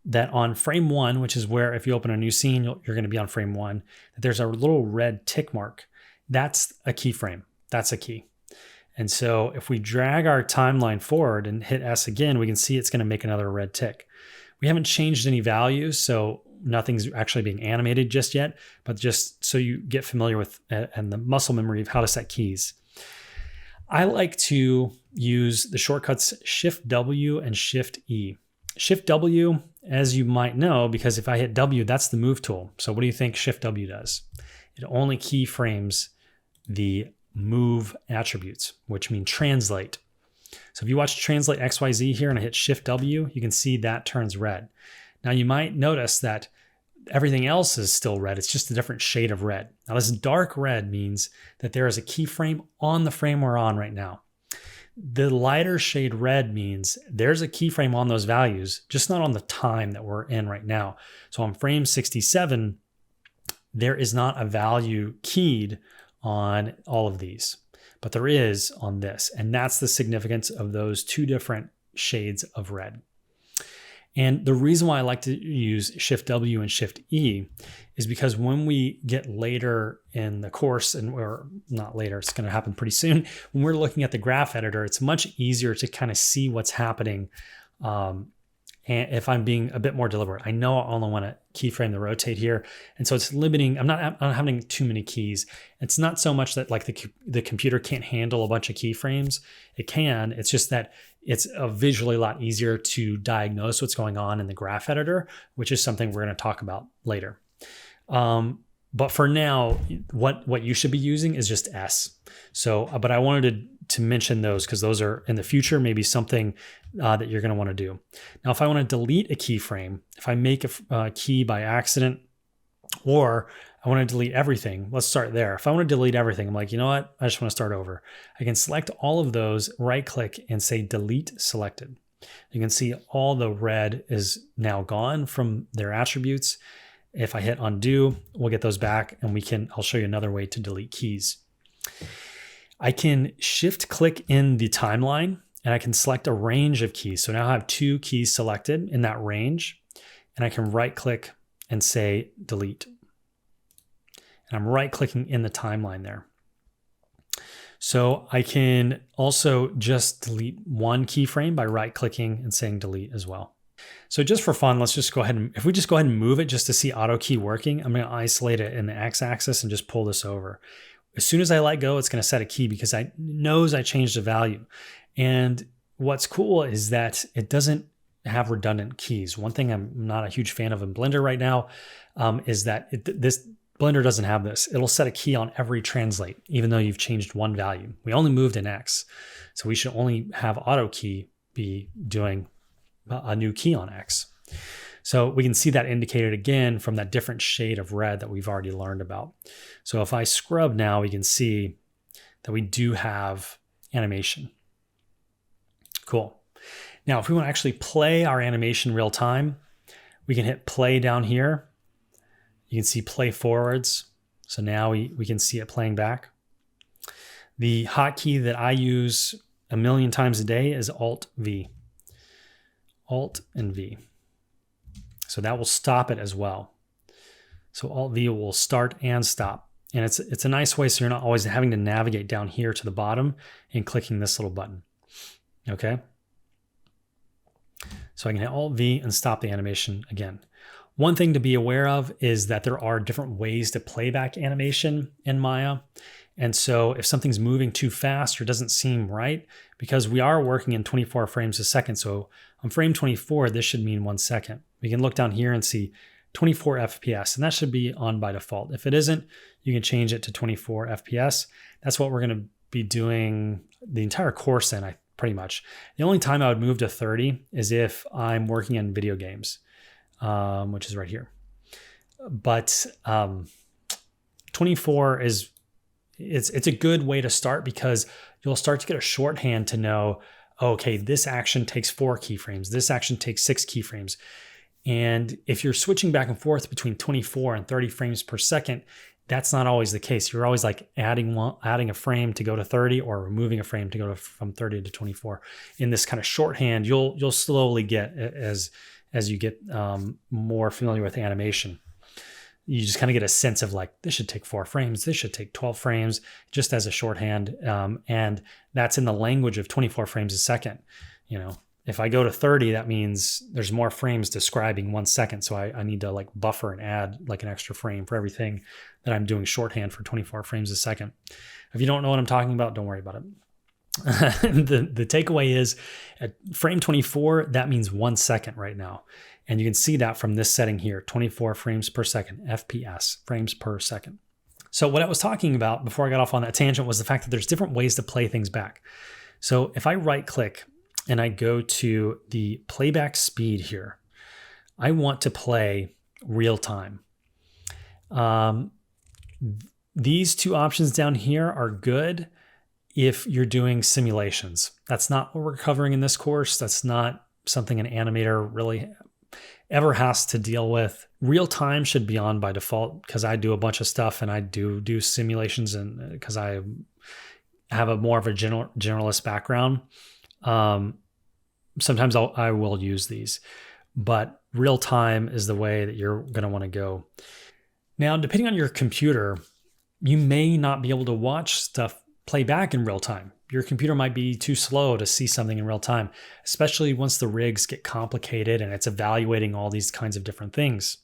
that on frame 1, which is where if you open a new scene, you're going to be on frame 1, that there's a little red tick mark. That's a keyframe. That's a key. And so if we drag our timeline forward and hit S again, we can see it's going to make another red tick. We haven't changed any values, so nothing's actually being animated just yet, but just so you get familiar with and the muscle memory of how to set keys. I like to use the shortcuts Shift W and Shift E. Shift W, as you might know, because if I hit W, that's the move tool. So what do you think Shift W does? It only keyframes the move attributes, which mean translate. So if you watch translate XYZ here and I hit Shift W, you can see that turns red. Now you might notice that everything else is still red. It's just a different shade of red. Now this dark red means that there is a keyframe on the frame we're on right now. The lighter shade red means there's a keyframe on those values, just not on the time that we're in right now. So on frame 67, there is not a value keyed on all of these, but there is on this. And that's the significance of those two different shades of red. And the reason why I like to use Shift W and Shift E is because when we get later in the course, or not later, it's going to happen pretty soon, when we're looking at the graph editor, it's much easier to kind of see what's happening. And if I'm being a bit more deliberate, I know I only want to keyframe the rotate here. And so it's limiting, I'm not having too many keys. It's not so much that like the computer can't handle a bunch of keyframes. It can, it's just that it's visually a lot easier to diagnose what's going on in the graph editor, which is something we're going to talk about later. But for now, what you should be using is just S. So, but I wanted to mention those because those are in the future, maybe something that you're going to want to do. Now, if I want to delete a keyframe, if I make a key by accident, or I want to delete everything, let's start there. If I want to delete everything, I'm like, you know what? I just want to start over. I can select all of those, right click and say delete selected. You can see all the red is now gone from their attributes. If I hit undo, we'll get those back and I'll show you another way to delete keys. I can shift click in the timeline and I can select a range of keys. So now I have 2 keys selected in that range, and I can right click and say delete. And I'm right clicking in the timeline there. So I can also just delete one keyframe by right clicking and saying delete as well. So just for fun, let's just go ahead and, if we just go ahead and move it just to see auto key working, I'm going to isolate it in the X axis and just pull this over. As soon as I let go, it's going to set a key because it knows I changed the value. And what's cool is that it doesn't have redundant keys. One thing I'm not a huge fan of in Blender right now is that this Blender doesn't have this. It'll set a key on every translate, even though you've changed one value. We only moved an X. So we should only have auto key be doing a new key on X. So we can see that indicated again from that different shade of red that we've already learned about. So if I scrub now, we can see that we do have animation. Cool. Now, if we want to actually play our animation real time, we can hit play down here. You can see play forwards. So now we can see it playing back. The hotkey that I use a million times a day is Alt-V. Alt and V. So that will stop it as well. So Alt-V will start and stop. And it's a nice way so you're not always having to navigate down here to the bottom and clicking this little button. Okay? So I can hit Alt-V and stop the animation again. One thing to be aware of is that there are different ways to play back animation in Maya. And so if something's moving too fast or doesn't seem right, because we are working in 24 frames a second, so on frame 24, this should mean 1 second. We can look down here and see 24 FPS, and that should be on by default. If it isn't, you can change it to 24 FPS. That's what we're going to be doing the entire course in, pretty much. The only time I would move to 30 is if I'm working in video games. Which is right here. But 24 is, it's a good way to start because you'll start to get a shorthand to know, okay, this action takes 4 keyframes. This action takes 6 keyframes. And if you're switching back and forth between 24 and 30 frames per second, that's not always the case. You're always like adding a frame to go to 30 or removing a frame to go from 30 to 24. In this kind of shorthand, you'll slowly get as you get more familiar with animation. You just kind of get a sense of like, this should take 4 frames, this should take 12 frames, just as a shorthand. And that's in the language of 24 frames a second. You know, if I go to 30, that means there's more frames describing 1 second. So I need to like buffer and add like an extra frame for everything that I'm doing shorthand for 24 frames a second. If you don't know what I'm talking about, don't worry about it. The takeaway is at frame 24, that means 1 second right now. And you can see that from this setting here, 24 frames per second, FPS, frames per second. So what I was talking about before I got off on that tangent was the fact that there's different ways to play things back. So if I right click and I go to the playback speed here, I want to play real time. These 2 options down here are good if you're doing simulations. That's not what we're covering in this course. That's not something an animator really ever has to deal with. Real time should be on by default because I do a bunch of stuff and I do simulations, and because I have a more of a generalist background. Sometimes I will use these, but real time is the way that you're going to want to go. Now, depending on your computer, you may not be able to watch stuff play back in real time. Your computer might be too slow to see something in real time, especially once the rigs get complicated and it's evaluating all these kinds of different things.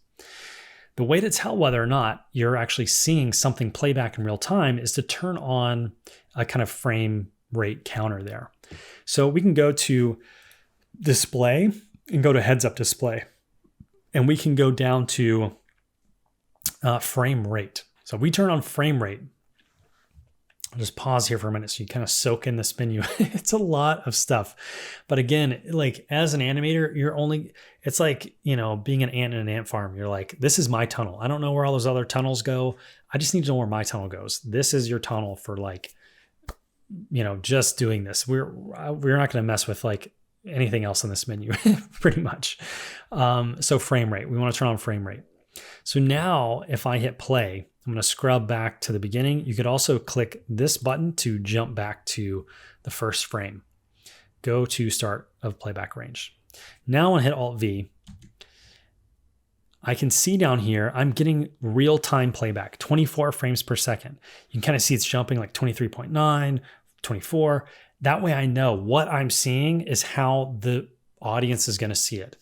The way to tell whether or not you're actually seeing something play back in real time is to turn on a kind of frame rate counter there. So we can go to display and go to heads up display, and we can go down to frame rate. So we turn on frame rate. I'll just pause here for a minute so you kind of soak in this menu. It's a lot of stuff. But again, like as an animator, it's like, you know, being an ant in an ant farm. You're like, this is my tunnel. I don't know where all those other tunnels go. I just need to know where my tunnel goes. This is your tunnel for like, you know, just doing this. We're not going to mess with like anything else in this menu pretty much. So frame rate, we want to turn on frame rate. So now if I hit play, I'm going to scrub back to the beginning. You could also click this button to jump back to the first frame. go to start of playback range. Now when I hit Alt-V, I can see down here, I'm getting real-time playback, 24 frames per second. You can kind of see it's jumping like 23.9, 24. That way I know what I'm seeing is how the audience is going to see it.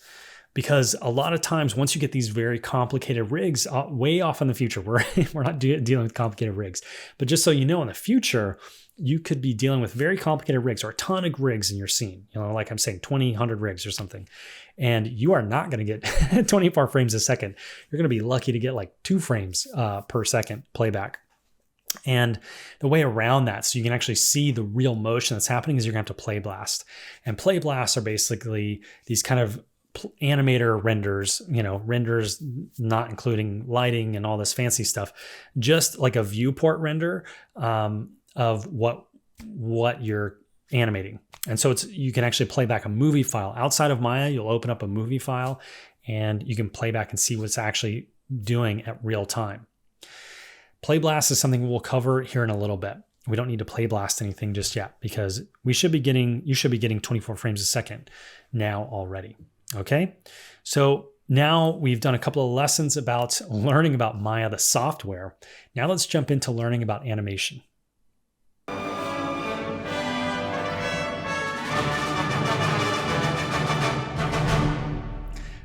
Because a lot of times, once you get these very complicated rigs, way off in the future, we're not dealing with complicated rigs. But just so you know, in the future, you could be dealing with very complicated rigs or a ton of rigs in your scene. Like I'm saying, 20, 100 rigs or something. And you are not going to get 24 frames a second. You're going to be lucky to get like 2 frames per second playback. And the way around that, so you can actually see the real motion that's happening, is you're going to have to Playblast. And Playblasts are basically these kind of animator renders, renders not including lighting and all this fancy stuff, just like a viewport render of what you're animating. And so you can actually play back a movie file. Outside of Maya, you'll open up a movie file and you can play back and see what's actually doing at real time. Playblast is something we'll cover here in a little bit. We don't need to Playblast anything just yet because you should be getting 24 frames a second now already. Okay, so now we've done a couple of lessons about learning about Maya, the software. Now let's jump into learning about animation.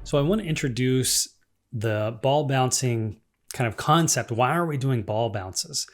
So I want to introduce the ball bouncing kind of concept. Why are we doing ball bounces?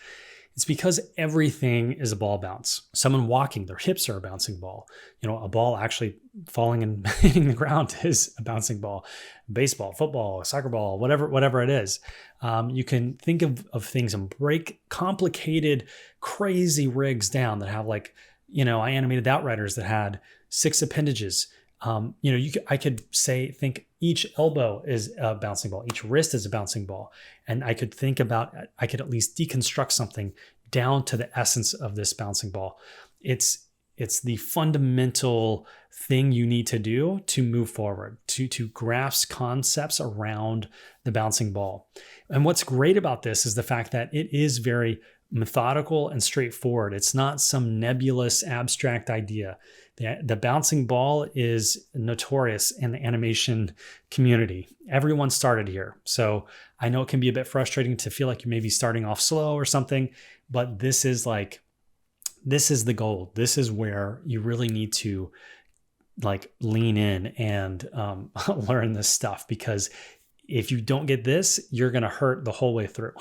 It's because everything is a ball bounce. Someone walking, their hips are a bouncing ball. A ball actually falling and hitting the ground is a bouncing ball. Baseball, football, soccer ball, whatever it is. You can think of things and break complicated, crazy rigs down that have I animated Outriders that had 6 appendages. I could think each elbow is a bouncing ball, each wrist is a bouncing ball. And I could at least deconstruct something down to the essence of this bouncing ball. It's the fundamental thing you need to do to move forward, to grasp concepts around the bouncing ball. And what's great about this is the fact that it is very methodical and straightforward. It's not some nebulous abstract idea. The bouncing ball is notorious in the animation community. Everyone started here. So I know it can be a bit frustrating to feel like you may be starting off slow or something, but this is the goal. This is where you really need to lean in and learn this stuff, because if you don't get this, you're going to hurt the whole way through.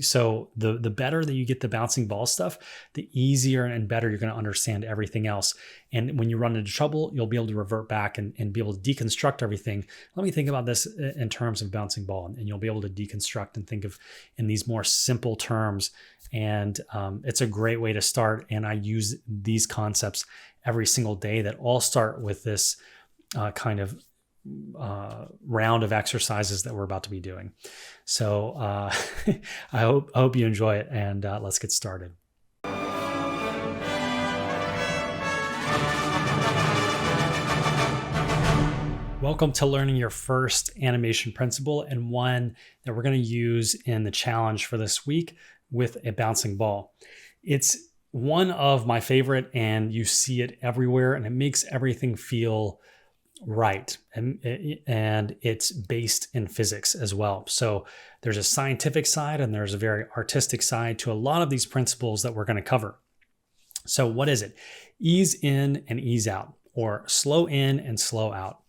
So the better that you get the bouncing ball stuff, the easier and better you're going to understand everything else. And when you run into trouble, you'll be able to revert back and be able to deconstruct everything. Let me think about this in terms of bouncing ball, and you'll be able to deconstruct and think of in these more simple terms. And it's a great way to start. And I use these concepts every single day that all start with this kind of round of exercises that we're about to be doing. So I hope you enjoy it, and let's get started. Welcome to learning your first animation principle, and one that we're going to use in the challenge for this week with a bouncing ball. It's one of my favorite, and you see it everywhere, and it makes everything feel right. And it's based in physics as well. So there's a scientific side and there's a very artistic side to a lot of these principles that we're going to cover. So what is it? Ease in and ease out, or slow in and slow out.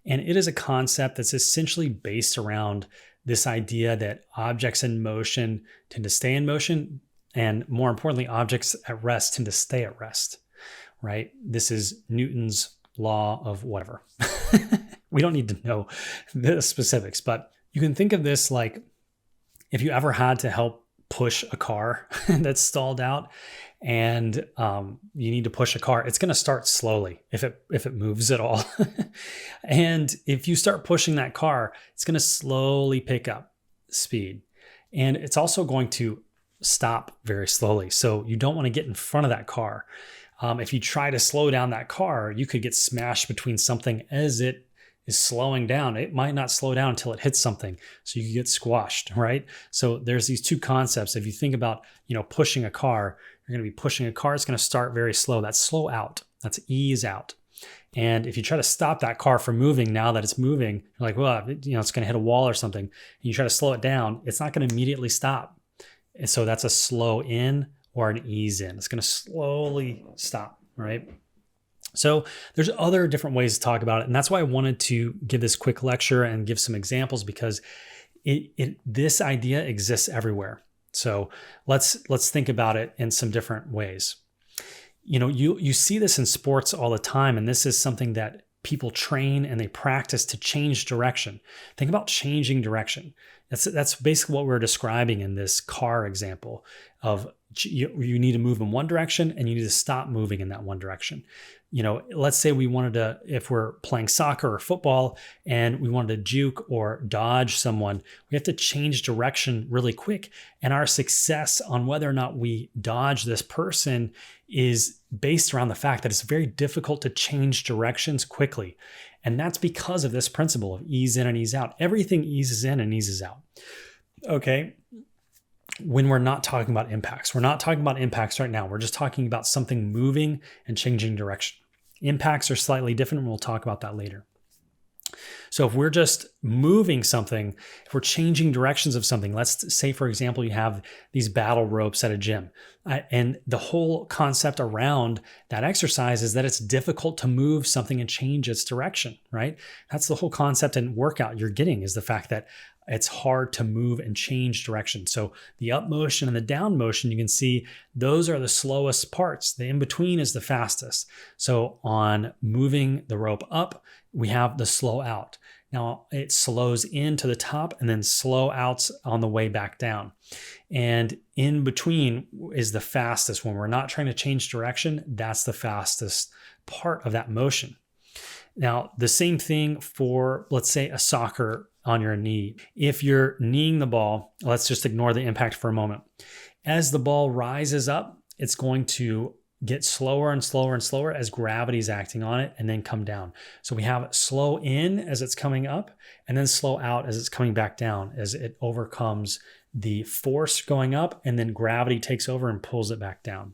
And it is a concept that's essentially based around this idea that objects in motion tend to stay in motion, and more importantly, objects at rest tend to stay at rest, right? This is Newton's law of whatever. We don't need to know the specifics, but you can think of this like if you ever had to help push a car that's stalled out, and you need to push a car, it's going to start slowly if it moves at all. And if you start pushing that car, it's going to slowly pick up speed, and it's also going to stop very slowly. So you don't want to get in front of that car. If you try to slow down that car, you could get smashed between something as it is slowing down. It might not slow down until it hits something, so you could get squashed, right? So there's these two concepts. If you think about, pushing a car, you're going to be pushing a car. It's going to start very slow. That's slow out. That's ease out. And if you try to stop that car from moving now that it's moving, you're like, well, it's going to hit a wall or something. And you try to slow it down, it's not going to immediately stop. And so that's a slow in or an ease in. It's going to slowly stop, right? So there's other different ways to talk about it. And that's why I wanted to give this quick lecture and give some examples, because this idea exists everywhere. So let's think about it in some different ways. You see this in sports all the time, and this is something that people train and they practice to change direction. Think about changing direction. That's basically what we're describing in this car example of you need to move in one direction and you need to stop moving in that one direction. Let's say we wanted to, if we're playing soccer or football and we wanted to juke or dodge someone, we have to change direction really quick. And our success on whether or not we dodge this person is based around the fact that it's very difficult to change directions quickly. And that's because of this principle of ease in and ease out. Everything eases in and eases out. Okay. When we're not talking about impacts, we're not talking about impacts right now. We're just talking about something moving and changing direction. Impacts are slightly different, and we'll talk about that later. So if we're just moving something, if we're changing directions of something, let's say, for example, you have these battle ropes at a gym. And the whole concept around that exercise is that it's difficult to move something and change its direction, right? That's the whole concept and workout you're getting, is the fact that it's hard to move and change direction. So the up motion and the down motion, you can see those are the slowest parts. The in between is the fastest. So on moving the rope up, we have the slow out. Now it slows into the top and then slow outs on the way back down. And in between is the fastest. When we're not trying to change direction, that's the fastest part of that motion. Now, the same thing for, let's say, a soccer on your knee. If you're kneeing the ball, let's just ignore the impact for a moment. As the ball rises up, it's going to get slower and slower and slower as gravity is acting on it, and then come down. So we have slow in as it's coming up, and then slow out as it's coming back down, as it overcomes the force going up, and then gravity takes over and pulls it back down.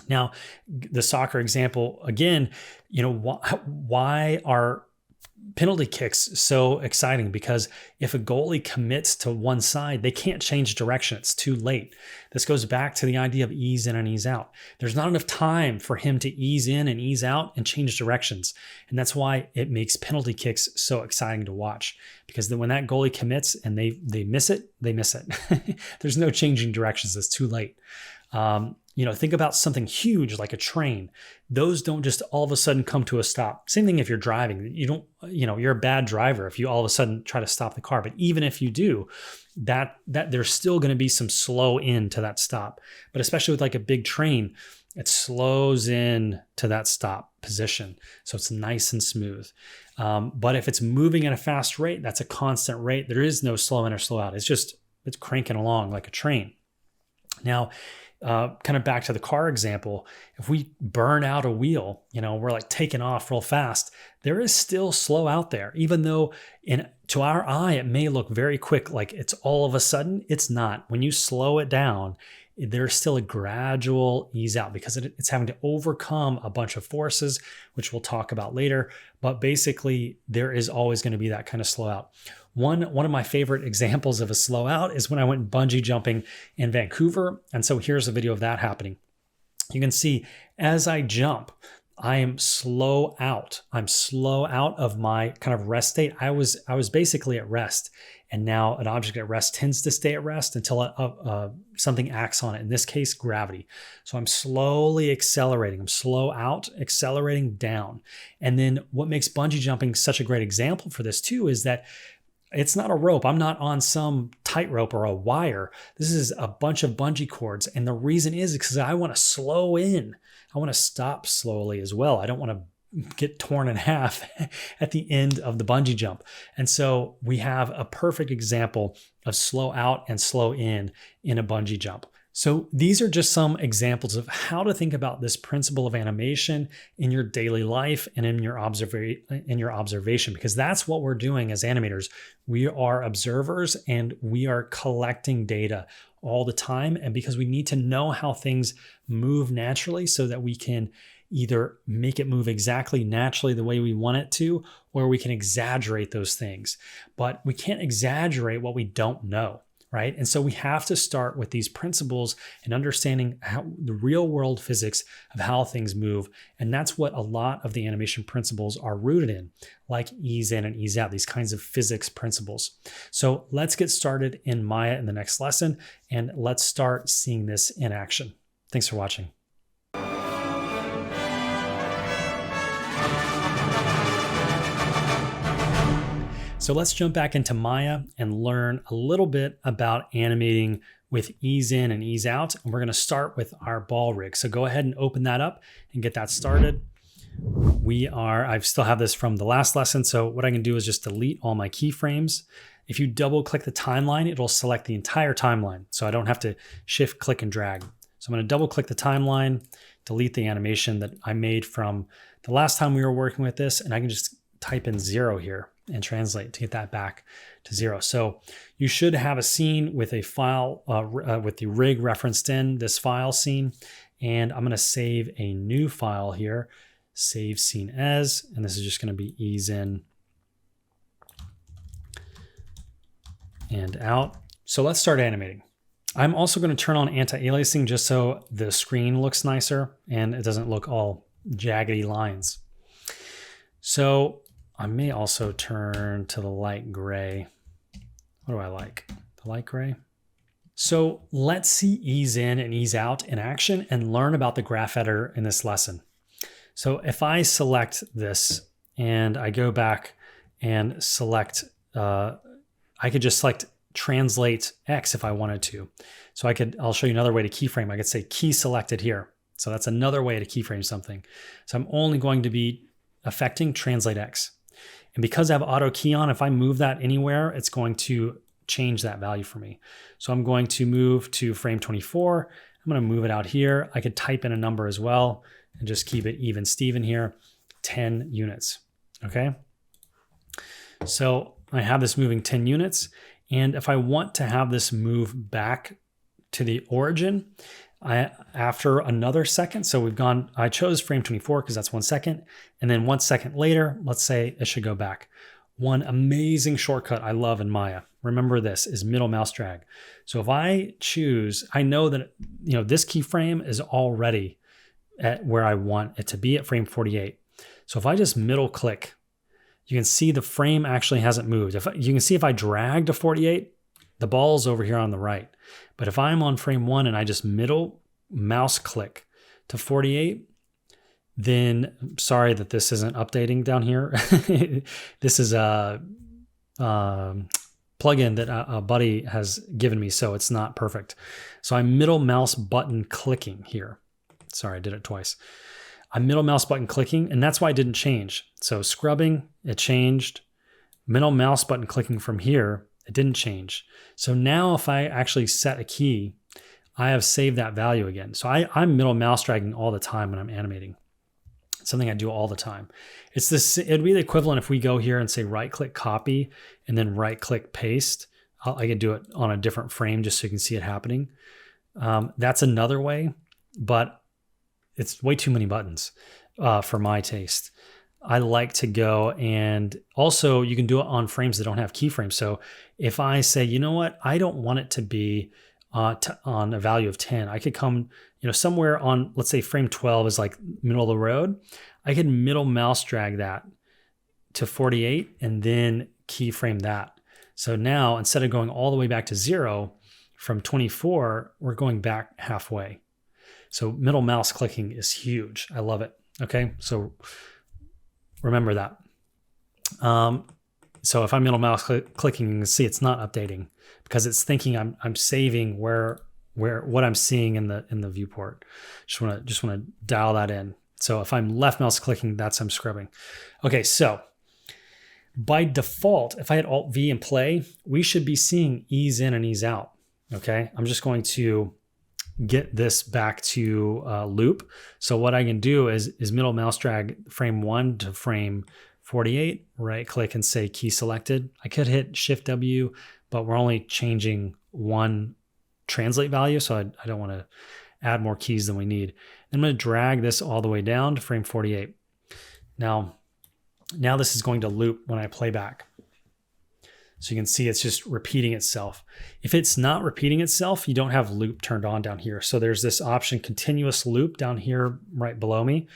Now, the soccer example, again, why are penalty kicks so exciting? Because if a goalie commits to one side, they can't change direction. It's too late. This goes back to the idea of ease in and ease out. There's not enough time for him to ease in and ease out and change directions. And that's why it makes penalty kicks so exciting to watch. Because when that goalie commits and they miss it, they miss it. There's no changing directions. It's too late. Think about something huge like a train. Those don't just all of a sudden come to a stop. Same thing if you're driving. You're a bad driver if you all of a sudden try to stop the car. But even if you do, that there's still going to be some slow in to that stop. But especially with like a big train, it slows in to that stop position. So it's nice and smooth. But if it's moving at a fast rate, that's a constant rate. There is no slow in or slow out. It's cranking along like a train. Now, kind of back to the car example, if we burn out a wheel, we're like taking off real fast, there is still slow out there, even though to our eye, it may look very quick, like it's all of a sudden. It's not. When you slow it down, there's still a gradual ease out because it's having to overcome a bunch of forces, which we'll talk about later. But basically, there is always going to be that kind of slow out. One of my favorite examples of a slow out is when I went bungee jumping in Vancouver. And so here's a video of that happening. You can see as I jump, I am slow out. I'm slow out of my kind of rest state. I was basically at rest. And now an object at rest tends to stay at rest until something acts on it. In this case, gravity. So I'm slowly accelerating. I'm slow out, accelerating down. And then what makes bungee jumping such a great example for this too is that it's not a rope. I'm not on some tightrope or a wire. This is a bunch of bungee cords. And the reason is because I want to slow in. I want to stop slowly as well. I don't want to get torn in half at the end of the bungee jump. And so we have a perfect example of slow out and slow in a bungee jump. So these are just some examples of how to think about this principle of animation in your daily life and in your observation, because that's what we're doing as animators. We are observers and we are collecting data all the time, and because we need to know how things move naturally so that we can either make it move exactly naturally the way we want it to, or we can exaggerate those things. But we can't exaggerate what we don't know, right? And so we have to start with these principles and understanding how the real world physics of how things move. And that's what a lot of the animation principles are rooted in, like ease in and ease out, these kinds of physics principles. So let's get started in Maya in the next lesson, and let's start seeing this in action. Thanks for watching. So let's jump back into Maya and learn a little bit about animating with ease in and ease out. And we're going to start with our ball rig. So go ahead and open that up and get that started. I still have this from the last lesson. So what I can do is just delete all my keyframes. If you double click the timeline, it'll select the entire timeline. So I don't have to shift, click, and drag. So I'm going to double click the timeline, delete the animation that I made from the last time we were working with this, and I can just type in 0 here and translate to get that back to 0. So you should have a scene with a file with the rig referenced in this file scene. And I'm going to save a new file here, save scene as, and this is just going to be ease in and out. So let's start animating. I'm also going to turn on anti-aliasing just so the screen looks nicer and it doesn't look all jaggedy lines. So I may also turn to the light gray. What do I like? The light gray? So let's see ease in and ease out in action and learn about the graph editor in this lesson. So if I select this and I go back and select, I could just select translate X if I wanted to. So I'll show you another way to keyframe. I could say key selected here. So that's another way to keyframe something. So I'm only going to be affecting translate X. And because I have auto key on, if I move that anywhere, it's going to change that value for me. So I'm going to move to frame 24. I'm going to move it out here. I could type in a number as well and just keep it even Steven here, 10 units. Okay. So I have this moving 10 units. And if I want to have this move back to the origin, after another second, so I chose frame 24 because that's 1 second. And then 1 second later, let's say it should go back. One amazing shortcut I love in Maya, remember this, is middle mouse drag. So if I choose, I know that this keyframe is already at where I want it to be at frame 48. So if I just middle click, you can see the frame actually hasn't moved. You can see if I drag to 48, the ball's over here on the right. But if I'm on frame 1 and I just middle mouse click to 48, then sorry that this isn't updating down here. This is a plugin that a buddy has given me, so it's not perfect. So I'm middle mouse button clicking here. Sorry, I did it twice. I'm middle mouse button clicking, and that's why it didn't change. So scrubbing, it changed. Middle mouse button clicking from here, it didn't change. So now if I actually set a key, I have saved that value again. So I'm middle mouse dragging all the time when I'm animating. It's something I do all the time. It'd be the equivalent if we go here and say right click copy and then right click paste. I could do it on a different frame just so you can see it happening. That's another way, but it's way too many buttons for my taste. I like to go, and also you can do it on frames that don't have keyframes. So if I say, you know what, I don't want it to be on a value of 10, I could come, somewhere on, let's say frame 12 is like middle of the road. I could middle mouse drag that to 48 and then keyframe that. So now instead of going all the way back to 0 from 24, we're going back halfway. So middle mouse clicking is huge. I love it. Okay. So remember that. So if I'm middle mouse clicking, you can see it's not updating because it's thinking I'm saving where what I'm seeing in the viewport. Just want to dial that in. So if I'm left mouse clicking, I'm scrubbing. Okay, so by default, if I hit Alt V and play, we should be seeing ease in and ease out. Okay, I'm just going to get this back to loop. So what I can do is middle mouse drag frame 1 to frame 48, right click and say key selected. I could hit Shift W, but we're only changing one translate value, so I don't want to add more keys than we need. I'm going to drag this all the way down to frame 48. Now this is going to loop when I play back. So you can see it's just repeating itself. If it's not repeating itself, you don't have loop turned on down here. So there's this option, continuous loop, down here right below me.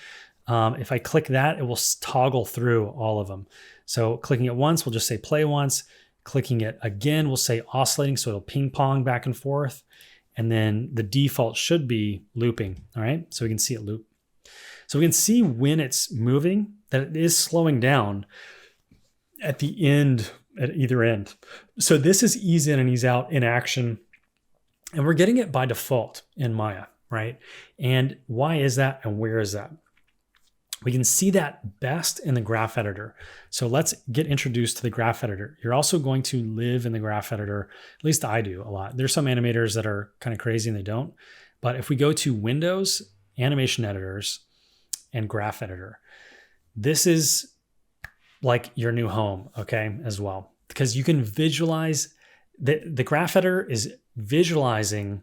If I click that, it will toggle through all of them. So clicking it once, we'll just say play once. Clicking it again, we'll say oscillating, so it'll ping pong back and forth. And then the default should be looping, all right? So we can see it loop. So we can see when it's moving that it is slowing down at the end, at either end. So this is ease in and ease out in action. And we're getting it by default in Maya, right? And why is that and where is that? We can see that best in the graph editor. So let's get introduced to the graph editor. You're also going to live in the graph editor. At least I do a lot. There's some animators that are kind of crazy and they don't. But if we go to Windows, Animation Editors, and Graph Editor, this is like your new home, okay, as well. Because you can visualize, the graph editor is visualizing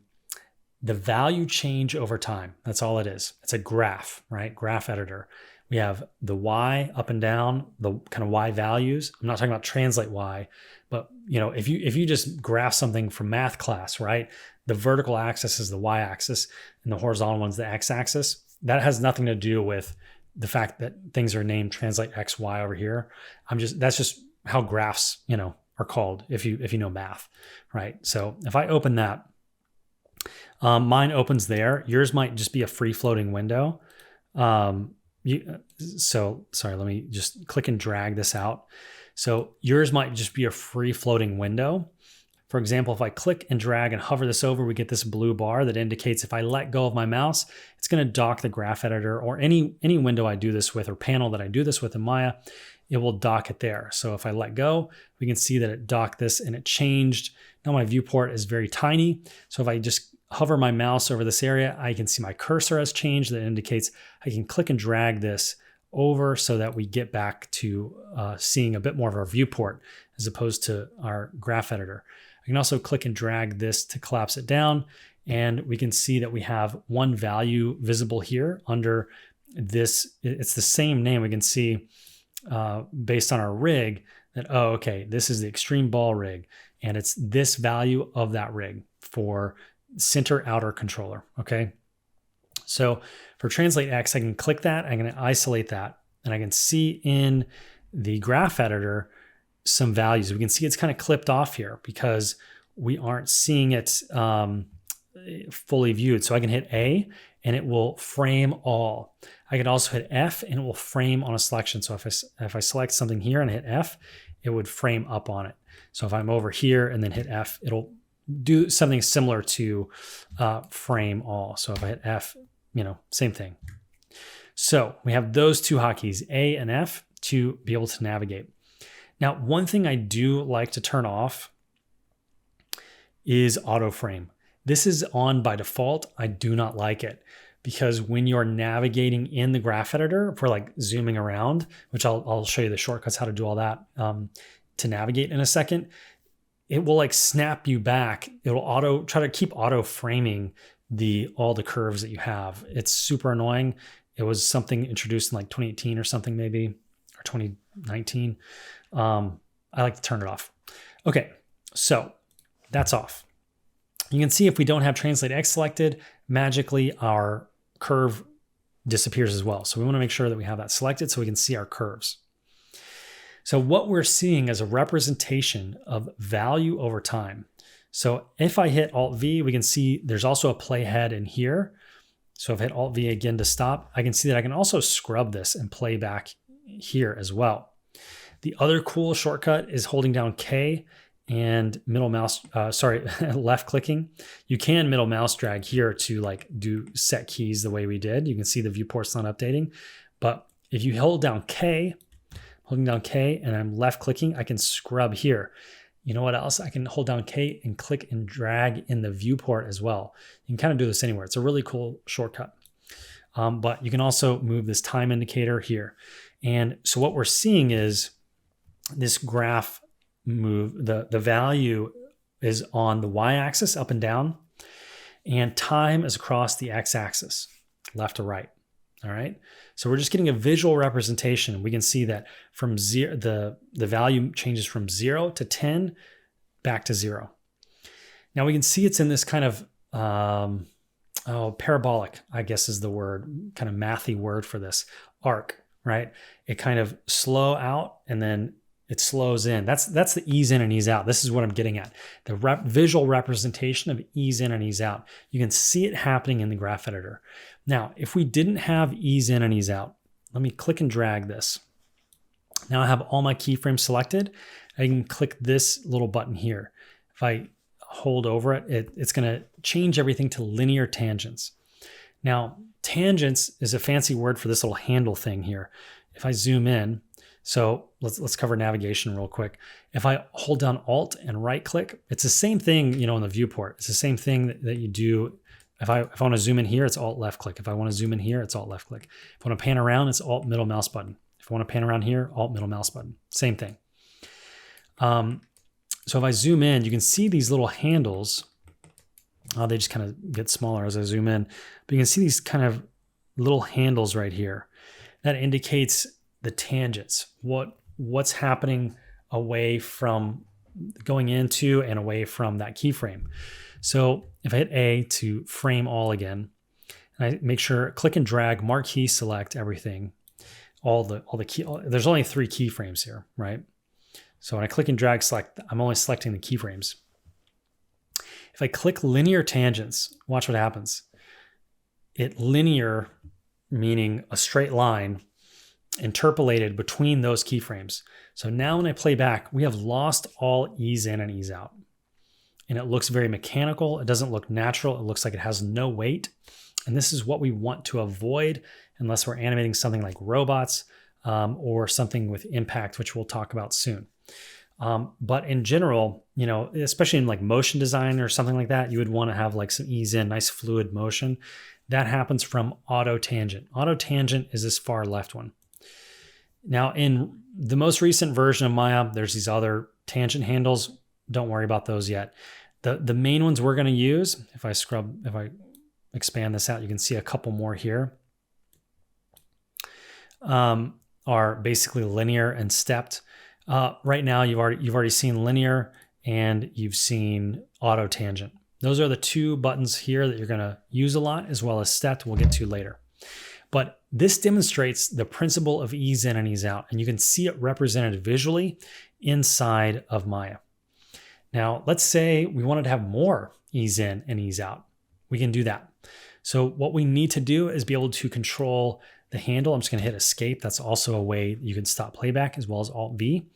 the value change over time. That's all it is. It's a graph, right? Graph editor. We have the Y up and down, the kind of Y values. I'm not talking about translate Y, but if you just graph something from math class, right? The vertical axis is the Y axis and the horizontal one's the X axis. That has nothing to do with the fact that things are named translate X, Y over here. That's just how graphs, are called if you know math, right? So if I open that, mine opens there. Yours might just be a free floating window. Sorry, let me just click and drag this out. So yours might just be a free floating window. For example, if I click and drag and hover this over, we get this blue bar that indicates if I let go of my mouse, it's going to dock the graph editor or any window I do this with or panel that I do this with in Maya, it will dock it there. So if I let go, we can see that it docked this and it changed. Now my viewport is very tiny. So if I just hover my mouse over this area, I can see my cursor has changed. That indicates I can click and drag this over so that we get back to seeing a bit more of our viewport as opposed to our graph editor. I can also click and drag this to collapse it down, and we can see that we have one value visible here under this. It's the same name. We can see based on our rig that, oh, okay, this is the extreme ball rig, and it's this value of that rig for center outer controller, okay? So for Translate X, I can click that, I'm gonna isolate that, and I can see in the graph editor some values. We can see it's kind of clipped off here because we aren't seeing it fully viewed. So I can hit A and it will frame all. I can also hit F and it will frame on a selection. So if I select something here and hit F, it would frame up on it. So if I'm over here and then hit F, it'll do something similar to frame all. So if I hit F, same thing. So we have those two hotkeys, A and F, to be able to navigate. Now, one thing I do like to turn off is auto frame. This is on by default. I do not like it because when you're navigating in the graph editor for like zooming around, which I'll show you the shortcuts how to do all that to navigate in a second, it will like snap you back. It'll try to keep auto framing all the curves that you have. It's super annoying. It was something introduced in like 2018 or something maybe, or 2019. I like to turn it off. Okay, so that's off. You can see if we don't have Translate X selected, magically our curve disappears as well. So we want to make sure that we have that selected so we can see our curves. So what we're seeing is a representation of value over time. So if I hit Alt V, we can see there's also a playhead in here. So if I hit Alt V again to stop, I can see that I can also scrub this and play back here as well. The other cool shortcut is holding down K and left clicking. You can middle mouse drag here to like do set keys the way we did. You can see the viewport's not updating. But if you hold down K, holding down K and I'm left clicking, I can scrub here. You know what else? I can hold down K and click and drag in the viewport as well. You can kind of do this anywhere. It's a really cool shortcut. But you can also move this time indicator here. And so what we're seeing is this graph move, the value is on the Y-axis up and down. And time is across the x-axis, left to right. All right. So we're just getting a visual representation. We can see that from zero, the value changes from 0 to 10 back to 0. Now we can see it's in this kind of parabolic, I guess is the word, kind of mathy word for this, arc, right? It kind of slow out and then it slows in. That's the ease in and ease out. This is what I'm getting at. The visual representation of ease in and ease out. You can see it happening in the graph editor. Now, if we didn't have ease in and ease out, let me click and drag this. Now I have all my keyframes selected. I can click this little button here. If I hold over it, it's going to change everything to linear tangents. Now, tangents is a fancy word for this little handle thing here. If I zoom in, so let's cover navigation real quick. If I hold down Alt and right click, it's the same thing, in the viewport. It's the same thing that you do. If I want to zoom in here, it's Alt left click. If I want to zoom in here, it's Alt left click. If I want to pan around, it's Alt middle mouse button. If I want to pan around here, Alt middle mouse button. Same thing. So if I zoom in, you can see these little handles. They just kind of get smaller as I zoom in. But you can see these kind of little handles right here. That indicates the tangents, what's happening away from going into and away from that keyframe. So if I hit A to frame all again, and I make sure click and drag, marquee select everything, all the key. There's only 3 keyframes here, right? So when I click and drag select, I'm only selecting the keyframes. If I click linear tangents, watch what happens. Linear, meaning a straight line, interpolated between those keyframes. So now when I play back, we have lost all ease in and ease out. And it looks very mechanical. It doesn't look natural. It looks like it has no weight. And this is what we want to avoid unless we're animating something like robots or something with impact, which we'll talk about soon. But in general, especially in like motion design or something like that, you would want to have like some ease in, nice fluid motion. That happens from auto tangent. Auto tangent is this far left one. Now, in the most recent version of Maya, there's these other tangent handles. Don't worry about those yet. The main ones we're going to use, if I expand this out, you can see a couple more here, are basically linear and stepped. Right now, you've already seen linear and you've seen auto tangent. Those are the 2 buttons here that you're going to use a lot, as well as stepped. We'll get to later. But this demonstrates the principle of ease in and ease out, and you can see it represented visually inside of Maya. Now, let's say we wanted to have more ease in and ease out. We can do that. So what we need to do is be able to control the handle. I'm just going to hit escape. That's also a way you can stop playback, as well as Alt V.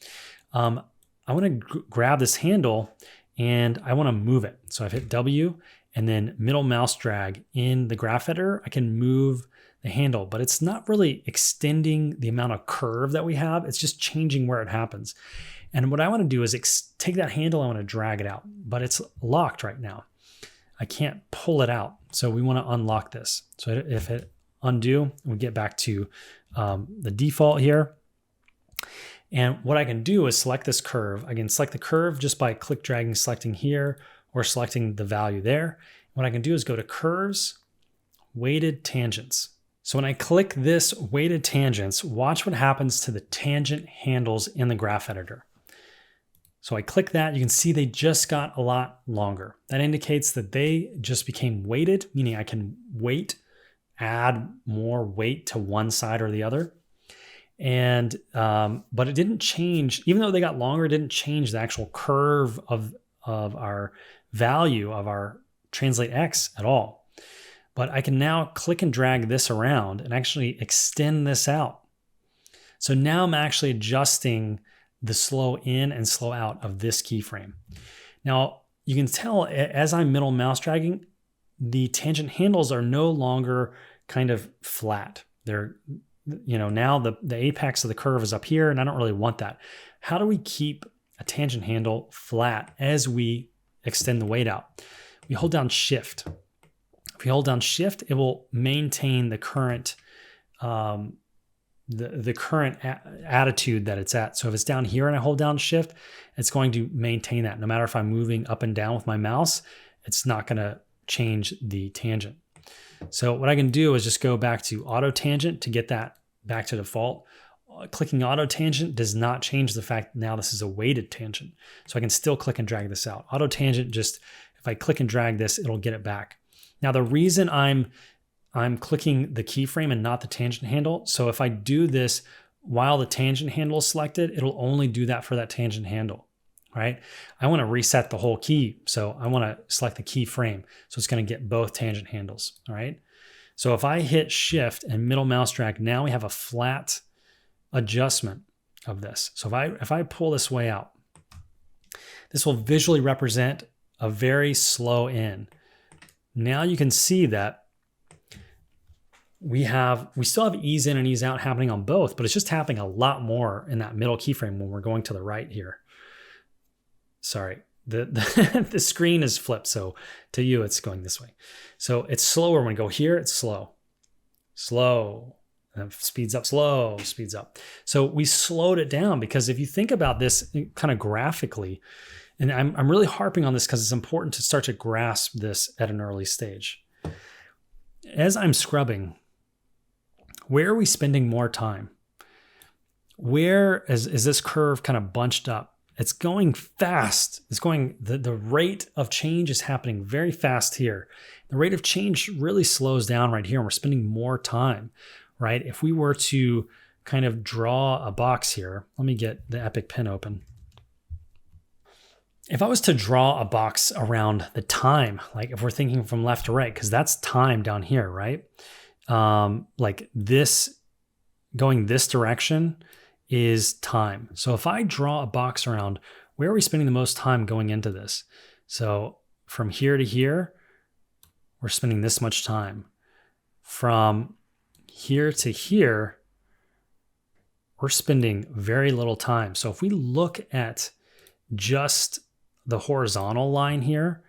I want to grab this handle and I want to move it. So I've hit W and then middle mouse drag in the graph editor. I can move the handle, but it's not really extending the amount of curve that we have. It's just changing where it happens. And what I want to do is take that handle, I want to drag it out, but it's locked right now. I can't pull it out. So we want to unlock this. So if it undo, we get back to the default here. And what I can do is select this curve. I can select the curve just by click dragging, selecting here, or selecting the value there. What I can do is go to curves, weighted tangents. So when I click this weighted tangents, watch what happens to the tangent handles in the graph editor. So I click that, you can see they just got a lot longer. That indicates that they just became weighted, meaning I can add more weight to one side or the other. And, but it didn't change, even though they got longer, it didn't change the actual curve of our value of our translate X at all. But I can now click and drag this around and actually extend this out. So now I'm actually adjusting the slow in and slow out of this keyframe. Now you can tell as I'm middle mouse dragging, the tangent handles are no longer kind of flat. They're, now the apex of the curve is up here and I don't really want that. How do we keep a tangent handle flat as we extend the weight out? We hold down Shift. If we hold down Shift, it will maintain the current the current attitude that it's at. So if it's down here and I hold down Shift, it's going to maintain that. No matter if I'm moving up and down with my mouse, it's not going to change the tangent. So what I can do is just go back to auto tangent to get that back to default. Clicking auto tangent does not change the fact now this is a weighted tangent. So I can still click and drag this out. Auto tangent, just if I click and drag this, it'll get it back. Now the reason I'm clicking the keyframe and not the tangent handle. So if I do this while the tangent handle is selected, it'll only do that for that tangent handle, right? I want to reset the whole key. So I want to select the keyframe. So it's going to get both tangent handles, all right? So if I hit shift and middle mouse drag, now we have a flat adjustment of this. So if I pull this way out, this will visually represent a very slow in. Now you can see that we still have ease in and ease out happening on both, but it's just happening a lot more in that middle keyframe when we're going to the right here. Sorry, the screen is flipped, so to you it's going this way. So it's slower when we go here, it's slow, and it speeds up, slow, speeds up. So we slowed it down because if you think about this kind of graphically, and I'm really harping on this because it's important to start to grasp this at an early stage. As I'm scrubbing, where are we spending more time? Where is this curve kind of bunched up? It's going fast. It's going, the rate of change is happening very fast here. The rate of change really slows down right here and we're spending more time, right? If we were to kind of draw a box here, let me get the Epic Pen open. If I was to draw a box around the time, like if we're thinking from left to right, because that's time down here, right? Like this, going this direction is time. So if I draw a box around, where are we spending the most time going into this? So from here to here, we're spending this much time. From here to here, we're spending very little time. So if we look at just the horizontal line here,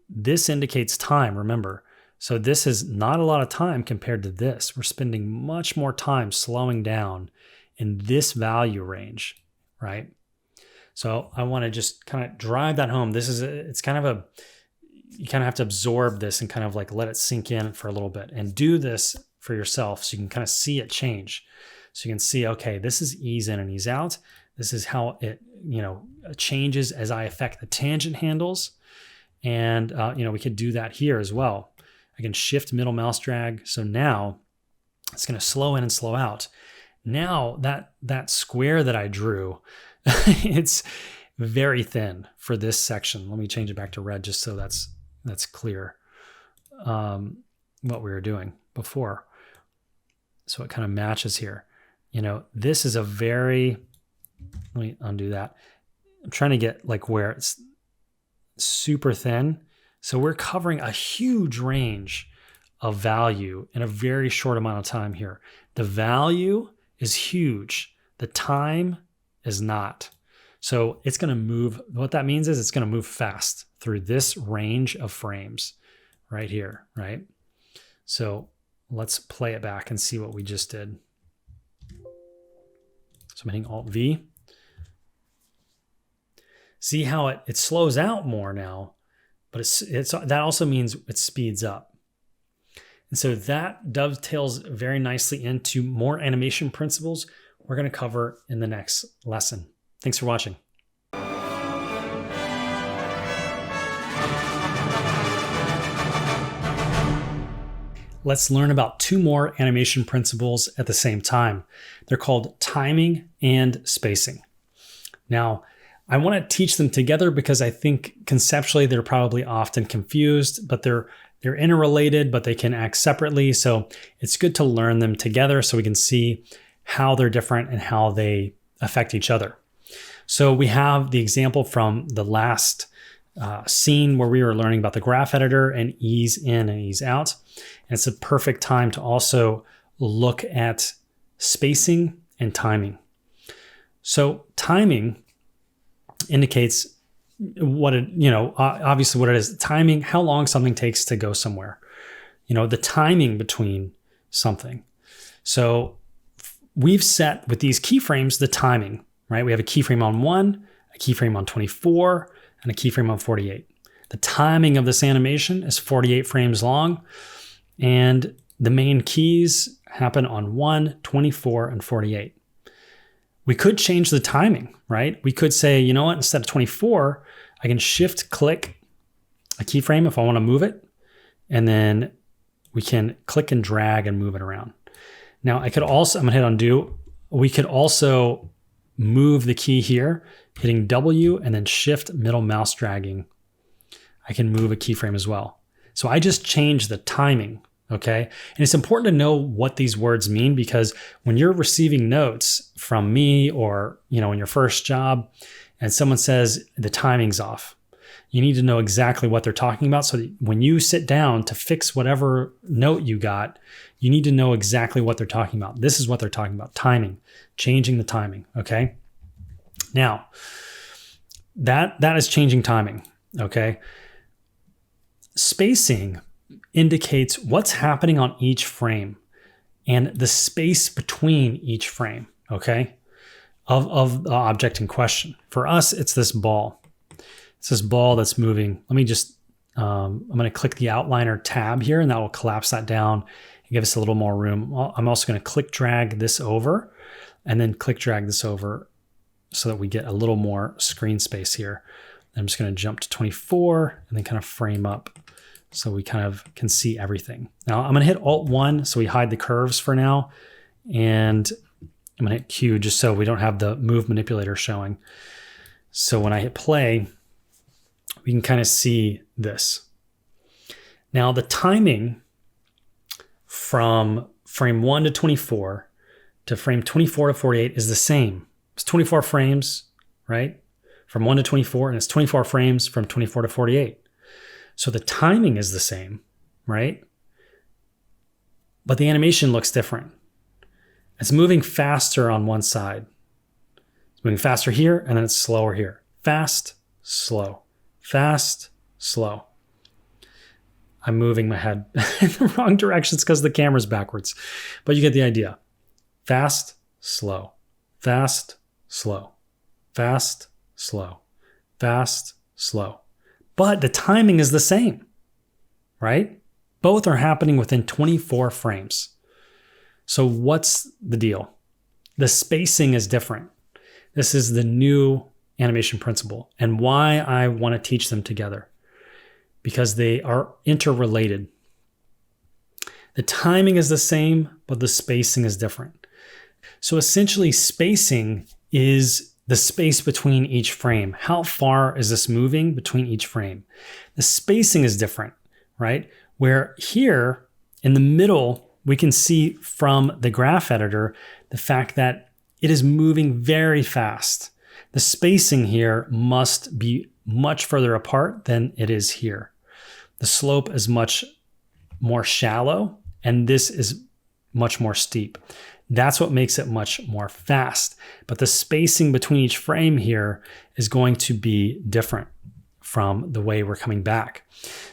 this indicates time, remember. So this is not a lot of time compared to this. We're spending much more time slowing down in this value range, right? So I want to just kind of drive that home. It's kind of you kind of have to absorb this and kind of like let it sink in for a little bit and do this for yourself so you can kind of see it change. So you can see, okay, this is ease in and ease out. This is how it, changes as I affect the tangent handles. And, we could do that here as well. I can shift middle mouse drag. So now it's going to slow in and slow out. Now that square that I drew, it's very thin for this section. Let me change it back to red just so that's clear what we were doing before. So it kind of matches here. This is a very, let me undo that. I'm trying to get like where it's super thin. So we're covering a huge range of value in a very short amount of time here. The value is huge. The time is not. So it's going to move. What that means is it's going to move fast through this range of frames right here, right? So let's play it back and see what we just did. So I'm hitting Alt-V. See how it slows out more now, but that also means it speeds up. And so that dovetails very nicely into more animation principles we're going to cover in the next lesson. Thanks for watching. Let's learn about two more animation principles at the same time. They're called timing and spacing. Now, I want to teach them together because I think conceptually they're probably often confused, but they're interrelated, but they can act separately. So it's good to learn them together so we can see how they're different and how they affect each other. So we have the example from the last scene where we were learning about the graph editor and ease in and ease out. And it's a perfect time to also look at spacing and timing. So timing indicates what it, obviously what it is. Timing, how long something takes to go somewhere. The timing between something. So we've set with these keyframes the timing, right? We have a keyframe on 1, a keyframe on 24, and a keyframe on 48. The timing of this animation is 48 frames long, and the main keys happen on 1, 24, and 48. We could change the timing, right? We could say, you know what, instead of 24, I can shift click a keyframe if I want to move it, and then we can click and drag and move it around. Now I could also, I'm gonna hit undo. We could also move the key here, hitting W and then shift middle mouse dragging. I can move a keyframe as well. So I just changed the timing, okay? And it's important to know what these words mean, because when you're receiving notes from me or, you know, in your first job and someone says the timing's off, you need to know exactly what they're talking about, so that when you sit down to fix whatever note you got, you need to know exactly what they're talking about. This is what they're talking about, timing, changing the timing, okay? Now, that is changing timing, okay? Spacing indicates what's happening on each frame and the space between each frame, okay, of the object in question. For us, it's this ball. It's this ball that's moving. Let me just, I'm going to click the outliner tab here, and that will collapse that down and give us a little more room. I'm also going to click drag this over and then click drag this over so that we get a little more screen space here. I'm just going to jump to 24 and then kind of frame up so we kind of can see everything. Now I'm going to hit Alt-1 so we hide the curves for now. And I'm going to hit Q just so we don't have the move manipulator showing. So when I hit play, we can kind of see this. Now the timing from frame 1 to 24 to frame 24 to 48 is the same. It's 24 frames, right? From 1 to 24, and it's 24 frames from 24 to 48. So the timing is the same, right? But the animation looks different. It's moving faster on one side. It's moving faster here, and then it's slower here. Fast, slow. Fast, slow. I'm moving my head in the wrong directions because the camera's backwards, but you get the idea. Fast, slow. Fast, slow. Fast, slow. Fast, slow. But the timing is the same, right? Both are happening within 24 frames. So what's the deal? The spacing is different. This is the new animation principle and why I want to teach them together, because they are interrelated. The timing is the same, but the spacing is different. So essentially, spacing is the space between each frame. How far is this moving between each frame? The spacing is different, right? Where here in the middle, we can see from the graph editor the fact that it is moving very fast. The spacing here must be much further apart than it is here. The slope is much more shallow, and this is much more steep. That's what makes it much more fast. But the spacing between each frame here is going to be different from the way we're coming back.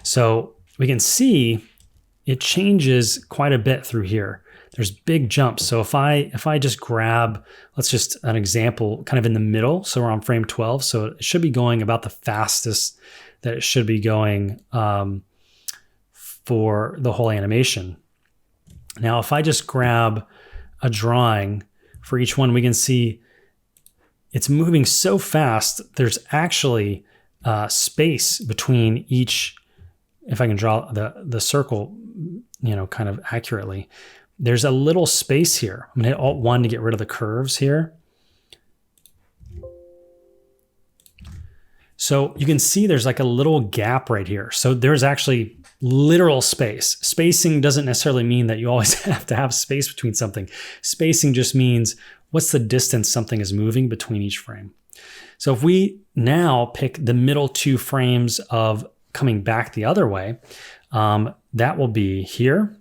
So we can see it changes quite a bit through here. There's big jumps. So if I just grab, let's just an example kind of in the middle. So we're on frame 12. So it should be going about the fastest that it should be going for the whole animation. Now, if I just grab a drawing for each one, we can see it's moving so fast. There's actually space between each. If I can draw the circle, you know, kind of accurately, there's a little space here. I'm gonna hit Alt-1 to get rid of the curves here. So you can see there's like a little gap right here. So there's actually literal space. Spacing doesn't necessarily mean that you always have to have space between something. Spacing just means what's the distance something is moving between each frame. So if we now pick the middle two frames of coming back the other way, that will be here,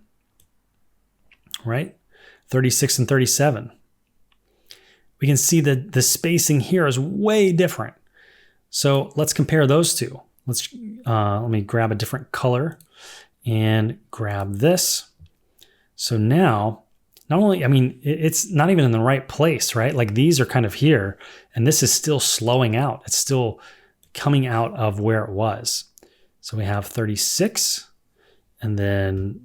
right? 36 and 37. We can see that the spacing here is way different. So let's compare those two. Let me grab a different color and grab this. So now, not only, I mean, it's not even in the right place, right? Like these are kind of here, and this is still slowing out. It's still coming out of where it was. So we have 36, and then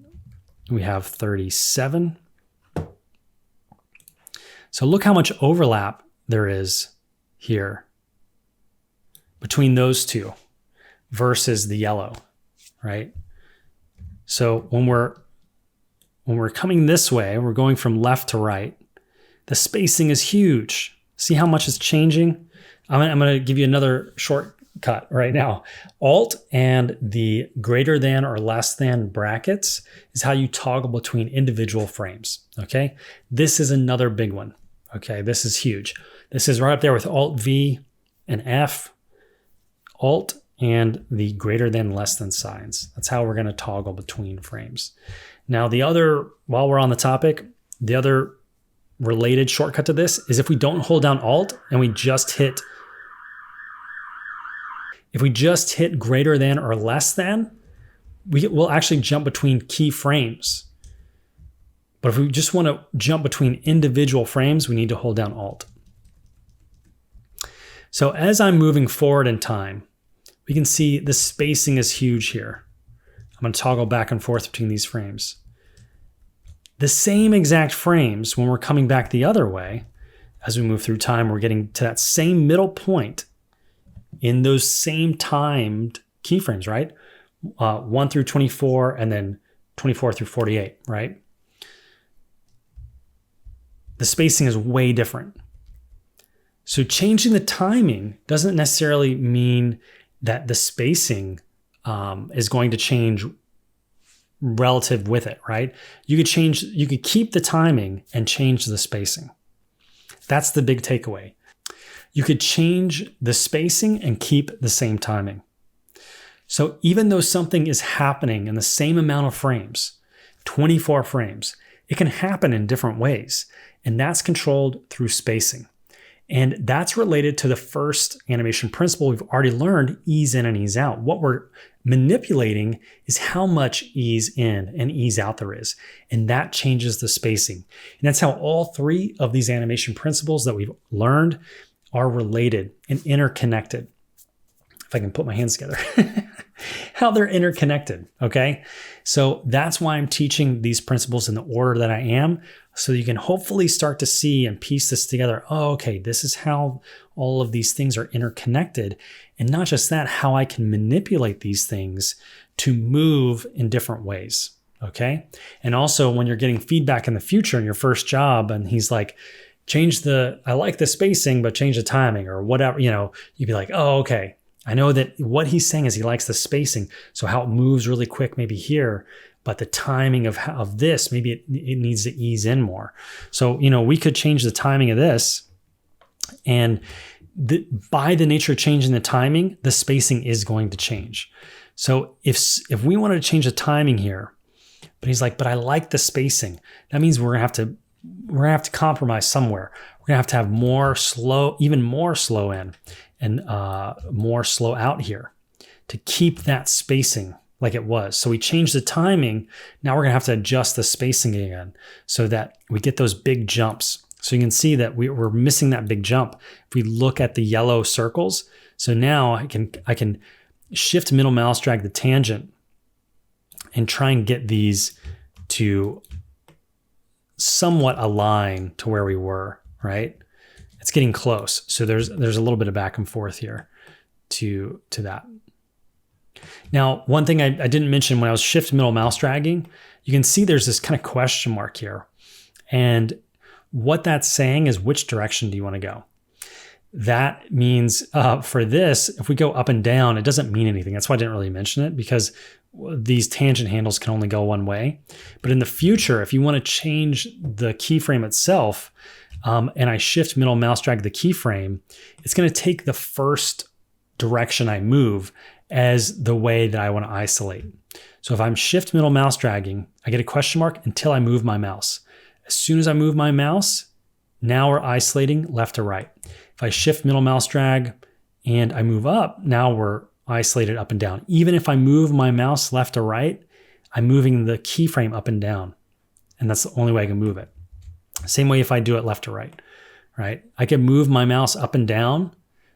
we have 37. So look how much overlap there is here between those two versus the yellow, right? So when we're coming this way, we're going from left to right, the spacing is huge. See how much is changing? I'm going to give you another shortcut right now. Alt and the greater than or less than brackets is how you toggle between individual frames, okay? This is another big one, okay? This is huge. This is right up there with Alt V and F, Alt and the greater than, less than signs. That's how we're going to toggle between frames. Now, while we're on the topic, the other related shortcut to this is if we don't hold down Alt and we just hit greater than or less than, we'll actually jump between keyframes. But if we just want to jump between individual frames, we need to hold down Alt. So as I'm moving forward in time, we can see the spacing is huge here. I'm going to toggle back and forth between these frames. The same exact frames, when we're coming back the other way, as we move through time, we're getting to that same middle point in those same timed keyframes, right? 1 through 24 and then 24 through 48, right? The spacing is way different. So changing the timing doesn't necessarily mean that the spacing is going to change relative with it, right? You could keep the timing and change the spacing. That's the big takeaway. You could change the spacing and keep the same timing. So even though something is happening in the same amount of frames, 24 frames, it can happen in different ways. And that's controlled through spacing. And that's related to the first animation principle we've already learned, ease in and ease out. What we're manipulating is how much ease in and ease out there is. And that changes the spacing. And that's how all three of these animation principles that we've learned are related and interconnected. If I can put my hands together, how they're interconnected, okay? So that's why I'm teaching these principles in the order that I am, so you can hopefully start to see and piece this together. Oh, okay, this is how all of these things are interconnected. And not just that, how I can manipulate these things to move in different ways, okay? And also when you're getting feedback in the future in your first job, and he's like, I like the spacing, but change the timing or whatever, you'd be like, oh, okay. I know that what he's saying is he likes the spacing. So how it moves really quick, maybe here, but the timing of this, maybe it needs to ease in more. So, we could change the timing of this, and by the nature of changing the timing, the spacing is going to change. So if we wanted to change the timing here, but he's like, but I like the spacing, that means we're gonna have to compromise somewhere. We're gonna have to have even more slow in and more slow out here to keep that spacing like it was. So we changed the timing. Now we're gonna have to adjust the spacing again so that we get those big jumps. So you can see that we're missing that big jump. If we look at the yellow circles, so now I can shift middle mouse drag the tangent and try and get these to somewhat align to where we were, right? It's getting close. So there's a little bit of back and forth here to that. Now, one thing I didn't mention when I was shift middle mouse dragging, you can see there's this kind of question mark here. And what that's saying is, which direction do you want to go? That means for this, if we go up and down, it doesn't mean anything. That's why I didn't really mention it, because these tangent handles can only go one way. But in the future, if you want to change the keyframe itself, and I shift middle mouse drag the keyframe, it's going to take the first direction I move as the way that I want to isolate. So if I'm shift middle mouse dragging, I get a question mark until I move my mouse. As soon as I move my mouse, now we're isolating left to right. If I shift middle mouse drag and I move up, now we're isolated up and down. Even if I move my mouse left to right, I'm moving the keyframe up and down. And that's the only way I can move it. Same way if I do it left to right, right? I can move my mouse up and down,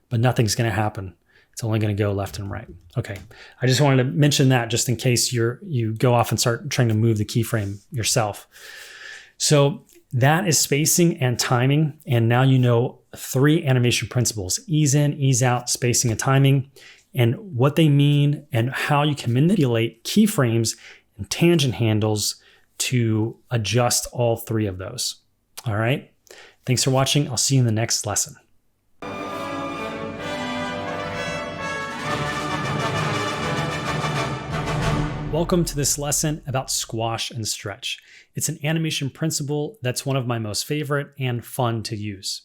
but nothing's going to happen. It's only going to go left and right. Okay. I just wanted to mention that just in case you go off and start trying to move the keyframe yourself. So that is spacing and timing. And now you know 3 animation principles: ease in, ease out, spacing, and timing, and what they mean and how you can manipulate keyframes and tangent handles to adjust all 3 of those. All right. Thanks for watching. I'll see you in the next lesson. Welcome to this lesson about squash and stretch. It's an animation principle that's one of my most favorite and fun to use.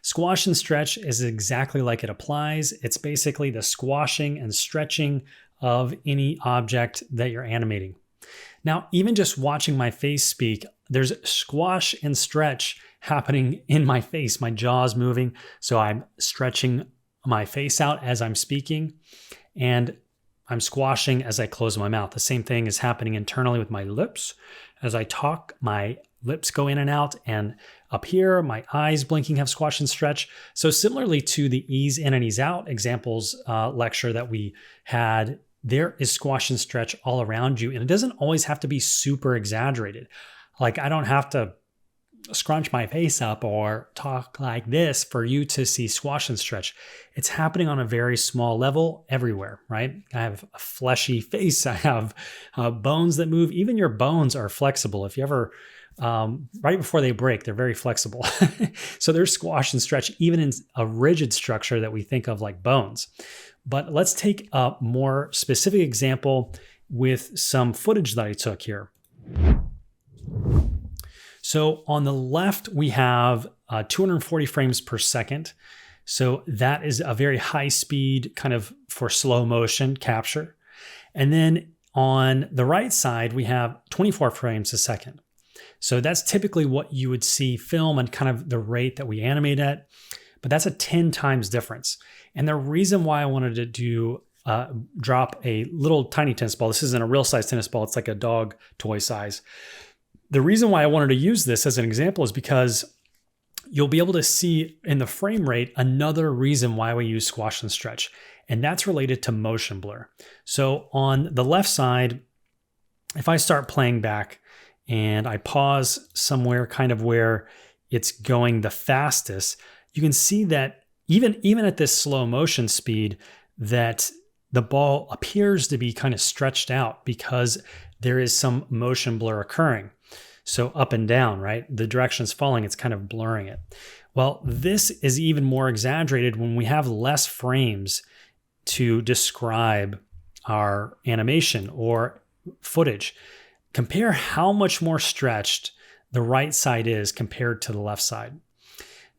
Squash and stretch is exactly like it applies. It's basically the squashing and stretching of any object that you're animating. Now, even just watching my face speak, there's squash and stretch happening in my face. My jaw's moving, so I'm stretching my face out as I'm speaking, and I'm squashing as I close my mouth. The same thing is happening internally with my lips. As I talk, my lips go in and out, and up here, my eyes blinking have squash and stretch. So similarly to the ease in and ease out examples lecture that we had, there is squash and stretch all around you. And it doesn't always have to be super exaggerated. Like, I don't have to scrunch my face up or talk like this for you to see squash and stretch. It's happening on a very small level everywhere, right? I have a fleshy face. I have bones that move. Even your bones are flexible. If you ever, right before they break, they're very flexible. So there's squash and stretch even in a rigid structure that we think of like bones. But let's take a more specific example with some footage that I took here. So on the left, we have 240 frames per second. So that is a very high speed kind of for slow motion capture. And then on the right side, we have 24 frames a second. So that's typically what you would see film and kind of the rate that we animate at, but that's a 10 times difference. And the reason why I wanted to do drop a little tiny tennis ball, this isn't a real size tennis ball, it's like a dog toy size. The reason why I wanted to use this as an example is because you'll be able to see in the frame rate another reason why we use squash and stretch, and that's related to motion blur. So on the left side, if I start playing back and I pause somewhere kind of where it's going the fastest, you can see that even at this slow motion speed, that the ball appears to be kind of stretched out because there is some motion blur occurring. So up and down, right? The direction it's falling, it's kind of blurring it. Well, this is even more exaggerated when we have less frames to describe our animation or footage. Compare how much more stretched the right side is compared to the left side.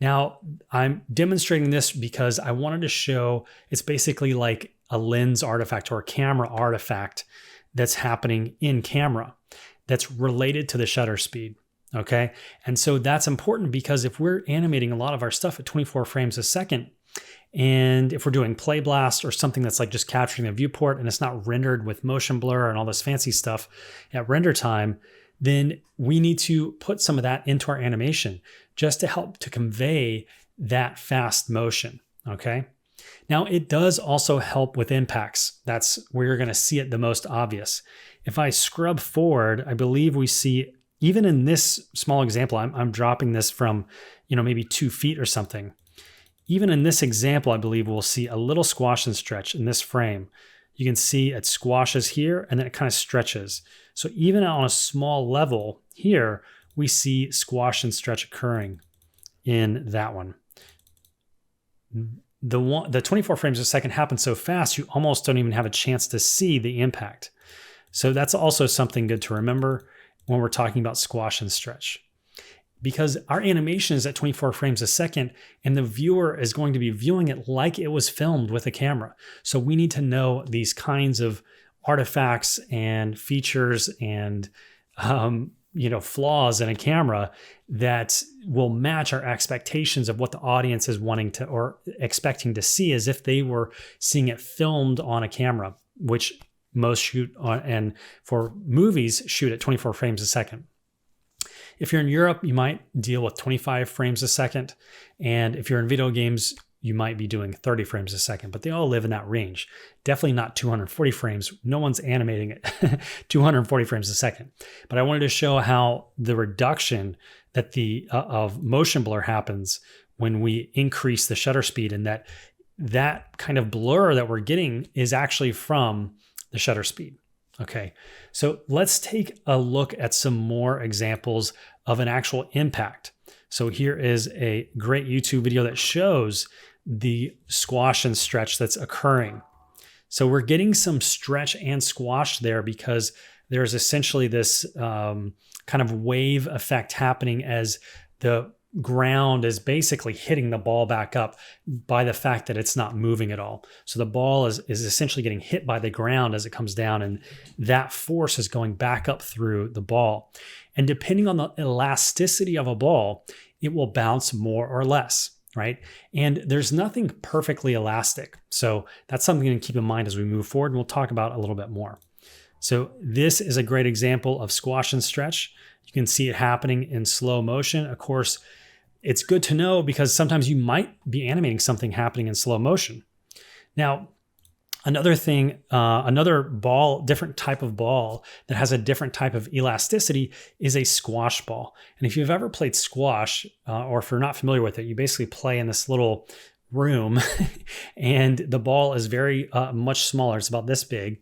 Now, I'm demonstrating this because I wanted to show it's basically like a lens artifact or a camera artifact that's happening in camera that's related to the shutter speed, okay? And so that's important because if we're animating a lot of our stuff at 24 frames a second, and if we're doing Playblast or something that's like just capturing a viewport and it's not rendered with motion blur and all this fancy stuff at render time, then we need to put some of that into our animation just to help to convey that fast motion, okay? Now, it does also help with impacts. That's where you're gonna see it the most obvious. If I scrub forward, I believe we see, even in this small example, I'm dropping this from, maybe 2 feet or something. Even in this example, I believe we'll see a little squash and stretch in this frame. You can see it squashes here and then it kind of stretches. So even on a small level here, we see squash and stretch occurring in that one. The 24 frames a second happens so fast, you almost don't even have a chance to see the impact. So that's also something good to remember when we're talking about squash and stretch. Because our animation is at 24 frames a second and the viewer is going to be viewing it like it was filmed with a camera. So we need to know these kinds of artifacts and features and flaws in a camera that will match our expectations of what the audience is wanting to or expecting to see as if they were seeing it filmed on a camera, which most shoot on, and for movies shoot at 24 frames a second. If you're in Europe, you might deal with 25 frames a second. And if you're in video games, you might be doing 30 frames a second, but they all live in that range. Definitely not 240 frames. No one's animating at 240 frames a second. But I wanted to show how the reduction that of motion blur happens when we increase the shutter speed, and that kind of blur that we're getting is actually from the shutter speed. Okay, so let's take a look at some more examples of an actual impact. So here is a great YouTube video that shows the squash and stretch that's occurring. So we're getting some stretch and squash there because there's essentially this kind of wave effect happening as the ground is basically hitting the ball back up by the fact that it's not moving at all. So the ball is essentially getting hit by the ground as it comes down, and that force is going back up through the ball. And depending on the elasticity of a ball, it will bounce more or less, right? And there's nothing perfectly elastic. So that's something to keep in mind as we move forward, and we'll talk about a little bit more. So this is a great example of squash and stretch. You can see it happening in slow motion. Of course, it's good to know because sometimes you might be animating something happening in slow motion. Now, another thing, another ball, different type of ball that has a different type of elasticity is a squash ball. And if you've ever played squash, or if you're not familiar with it, you basically play in this little room and the ball is very much smaller. It's about this big.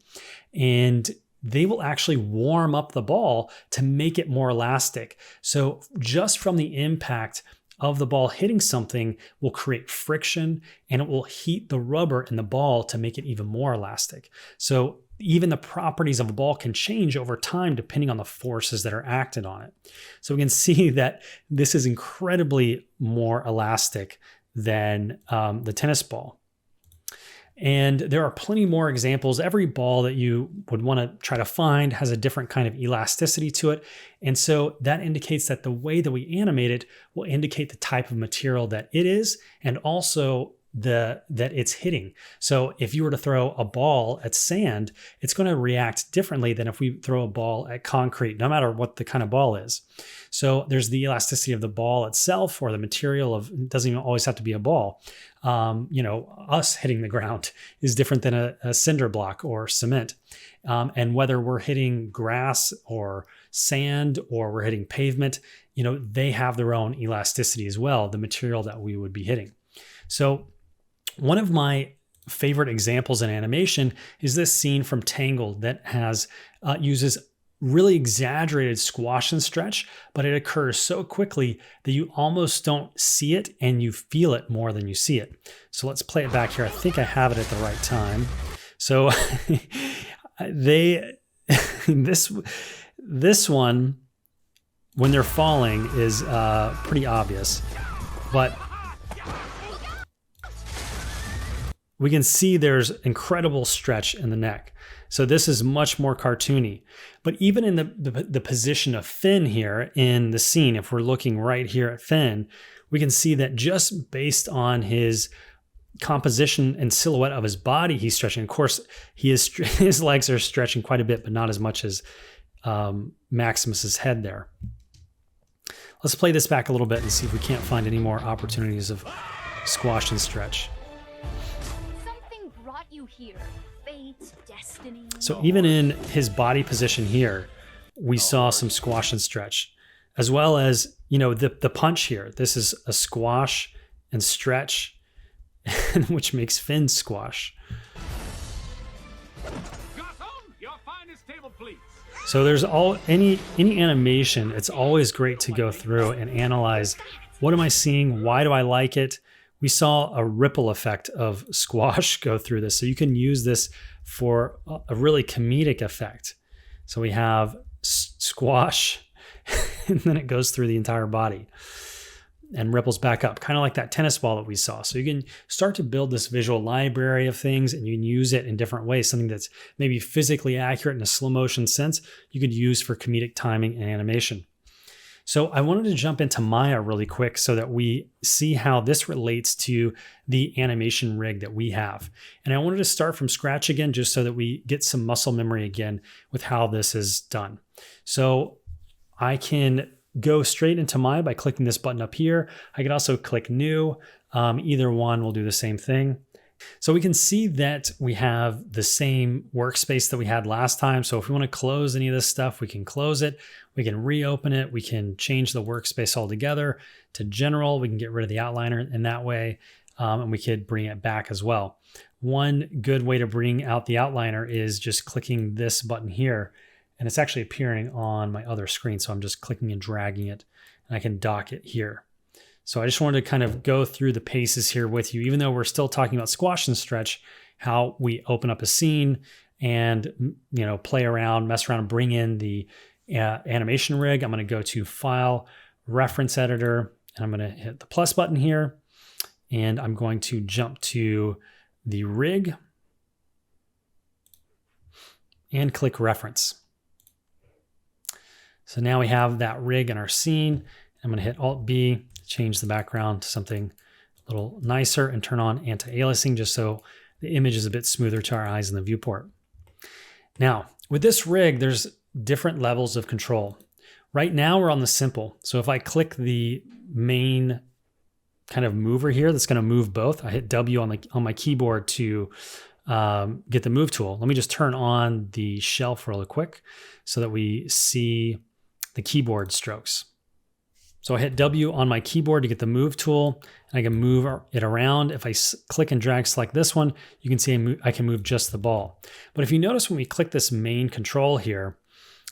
And they will actually warm up the ball to make it more elastic. So just from the impact of the ball hitting something will create friction, and it will heat the rubber in the ball to make it even more elastic. So even the properties of a ball can change over time depending on the forces that are acted on it. So we can see that this is incredibly more elastic than the tennis ball. And there are plenty more examples. Every ball that you would want to try to find has a different kind of elasticity to it. And so that indicates that the way that we animate it will indicate the type of material that it is, and also that it's hitting. So if you were to throw a ball at sand, it's going to react differently than if we throw a ball at concrete, no matter what the kind of ball is. So there's the elasticity of the ball itself, or the material of, it doesn't even always have to be a ball. Us hitting the ground is different than a cinder block or cement. And whether we're hitting grass or sand or we're hitting pavement, they have their own elasticity as well, the material that we would be hitting. So one of my favorite examples in animation is this scene from Tangled that uses really exaggerated squash and stretch, but it occurs so quickly that you almost don't see it and you feel it more than you see it. So let's play it back here. I think I have it at the right time. So this one, when they're falling, is pretty obvious, but we can see there's incredible stretch in the neck. So this is much more cartoony. But even in the position of Finn here in the scene, if we're looking right here at Finn, we can see that just based on his composition and silhouette of his body, he's stretching. Of course, his legs are stretching quite a bit, but not as much as Maximus's head there. Let's play this back a little bit and see if we can't find any more opportunities of squash and stretch. Something brought you here. Fate, destiny. So even in his body position here, we saw some squash and stretch, as well as, the punch here. This is a squash and stretch, which makes Finn squash. Your finest table, please. So there's any animation, it's always great to go through and analyze, what am I seeing? Why do I like it? We saw a ripple effect of squash go through this. So you can use this for a really comedic effect. So we have squash, and then it goes through the entire body and ripples back up, kind of like that tennis ball that we saw. So you can start to build this visual library of things, and you can use it in different ways. Something that's maybe physically accurate in a slow motion sense, you could use for comedic timing and animation. So I wanted to jump into Maya really quick so that we see how this relates to the animation rig that we have. And I wanted to start from scratch again, just so that we get some muscle memory again with how this is done. So I can go straight into Maya by clicking this button up here. I could also click New. Either one will do the same thing. So we can see that we have the same workspace that we had last time. So if we want to close any of this stuff, we can close it. We can reopen it. We can change the workspace altogether to general. We can get rid of the outliner in that way. And we could bring it back as well. One good way to bring out the outliner is just clicking this button here. And it's actually appearing on my other screen. So I'm just clicking and dragging it, and I can dock it here. So I just wanted to kind of go through the paces here with you, even though we're still talking about squash and stretch, how we open up a scene and, play around, mess around, and bring in the animation rig. I'm going to go to File, Reference Editor, and I'm going to hit the plus button here. And I'm going to jump to the rig and click Reference. So now we have that rig in our scene. I'm going to hit Alt-B, change the background to something a little nicer, and turn on anti-aliasing just so the image is a bit smoother to our eyes in the viewport. Now, with this rig, there's different levels of control. Right now, we're on the simple. So if I click the main kind of mover here, that's going to move both. I hit W on my keyboard to get the move tool. Let me just turn on the shelf really quick so that we see the keyboard strokes. So I hit W on my keyboard to get the move tool, and I can move it around. If I click and drag select this one, you can see I can move just the ball. But if you notice when we click this main control here,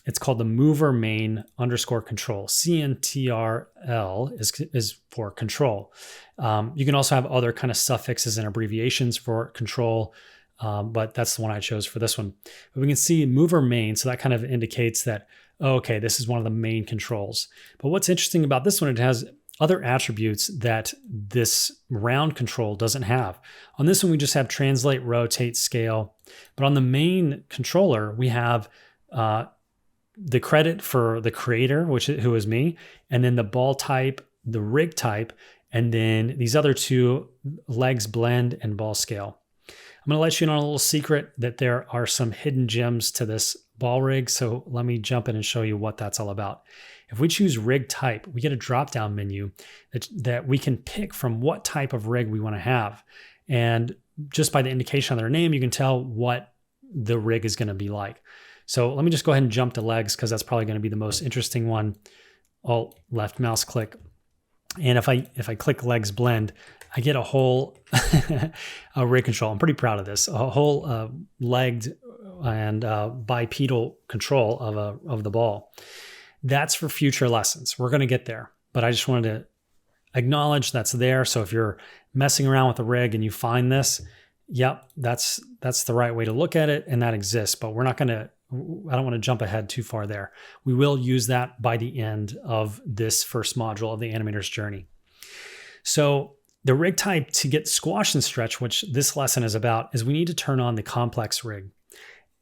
it's called the mover main _ control. CNTRL is for control. You can also have other kind of suffixes and abbreviations for control, but that's the one I chose for this one. But we can see mover main, so that kind of indicates that, okay, this is one of the main controls. But what's interesting about this one, it has other attributes that this round control doesn't have. On this one, we just have translate, rotate, scale. But on the main controller, we have the credit for the creator, who is me, and then the ball type, the rig type, and then these other two, legs blend and ball scale. I'm going to let you in on a little secret that there are some hidden gems to this ball rig. So let me jump in and show you what that's all about. If we choose rig type, we get a drop-down menu that we can pick from what type of rig we want to have. And just by the indication on their name, you can tell what the rig is going to be like. So let me just go ahead and jump to legs, because that's probably going to be the most interesting one. Alt left mouse click. And if I click legs blend, I get a whole rig control. I'm pretty proud of this. A whole legged and bipedal control of the ball. That's for future lessons. We're going to get there, but I just wanted to acknowledge that's there. So if you're messing around with a rig and you find this, yep, that's the right way to look at it, and that exists. But I don't want to jump ahead too far there. We will use that by the end of this first module of the animator's journey. So the rig type to get squash and stretch, which this lesson is about, is we need to turn on the complex rig.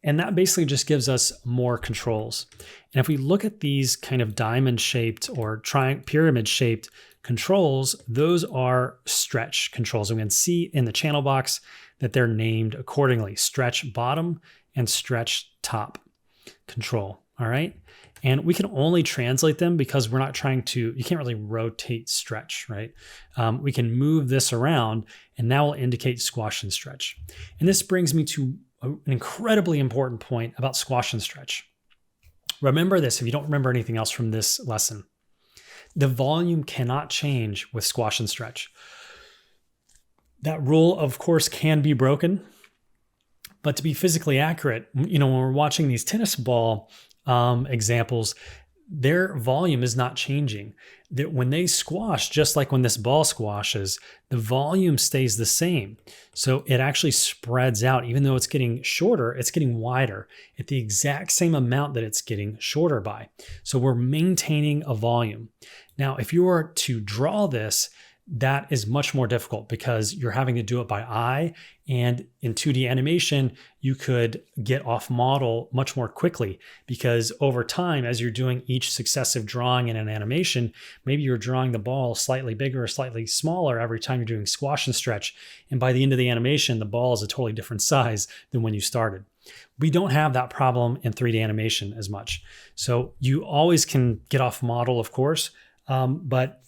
And that basically just gives us more controls. And if we look at these kind of diamond-shaped or pyramid-shaped controls, those are stretch controls. And we can see in the channel box that they're named accordingly: stretch bottom and stretch top control. All right. And we can only translate them because we're not you can't really rotate stretch, right? We can move this around, and that will indicate squash and stretch. And this brings me to an incredibly important point about squash and stretch. Remember this if you don't remember anything else from this lesson. The volume cannot change with squash and stretch. That rule, of course, can be broken. But to be physically accurate, when we're watching these tennis ball examples, their volume is not changing. When they squash, just like when this ball squashes, the volume stays the same. So it actually spreads out. Even though it's getting shorter, it's getting wider at the exact same amount that it's getting shorter by. So we're maintaining a volume. Now, if you were to draw this, that is much more difficult because you're having to do it by eye. And in 2D animation, you could get off model much more quickly because over time, as you're doing each successive drawing in an animation, maybe you're drawing the ball slightly bigger or slightly smaller every time you're doing squash and stretch. And by the end of the animation, the ball is a totally different size than when you started. We don't have that problem in 3D animation as much. So you always can get off model, of course, but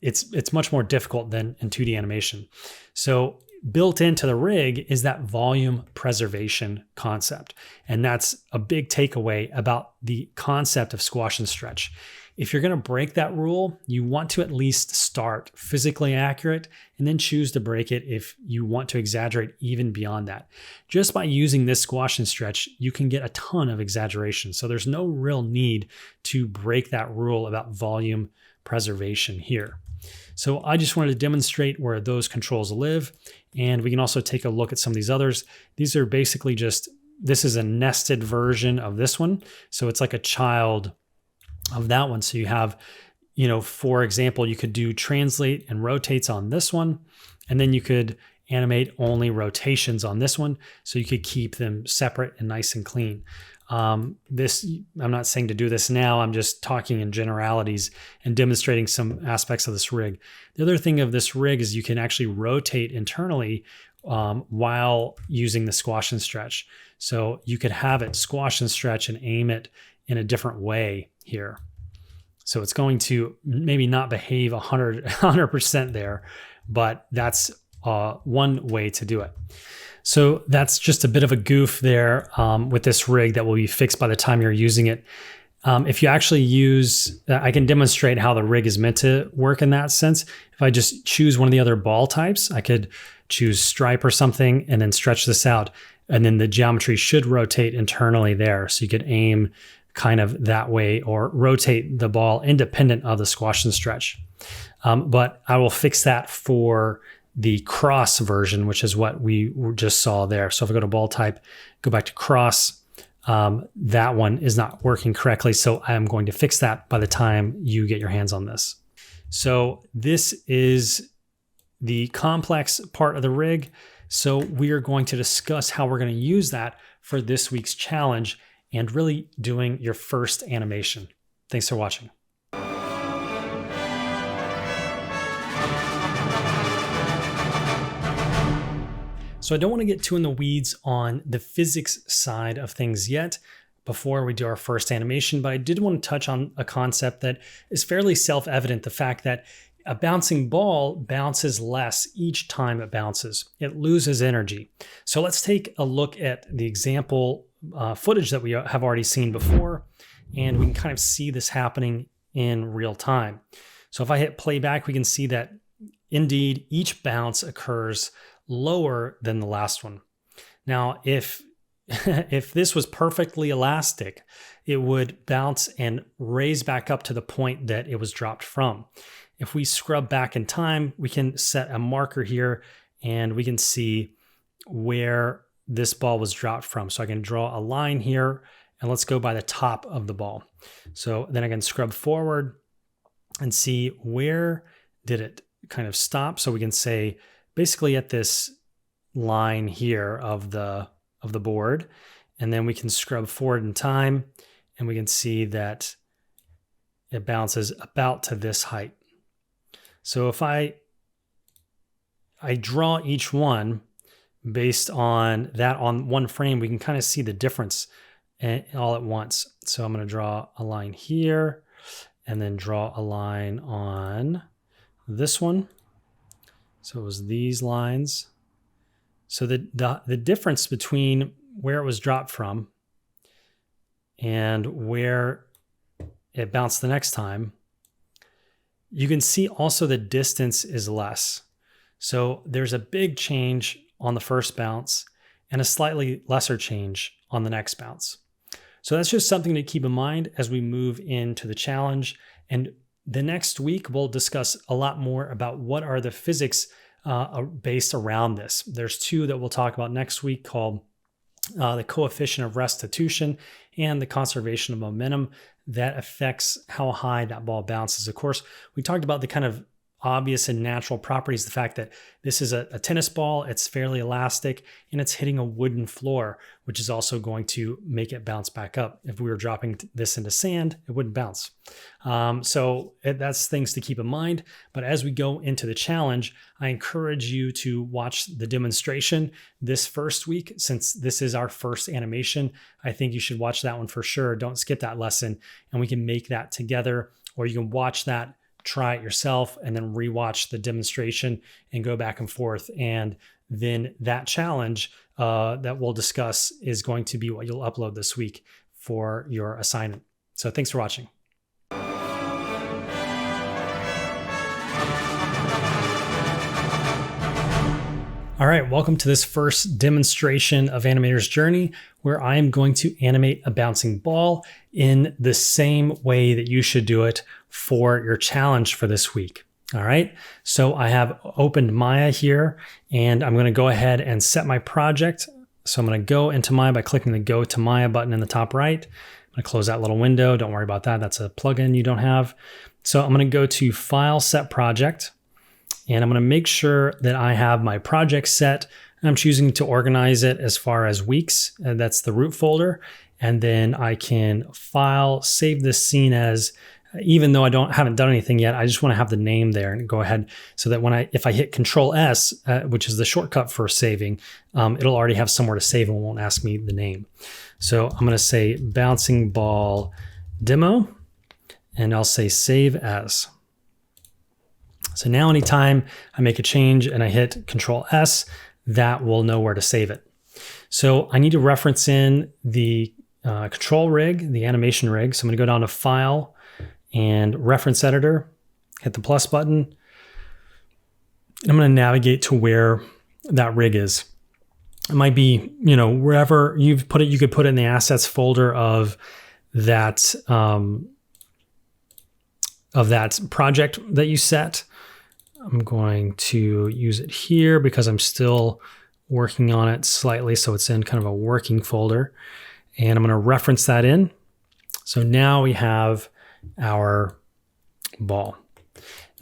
it's much more difficult than in 2D animation. So built into the rig is that volume preservation concept. And that's a big takeaway about the concept of squash and stretch. If you're going to break that rule, you want to at least start physically accurate and then choose to break it if you want to exaggerate even beyond that. Just by using this squash and stretch, you can get a ton of exaggeration. So there's no real need to break that rule about volume preservation here. So I just wanted to demonstrate where those controls live. And we can also take a look at some of these others. These are basically this is a nested version of this one. So it's like a child of that one. So you have, for example, you could do translate and rotates on this one, and then you could animate only rotations on this one. So you could keep them separate and nice and clean. I'm not saying to do this now. I'm just talking in generalities and demonstrating some aspects of this rig. The other thing of this rig is you can actually rotate internally while using the squash and stretch. So you could have it squash and stretch and aim it in a different way here. So it's going to maybe not behave 100% there, but that's one way to do it. So that's just a bit of a goof there with this rig that will be fixed by the time you're using it. If you actually use, I can demonstrate how the rig is meant to work in that sense. If I just choose one of the other ball types, I could choose stripe or something and then stretch this out. And then the geometry should rotate internally there. So you could aim kind of that way or rotate the ball independent of the squash and stretch. But I will fix that for the cross version, which is what we just saw there. So if I go to ball type, go back to cross, that one is not working correctly. So I'm going to fix that by the time you get your hands on this. So this is the complex part of the rig. So we are going to discuss how we're going to use that for this week's challenge and really doing your first animation. Thanks for watching. So I don't want to get too in the weeds on the physics side of things yet before we do our first animation, but I did want to touch on a concept that is fairly self-evident, the fact that a bouncing ball bounces less each time it bounces. It loses energy. So let's take a look at the example footage that we have already seen before, and we can kind of see this happening in real time. So if I hit playback, we can see that indeed each bounce occurs lower than the last one. Now, if this was perfectly elastic, it would bounce and raise back up to the point that it was dropped from. If we scrub back in time, we can set a marker here and we can see where this ball was dropped from. So I can draw a line here and let's go by the top of the ball. So then I can scrub forward and see where did it kind of stop. So we can say basically at this line here of the board, and then we can scrub forward in time and we can see that it bounces about to this height. So if I draw each one based on that on one frame, we can kind of see the difference all at once. So I'm going to draw a line here and then draw a line on this one. So it was these lines. So the difference between where it was dropped from and where it bounced the next time, you can see also the distance is less. So there's a big change on the first bounce and a slightly lesser change on the next bounce. So that's just something to keep in mind as we move into the challenge. And the next week, we'll discuss a lot more about what are the physics based around this. There's two that we'll talk about next week called the coefficient of restitution and the conservation of momentum that affects how high that ball bounces. Of course, we talked about the kind of obvious and natural properties. The fact that this is a tennis ball, it's fairly elastic, and it's hitting a wooden floor, which is also going to make it bounce back up. If we were dropping this into sand, it wouldn't bounce. That's things to keep in mind. But as we go into the challenge, I encourage you to watch the demonstration this first week. Since this is our first animation, I think you should watch that one for sure. Don't skip that lesson, and we can make that together, or you can watch that, try it yourself, and then rewatch the demonstration and go back and forth. And then that challenge that we'll discuss is going to be what you'll upload this week for your assignment. So thanks for watching. All right, welcome to this first demonstration of Animator's Journey, where I am going to animate a bouncing ball in the same way that you should do it for your challenge for this week. All right, so I have opened Maya here, and I'm gonna go ahead and set my project. So I'm gonna go into Maya by clicking the Go to Maya button in the top right. I'm gonna close that little window. Don't worry about that. That's a plugin you don't have. So I'm gonna go to File, Set Project. And I'm going to make sure that I have my project set. I'm choosing to organize it as far as weeks. And that's the root folder. And then I can file, save this scene as, even though I haven't done anything yet, I just want to have the name there and go ahead so that if I hit Control S, which is the shortcut for saving, it'll already have somewhere to save and won't ask me the name. So I'm going to say Bouncing Ball Demo, and I'll say Save As. So now anytime I make a change and I hit Control S, that will know where to save it. So I need to reference in the control rig, the animation rig. So I'm going to go down to File and Reference Editor, hit the plus button. I'm going to navigate to where that rig is. It might be, wherever you've put it. You could put it in the assets folder of that project that you set. I'm going to use it here because I'm still working on it slightly, so it's in kind of a working folder. And I'm going to reference that in. So now we have our ball.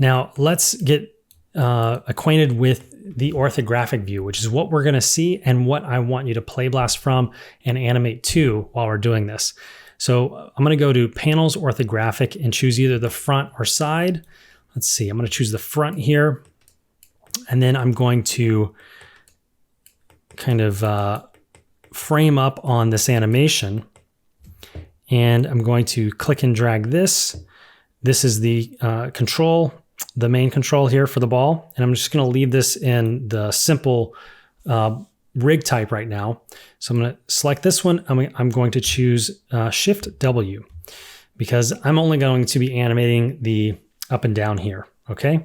Now let's get acquainted with the orthographic view, which is what we're going to see and what I want you to Playblast from and animate to while we're doing this. So I'm going to go to Panels, Orthographic, and choose either the front or side. Let's see, I'm going to choose the front here. And then I'm going to kind of frame up on this animation. And I'm going to click and drag this. This is the control, the main control here for the ball. And I'm just going to leave this in the simple rig type right now. So I'm going to select this one. I'm going to choose Shift W because I'm only going to be animating the up and down here. Okay.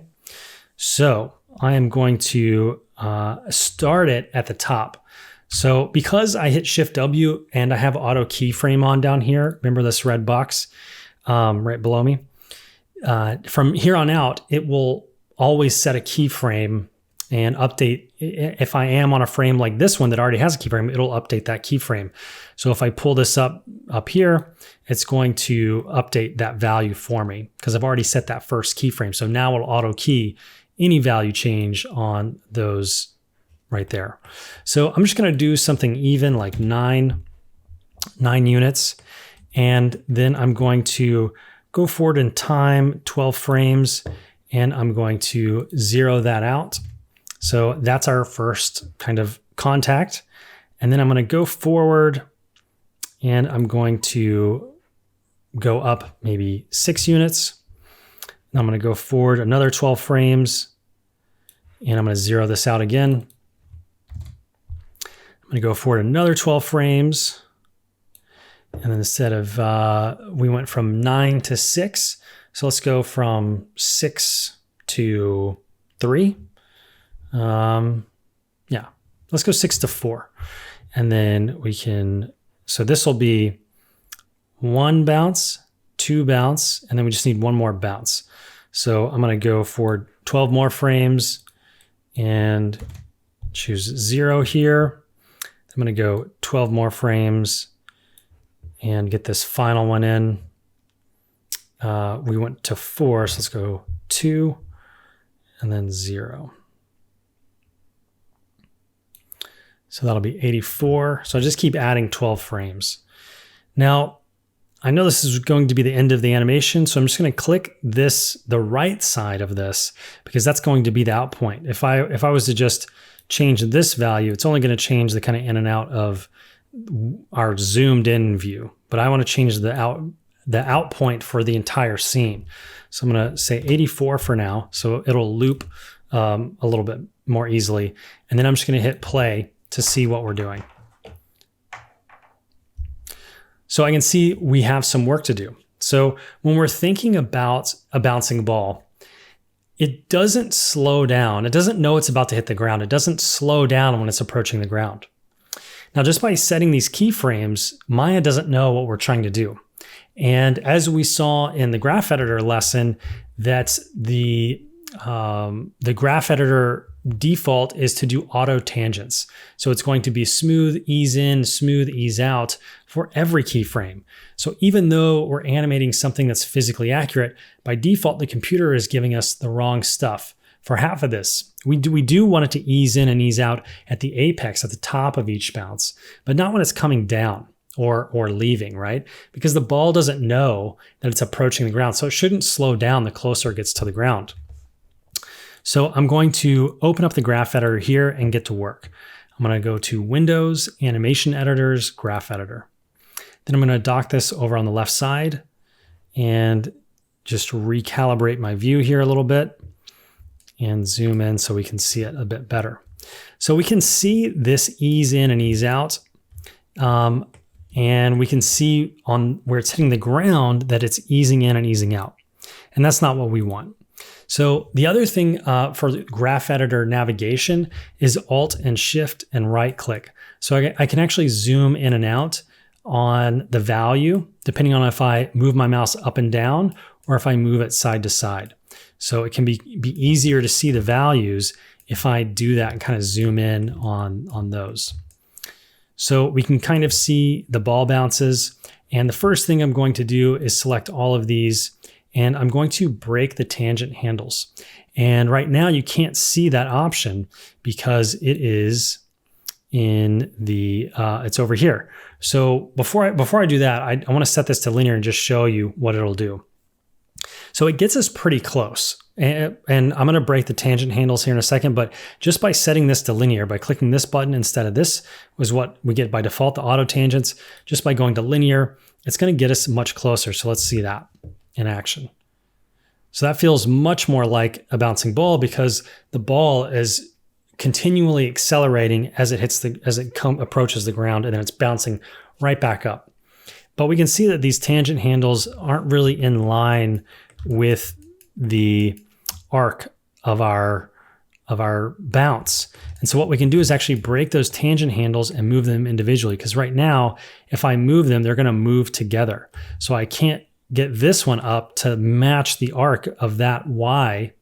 So I am going to start it at the top. So because I hit Shift W and I have auto keyframe on down here, remember this red box right below me? From here on out, it will always set a keyframe and update. If I am on a frame like this one that already has a keyframe, it'll update that keyframe. So if I pull this up here, it's going to update that value for me because I've already set that first keyframe. So now it'll auto key any value change on those right there. So I'm just going to do something even like 9 units. And then I'm going to go forward in time, 12 frames, and I'm going to zero that out. So that's our first kind of contact. And then I'm going to go forward and I'm going to go up maybe 6 units. And I'm going to go forward another 12 frames and I'm going to zero this out again. I'm going to go forward another 12 frames. And then instead of, we went from 9 to 6. So let's go from 6 to 3. Yeah, let's go 6 to 4. And then we can, so this will be 1 bounce, 2 bounce, and then we just need 1 more bounce. So I'm going to go for 12 more frames and choose 0 here. I'm going to go 12 more frames and get this final one in. We went to 4, so let's go 2, and then 0. So that'll be 84. So I just keep adding 12 frames. Now, I know this is going to be the end of the animation, so I'm just going to click the right side of this, because that's going to be the out point. If I was to just change this value, it's only going to change the kind of in and out of our zoomed in view. But I want to change the out point for the entire scene. So I'm going to say 84 for now, so it'll loop a little bit more easily. And then I'm just going to hit play to see what we're doing. So I can see we have some work to do. So when we're thinking about a bouncing ball, it doesn't slow down. It doesn't know it's about to hit the ground. It doesn't slow down when it's approaching the ground. Now, just by setting these keyframes, Maya doesn't know what we're trying to do. And as we saw in the graph editor lesson, that the graph editor default is to do auto tangents. So it's going to be smooth ease in, smooth ease out for every keyframe. So even though we're animating something that's physically accurate, by default, the computer is giving us the wrong stuff. For half of this, we do want it to ease in and ease out at the apex, at the top of each bounce, but not when it's coming down or leaving, right? Because the ball doesn't know that it's approaching the ground, so it shouldn't slow down the closer it gets to the ground. So I'm going to open up the graph editor here and get to work. I'm going to go to Windows, Animation Editors, Graph Editor. Then I'm going to dock this over on the left side and just recalibrate my view here a little bit and zoom in so we can see it a bit better. So we can see this ease in and ease out. And we can see on where it's hitting the ground that it's easing in and easing out. And that's not what we want. So the other thing for the graph editor navigation is Alt and Shift and right click. So I can actually zoom in and out on the value, depending on if I move my mouse up and down or if I move it side to side. So it can be easier to see the values if I do that and kind of zoom in on those. So we can kind of see the ball bounces. And the first thing I'm going to do is select all of these, and I'm going to break the tangent handles. And right now you can't see that option because it is in the, it's over here. So before I do that, I want to set this to linear and just show you what it'll do. So it gets us pretty close. And I'm going to break the tangent handles here in a second, but just by setting this to linear, by clicking this button instead of this, was what we get by default, the auto tangents. Just by going to linear, it's going to get us much closer. So let's see that in action. So that feels much more like a bouncing ball because the ball is continually accelerating as it approaches the ground, and then it's bouncing right back up. But we can see that these tangent handles aren't really in line with the arc of our bounce. And so what we can do is actually break those tangent handles and move them individually, because right now, if I move them, they're going to move together. So I can't get this one up to match the arc of that Y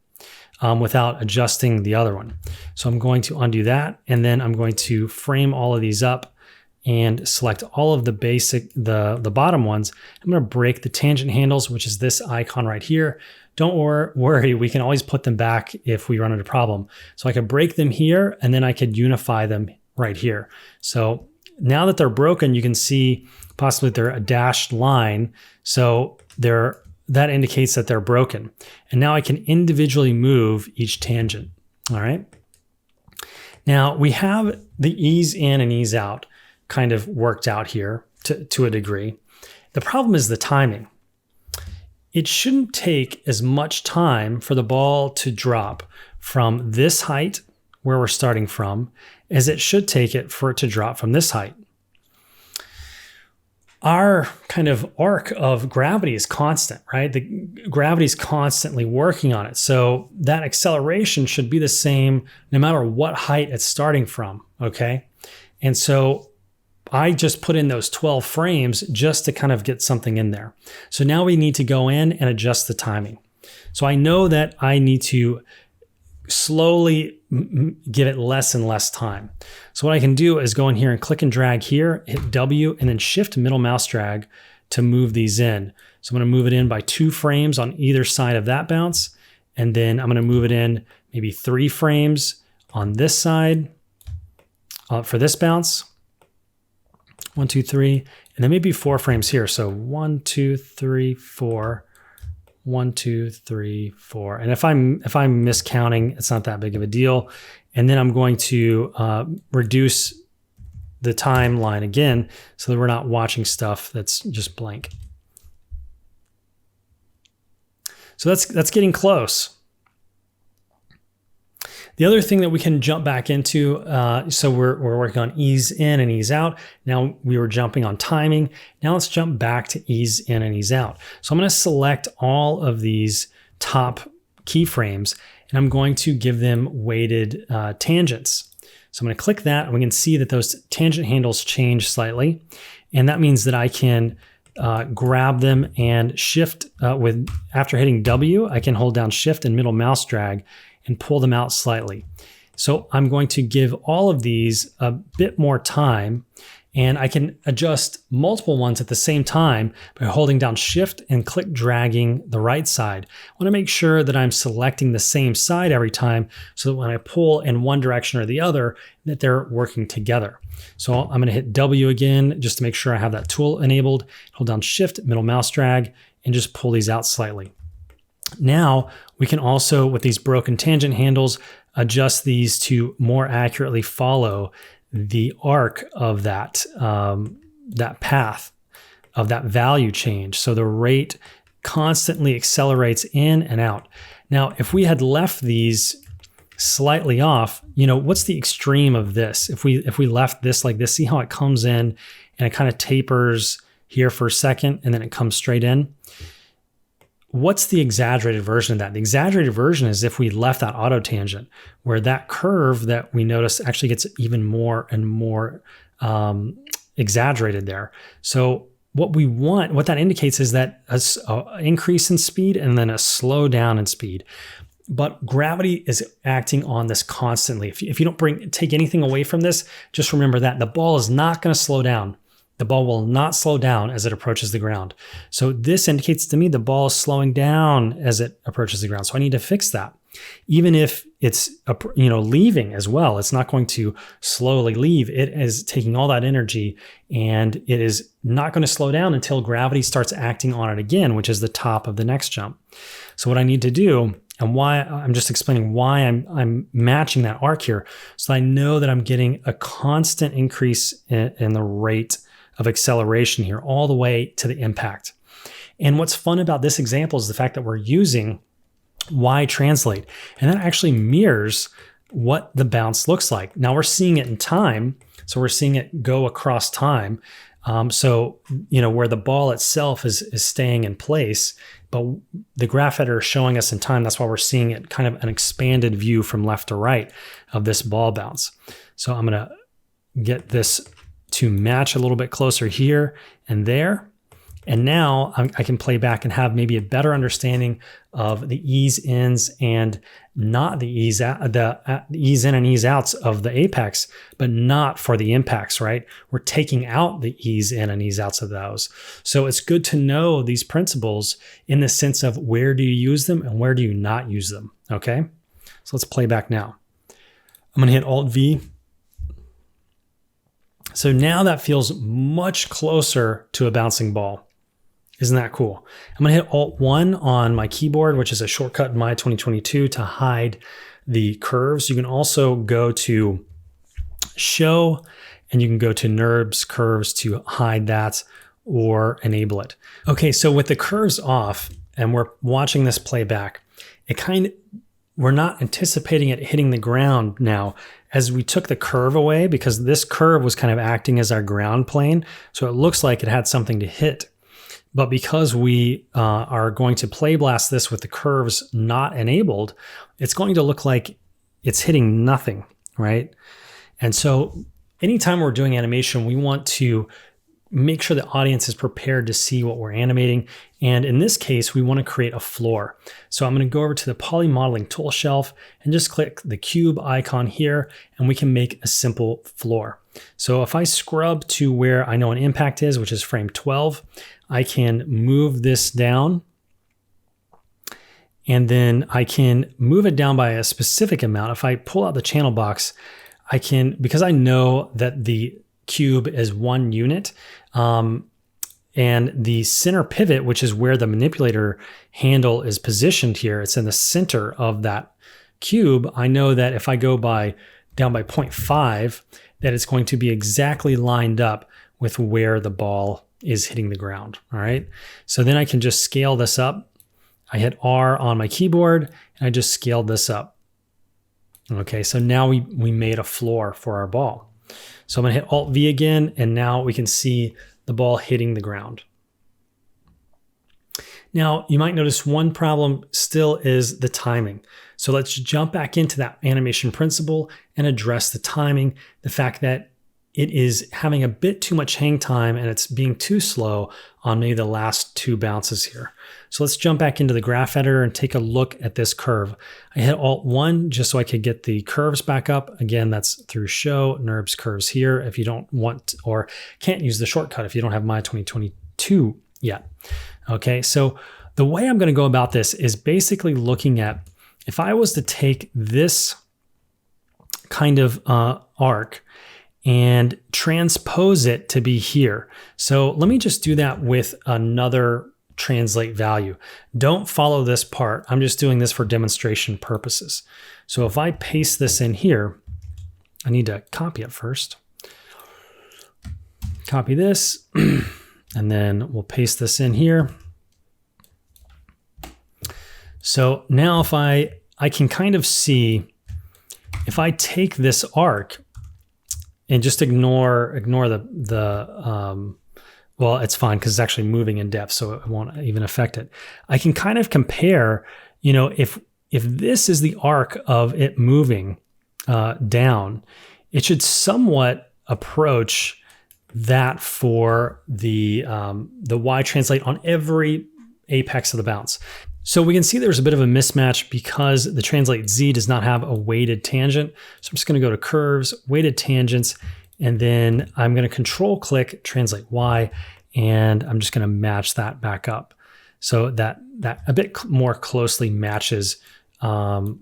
without adjusting the other one. So I'm going to undo that, and then I'm going to frame all of these up and select all of the basic, the bottom ones. I'm going to break the tangent handles, which is this icon right here. Don't worry, we can always put them back if we run into a problem. So I could break them here, and then I could unify them right here. So now that they're broken, you can see possibly they're a dashed line. So that indicates that they're broken. And now I can individually move each tangent. All right. Now we have the ease in and ease out kind of worked out here to a degree. The problem is the timing. It shouldn't take as much time for the ball to drop from this height, where we're starting from, as it should take it for it to drop from this height. Our kind of arc of gravity is constant, right? The gravity is constantly working on it. So that acceleration should be the same no matter what height it's starting from, okay? And so I just put in those 12 frames just to kind of get something in there. So now we need to go in and adjust the timing. So I know that I need to slowly give it less and less time. So what I can do is go in here and click and drag here, hit W, and then shift middle mouse drag to move these in. So I'm going to move it in by 2 frames on either side of that bounce, And then I'm going to move it in maybe 3 frames on this side for this bounce. 1, 2, 3, and then maybe 4 frames here. So 1, 2, 3, 4, 1, 2, 3, 4. And if I'm miscounting, it's not that big of a deal. And then I'm going to reduce the timeline again so that we're not watching stuff that's just blank. So that's getting close. The other thing that we can jump back into, so we're working on ease in and ease out. Now we were jumping on timing. Now let's jump back to ease in and ease out. So I'm going to select all of these top keyframes and I'm going to give them weighted tangents. So I'm going to click that and we can see that those tangent handles change slightly. And that means that I can grab them and shift after hitting W, I can hold down shift and middle mouse drag and pull them out slightly. So I'm going to give all of these a bit more time, and I can adjust multiple ones at the same time by holding down shift and click dragging the right side. I want to make sure that I'm selecting the same side every time so that when I pull in one direction or the other, that they're working together. So I'm going to hit W again just to make sure I have that tool enabled. Hold down shift, middle mouse drag, and just pull these out slightly. Now we can also, with these broken tangent handles, adjust these to more accurately follow the arc of that path of that value change. So the rate constantly accelerates in and out. Now, if we had left these slightly off, what's the extreme of this? If we left this like this, see how it comes in and it kind of tapers here for a second and then it comes straight in. What's the exaggerated version of that? The exaggerated version is if we left that auto tangent, where that curve that we notice actually gets even more and more exaggerated there. So what that indicates is that an increase in speed and then a slow down in speed. But gravity is acting on this constantly. If you don't take anything away from this, just remember that the ball is not going to slow down. The ball will not slow down as it approaches the ground. So this indicates to me the ball is slowing down as it approaches the ground. So I need to fix that. Even if it's leaving as well, it's not going to slowly leave. It is taking all that energy and it is not going to slow down until gravity starts acting on it again, which is the top of the next jump. So what I need to do, and why I'm just explaining why I'm matching that arc here, so I know that I'm getting a constant increase in the rate of acceleration here all the way to the impact. And what's fun about this example is the fact that we're using Y translate, and that actually mirrors what the bounce looks like. Now we're seeing it in time, so we're seeing it go across time. So where the ball itself is staying in place, but the graph editor is showing us in time. That's why we're seeing it kind of an expanded view from left to right of this ball bounce. So I'm going to get this to match a little bit closer here and there. And now I can play back and have maybe a better understanding of the ease ins and not the ease out, the ease in and ease outs of the apex, but not for the impacts, right? We're taking out the ease in and ease outs of those. So it's good to know these principles in the sense of where do you use them and where do you not use them, okay? So let's play back now. I'm gonna hit Alt-V. So now that feels much closer to a bouncing ball. Isn't that cool? I'm going to hit Alt-1 on my keyboard, which is a shortcut in my 2022 to hide the curves. You can also go to Show, and you can go to NURBS Curves to hide that or enable it. Okay, so with the curves off, and we're watching this playback, we're not anticipating it hitting the ground now as we took the curve away, because this curve was kind of acting as our ground plane. So it looks like it had something to hit. But because we are going to Playblast this with the curves not enabled, it's going to look like it's hitting nothing, right? And so anytime we're doing animation, we want to make sure the audience is prepared to see what we're animating. And in this case, we want to create a floor. So I'm going to go over to the Poly Modeling tool shelf and just click the cube icon here, and we can make a simple floor. So if I scrub to where I know an impact is, which is frame 12, I can move this down and then I can move it down by a specific amount. If I pull out the channel box, I can, because I know that the cube is 1 unit, and the center pivot, which is where the manipulator handle is positioned here, it's in the center of that cube. I know that if I go down by 0.5, that it's going to be exactly lined up with where the ball is hitting the ground. All right. So then I can just scale this up. I hit R on my keyboard and I just scaled this up. Okay. So now we made a floor for our ball. So I'm going to hit Alt V again, and now we can see the ball hitting the ground. Now, you might notice one problem still is the timing. So let's jump back into that animation principle and address the timing, the fact that it is having a bit too much hang time and it's being too slow on maybe the last 2 bounces here. So let's jump back into the graph editor and take a look at this curve. I hit Alt 1 just so I could get the curves back up. Again, that's through Show, NURBS Curves here if you don't want or can't use the shortcut if you don't have Maya 2022 yet. Okay, so the way I'm going to go about this is basically looking at, if I was to take this kind of arc and transpose it to be here. So let me just do that with another translate value. Don't follow this part. I'm just doing this for demonstration purposes. So if I paste this in here, I need to copy it first. Copy this, and then we'll paste this in here. So now if I can kind of see, if I take this arc and just ignore the well, it's fine because it's actually moving in depth, so it won't even affect it. I can kind of compare, you know, if this is the arc of it moving down, it should somewhat approach that for the Y translate on every apex of the bounce. So we can see there's a bit of a mismatch because the translate Z does not have a weighted tangent. So I'm just going to go to curves, weighted tangents, and then I'm going to control click translate Y, and I'm just going to match that back up so that a bit more closely matches the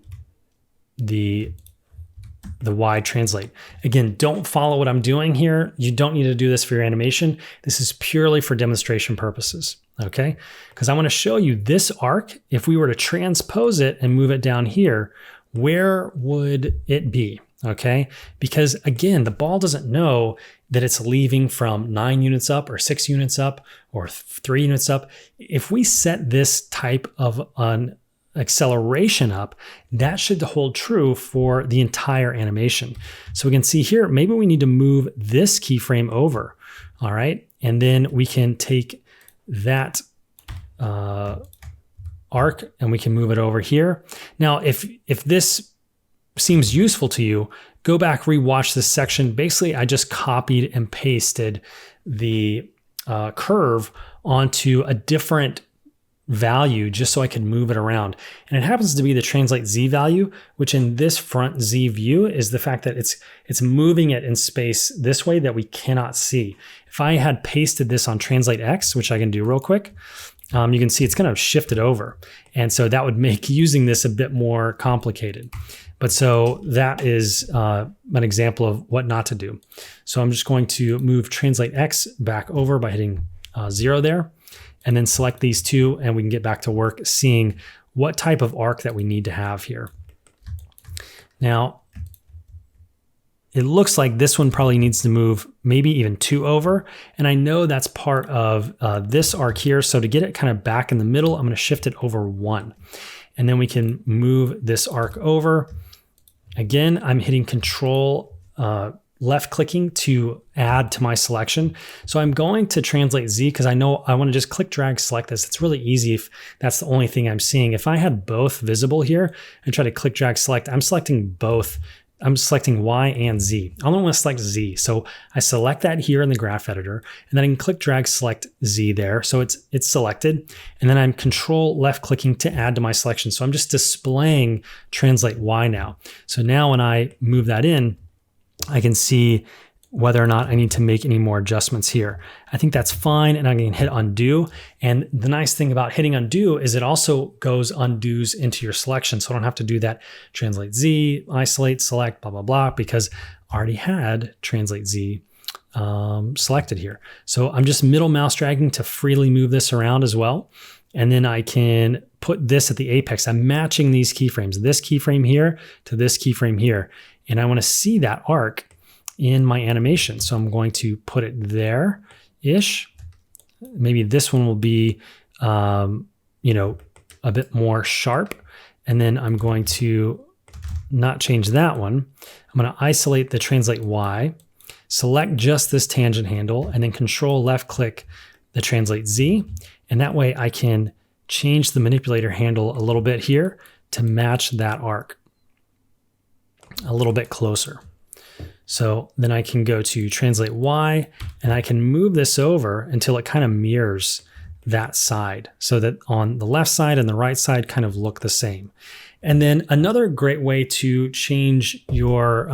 Y translate. Again, don't follow what I'm doing here. You don't need to do this for your animation. This is purely for demonstration purposes, okay? Because I want to show you this arc. If we were to transpose it and move it down here, where would it be, okay? Because again, the ball doesn't know that it's leaving from 9 units up or 6 units up or 3 units up. If we set this type of an acceleration up, that should hold true for the entire animation. So we can see here, maybe we need to move this keyframe over, all right? And then we can take that arc and we can move it over here. Now, if this seems useful to you, go back, rewatch this section. Basically, I just copied and pasted the curve onto a different value just so I could move it around. And it happens to be the translate Z value, which in this front Z view is the fact that it's moving it in space this way that we cannot see. If I had pasted this on translate X, which I can do real quick, you can see it's kind of shifted over. And so that would make using this a bit more complicated. But so that is an example of what not to do. So I'm just going to move translate X back over by hitting 0 there, and then select these two, and we can get back to work seeing what type of arc that we need to have here. Now, it looks like this one probably needs to move maybe even 2 over. And I know that's part of this arc here. So to get it kind of back in the middle, I'm going to shift it over 1. And then we can move this arc over. Again, I'm hitting Control left clicking to add to my selection. So I'm going to translate Z because I know I want to just click, drag, select this. It's really easy if that's the only thing I'm seeing. If I had both visible here and try to click, drag, select, I'm selecting both. I'm selecting Y and Z. I only want to select Z. So I select that here in the graph editor, and then I can click, drag, select Z there. So it's selected. And then I'm Control left clicking to add to my selection. So I'm just displaying translate Y now. So now when I move that in, I can see whether or not I need to make any more adjustments here. I think that's fine, and I can hit undo. And the nice thing about hitting undo is it also goes undos into your selection, so I don't have to do that translate Z, isolate, select, blah, blah, blah, because I already had translate Z selected here. So I'm just middle mouse dragging to freely move this around as well. And then I can put this at the apex. I'm matching these keyframes, this keyframe here to this keyframe here. And I want to see that arc in my animation. So I'm going to put it there-ish. Maybe this one will be, you know, a bit more sharp. And then I'm going to not change that one. I'm going to isolate the translate Y, select just this tangent handle, and then control left click the translate Z. And that way I can change the manipulator handle a little bit here to match that arc a little bit closer. So then I can go to translate Y, and I can move this over until it kind of mirrors that side, so that on the left side and the right side kind of look the same. And then another great way to change your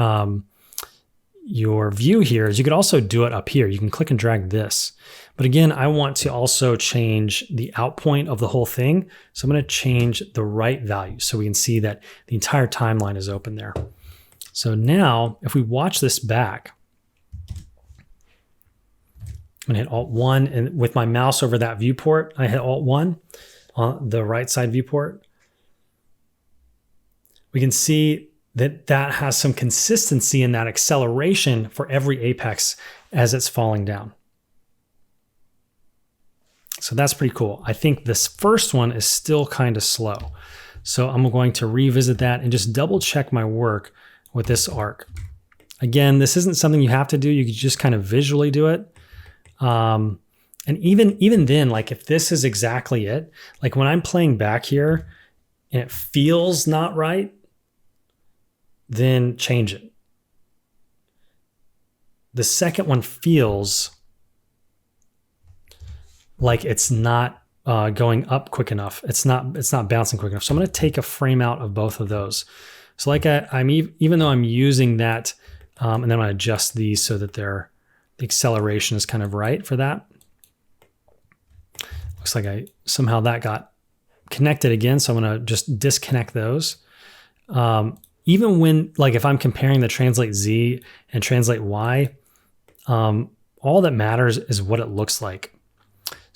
view here is you could also do it up here. You can click and drag this. But again, I want to also change the out point of the whole thing. So I'm going to change the right value so we can see that the entire timeline is open there. So now if we watch this back, I'm going to hit Alt-1, and with my mouse over that viewport, I hit Alt-1 on the right side viewport. We can see that that has some consistency in that acceleration for every apex as it's falling down. So that's pretty cool. I think this first one is still kind of slow. So I'm going to revisit that and just double check my work with this arc. Again, this isn't something you have to do. You can just kind of visually do it. And even then, like if this is exactly it, like when I'm playing back here and it feels not right, then change it. The second one feels like it's not going up quick enough. It's not bouncing quick enough. So I'm going to take a frame out of both of those. So like even though I'm using that, and then I'm going to adjust these so that the acceleration is kind of right for that. Looks like somehow that got connected again. So I'm going to just disconnect those. Even when, like if I'm comparing the translate Z and translate Y, all that matters is what it looks like.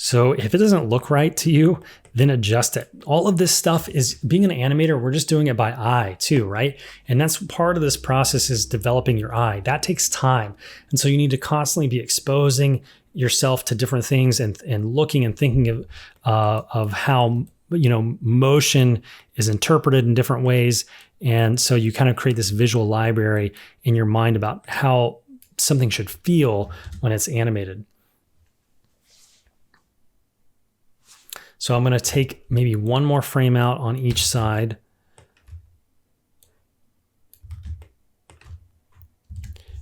So if it doesn't look right to you, then adjust it. All of this stuff is, being an animator, we're just doing it by eye too, right? And that's part of this process, is developing your eye. That takes time. And so you need to constantly be exposing yourself to different things and looking and thinking of how, you know, motion is interpreted in different ways. And so you kind of create this visual library in your mind about how something should feel when it's animated. So I'm going to take maybe one more frame out on each side.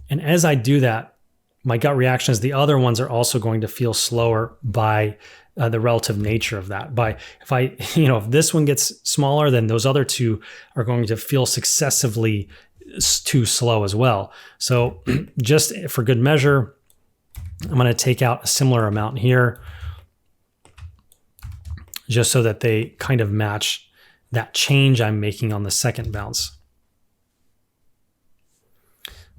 And as I do that, my gut reaction is the other ones are also going to feel slower by the relative nature of that. If this one gets smaller, then those other two are going to feel successively too slow as well. So just for good measure, I'm going to take out a similar amount here, just so that they kind of match that change I'm making on the second bounce.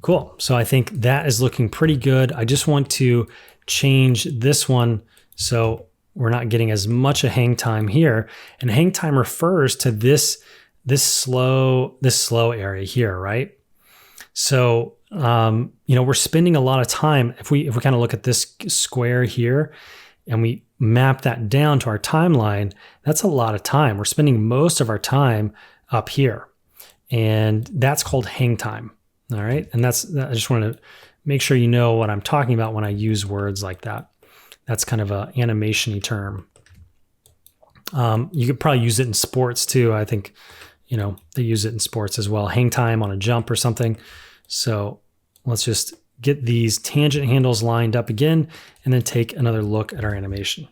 Cool. So I think that is looking pretty good. I just want to change this one so we're not getting as much a hang time here. And hang time refers to this slow area here, right? So we're spending a lot of time. If we kind of look at this square here and we map that down to our timeline, that's a lot of time. We're spending most of our time up here, and that's called hang time. All right. And I just want to make sure you know what I'm talking about when I use words like that. That's kind of an animation-y term. You could probably use it in sports too. I think, they use it in sports as well. Hang time on a jump or something. So let's just get these tangent handles lined up again, and then take another look at our animation.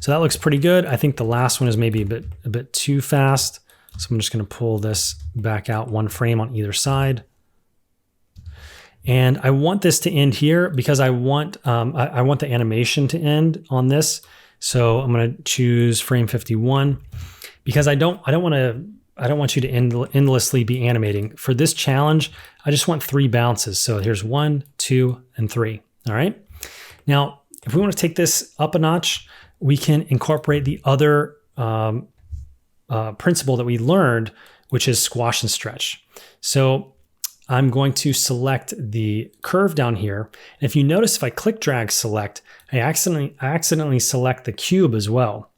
So that looks pretty good. I think the last one is maybe a bit too fast. So I'm just going to pull this back out 1 frame on either side. And I want this to end here because I want the animation to end on this. So I'm going to choose frame 51 because I don't want you to endlessly be animating. For this challenge, I just want 3 bounces. So here's 1, 2, and 3. All right. Now, if we want to take this up a notch, we can incorporate the other principle that we learned, which is squash and stretch. So I'm going to select the curve down here. And if you notice, if I click, drag, select, I accidentally select the cube as well.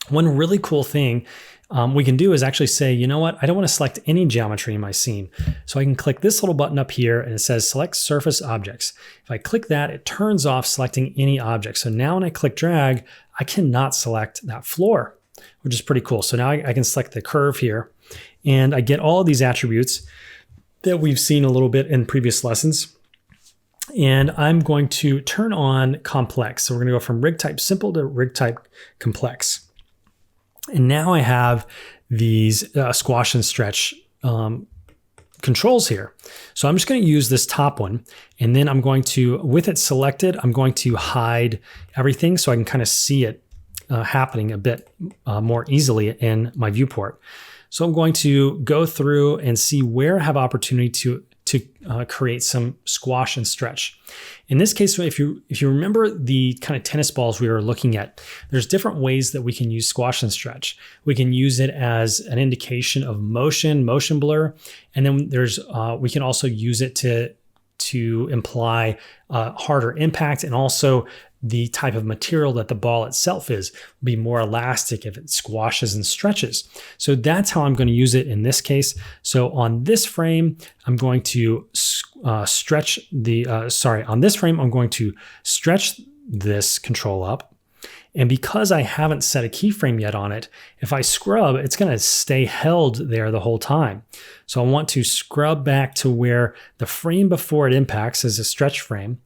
One really cool thing we can do is actually say, you know what? I don't want to select any geometry in my scene. So I can click this little button up here and it says select surface objects. If I click that, it turns off selecting any object. So now when I click drag, I cannot select that floor, which is pretty cool. So now I can select the curve here and I get all of these attributes that we've seen a little bit in previous lessons. And I'm going to turn on complex. So we're going to go from rig type simple to rig type complex. And now I have these squash and stretch controls here. So I'm just going to use this top one. And then I'm going to, with it selected, I'm going to hide everything so I can kind of see it happening a bit more easily in my viewport. So I'm going to go through and see where I have opportunity to create some squash and stretch. In this case, if you remember the kind of tennis balls we were looking at, there's different ways that we can use squash and stretch. We can use it as an indication of motion blur, and then we can also use it to imply harder impact, and also the type of material that the ball itself is will be more elastic if it squashes and stretches. So that's how I'm going to use it in this case. So on this frame, I'm going to stretch this control up. And because I haven't set a keyframe yet on it, if I scrub, it's going to stay held there the whole time. So I want to scrub back to where the frame before it impacts is a stretch frame.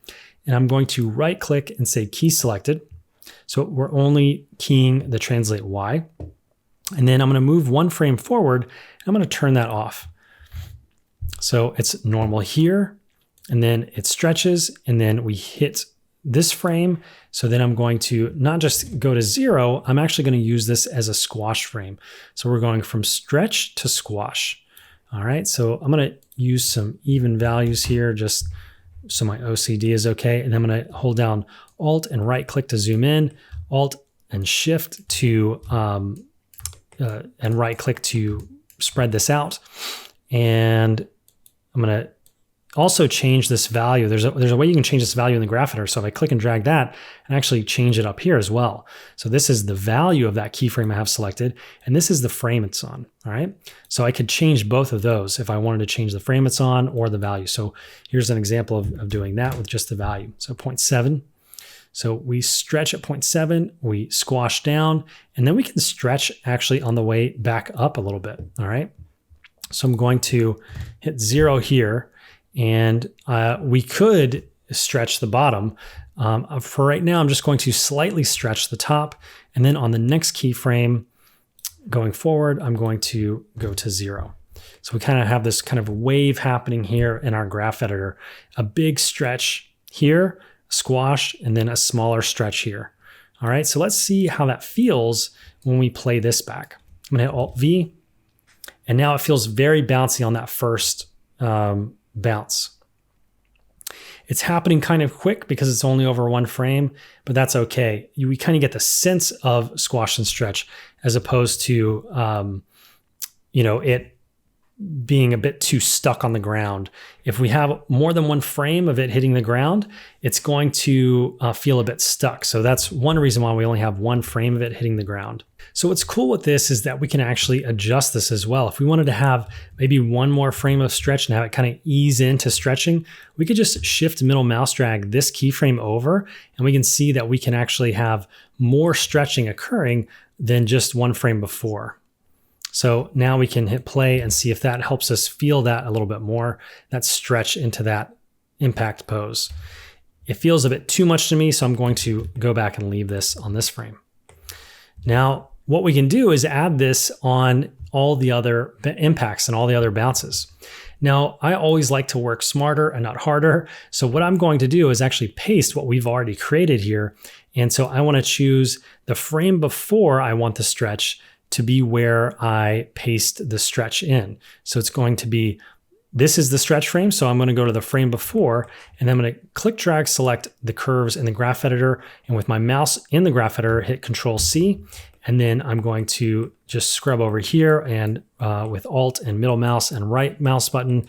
And I'm going to right click and say key selected. So we're only keying the translate Y. And then I'm going to move 1 frame forward. And I'm going to turn that off. So it's normal here, and then it stretches, and then we hit this frame. So then I'm going to not just go to 0, I'm actually going to use this as a squash frame. So we're going from stretch to squash. All right, so I'm going to use some even values here just so my OCD is okay. And I'm going to hold down Alt and right click to zoom in, Alt and Shift to and right click to spread this out. And I'm going to also change this value. There's a way you can change this value in the graph editor. So if I click and drag that and actually change it up here as well. So this is the value of that keyframe I have selected, and this is the frame it's on. All right. So I could change both of those if I wanted to change the frame it's on or the value. So here's an example of doing that with just the value. So 0.7. So we stretch at 0.7, we squash down, and then we can stretch actually on the way back up a little bit. All right. So I'm going to hit 0 here. And we could stretch the bottom. For right now, I'm just going to slightly stretch the top. And then on the next keyframe going forward, I'm going to go to 0. So we kind of have this kind of wave happening here in our graph editor. A big stretch here, squash, and then a smaller stretch here. All right, so let's see how that feels when we play this back. I'm gonna hit Alt-V, and now it feels very bouncy on that first bounce. It's happening kind of quick because it's only over 1 frame, but that's okay. We kind of get the sense of squash and stretch as opposed to, it being a bit too stuck on the ground. If we have more than 1 frame of it hitting the ground, it's going to feel a bit stuck. So that's one reason why we only have 1 frame of it hitting the ground. So what's cool with this is that we can actually adjust this as well. If we wanted to have maybe 1 more frame of stretch and have it kind of ease into stretching, we could just shift middle mouse drag this keyframe over, and we can see that we can actually have more stretching occurring than just 1 frame before. So now we can hit play and see if that helps us feel that a little bit more, that stretch into that impact pose. It feels a bit too much to me, so I'm going to go back and leave this on this frame. Now, what we can do is add this on all the other impacts and all the other bounces. Now, I always like to work smarter and not harder. So what I'm going to do is actually paste what we've already created here. And so I want to choose the frame before I want the stretch to be where I paste the stretch in. So it's going to be, this is the stretch frame. So I'm going to go to the frame before, and I'm going to click, drag, select the curves in the graph editor. And with my mouse in the graph editor, hit Control C. And then I'm going to just scrub over here and with Alt and middle mouse and right mouse button,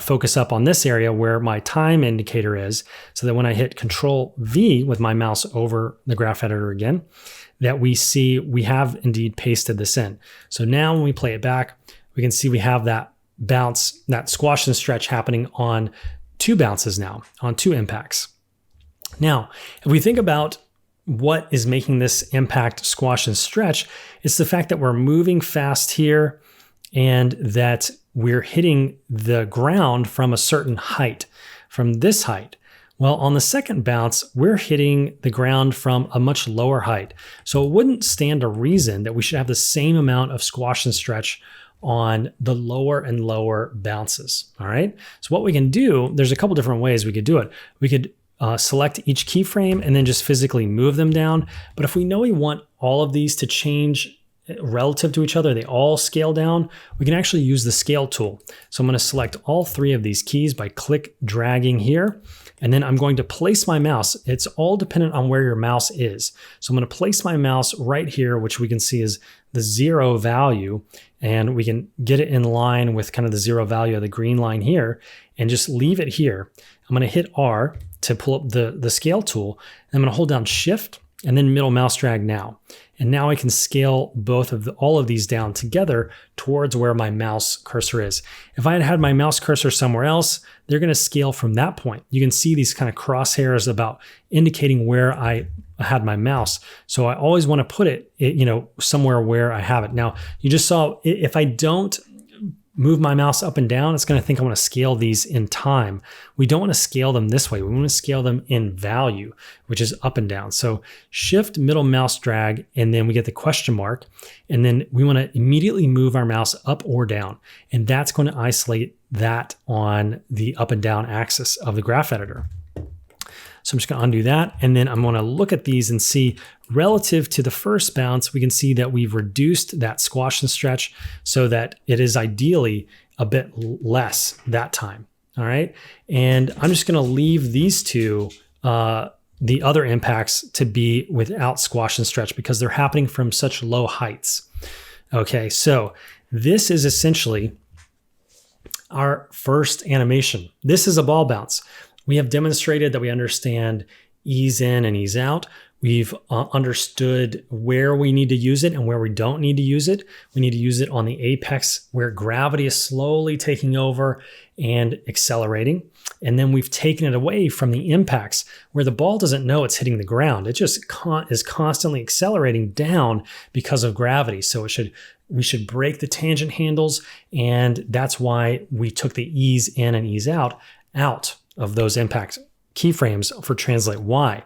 focus up on this area where my time indicator is, so that when I hit Control V with my mouse over the graph editor again, that we see we have indeed pasted this in. So now when we play it back, we can see we have that bounce, that squash and stretch happening on 2 bounces now, on 2 impacts. Now, if we think about what is making this impact squash and stretch, it's the fact that we're moving fast here and that we're hitting the ground from a certain height, from this height. Well, on the second bounce, we're hitting the ground from a much lower height. So it wouldn't stand to reason that we should have the same amount of squash and stretch on the lower and lower bounces, all right? So what we can do, there's a couple different ways we could do it. We could select each keyframe and then just physically move them down. But if we know we want all of these to change relative to each other, they all scale down, we can actually use the scale tool. So I'm going to select all 3 of these keys by click dragging here. And then I'm going to place my mouse. It's all dependent on where your mouse is. So I'm going to place my mouse right here, which we can see is the 0 value. And we can get it in line with kind of the 0 value of the green line here and just leave it here. I'm going to hit R to pull up the scale tool. I'm going to hold down Shift and then middle mouse drag now. And now I can scale all of these down together towards where my mouse cursor is. If I had had my mouse cursor somewhere else, they're going to scale from that point. You can see these kind of crosshairs about indicating where I had my mouse. So I always want to put it, somewhere where I have it. Now, you just saw if I don't move my mouse up and down, it's going to think I want to scale these in time. We don't want to scale them this way. We want to scale them in value, which is up and down. So Shift, middle mouse drag, and then we get the question mark. And then we want to immediately move our mouse up or down. And that's going to isolate that on the up and down axis of the graph editor. So I'm just going to undo that. And then I'm going to look at these and see relative to the first bounce, we can see that we've reduced that squash and stretch so that it is ideally a bit less that time. All right. And I'm just going to leave these 2, the other impacts, to be without squash and stretch because they're happening from such low heights. Okay. So this is essentially our first animation. This is a ball bounce. We have demonstrated that we understand ease in and ease out. We've understood where we need to use it and where we don't need to use it. We need to use it on the apex where gravity is slowly taking over and accelerating. And then we've taken it away from the impacts where the ball doesn't know it's hitting the ground. It just is constantly accelerating down because of gravity. So we should break the tangent handles. And that's why we took the ease in and ease out of those impact keyframes for translate Y.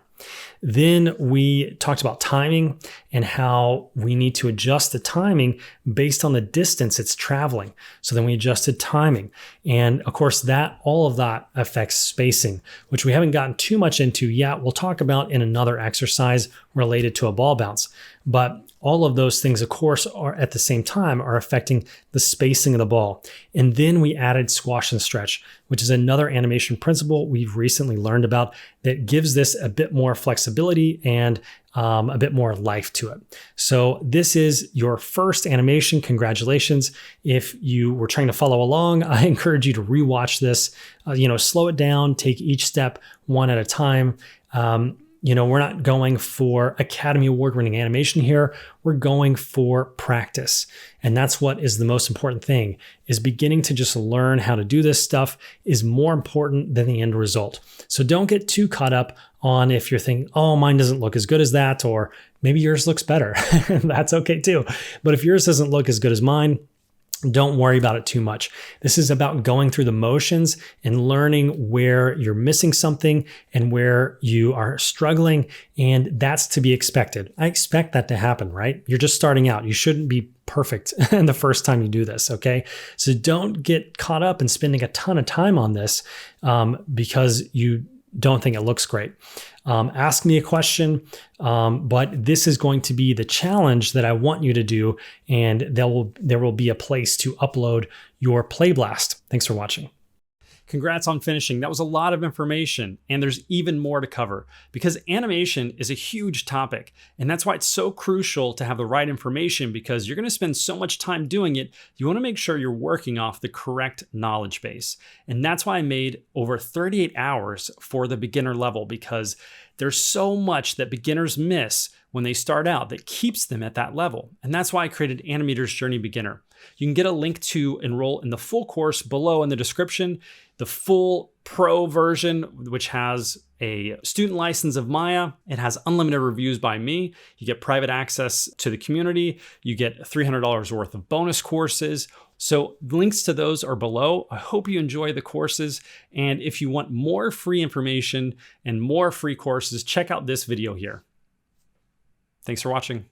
Then we talked about timing and how we need to adjust the timing based on the distance it's traveling. So then we adjusted timing. And of course, all of that affects spacing, which we haven't gotten too much into yet. We'll talk about in another exercise related to a ball bounce. But all of those things, of course, are at the same time are affecting the spacing of the ball. And then we added squash and stretch, which is another animation principle we've recently learned about that gives this a bit more flexibility and a bit more life to it. So this is your first animation. Congratulations. If you were trying to follow along, I encourage you to rewatch this, slow it down, take each step one at a time. We're not going for Academy Award winning animation here. We're going for practice. And that's what is the most important thing, is beginning to just learn how to do this stuff is more important than the end result. So don't get too caught up on if you're thinking, oh, mine doesn't look as good as that, or maybe yours looks better. That's okay too. But if yours doesn't look as good as mine, Don't worry about it too much. This is about going through the motions and learning where you're missing something and where you are struggling. And that's to be expected. I expect that to happen, right? You're just starting out. You shouldn't be perfect the first time you do this, okay? So don't get caught up in spending a ton of time on this because you don't think it looks great. Ask me a question, but this is going to be the challenge that I want you to do, and there will be a place to upload your Playblast. Thanks for watching. Congrats on finishing. That was a lot of information, and there's even more to cover because animation is a huge topic. And that's why it's so crucial to have the right information, because you're going to spend so much time doing it. You want to make sure you're working off the correct knowledge base. And that's why I made over 38 hours for the beginner level, because there's so much that beginners miss when they start out that keeps them at that level. And that's why I created Animator's Journey Beginner. You can get a link to enroll in the full course below in the description. The full pro version, which has a student license of Maya. It has unlimited reviews by me. You get private access to the community. You get $300 worth of bonus courses. So links to those are below. I hope you enjoy the courses. And if you want more free information and more free courses, check out this video here. Thanks for watching.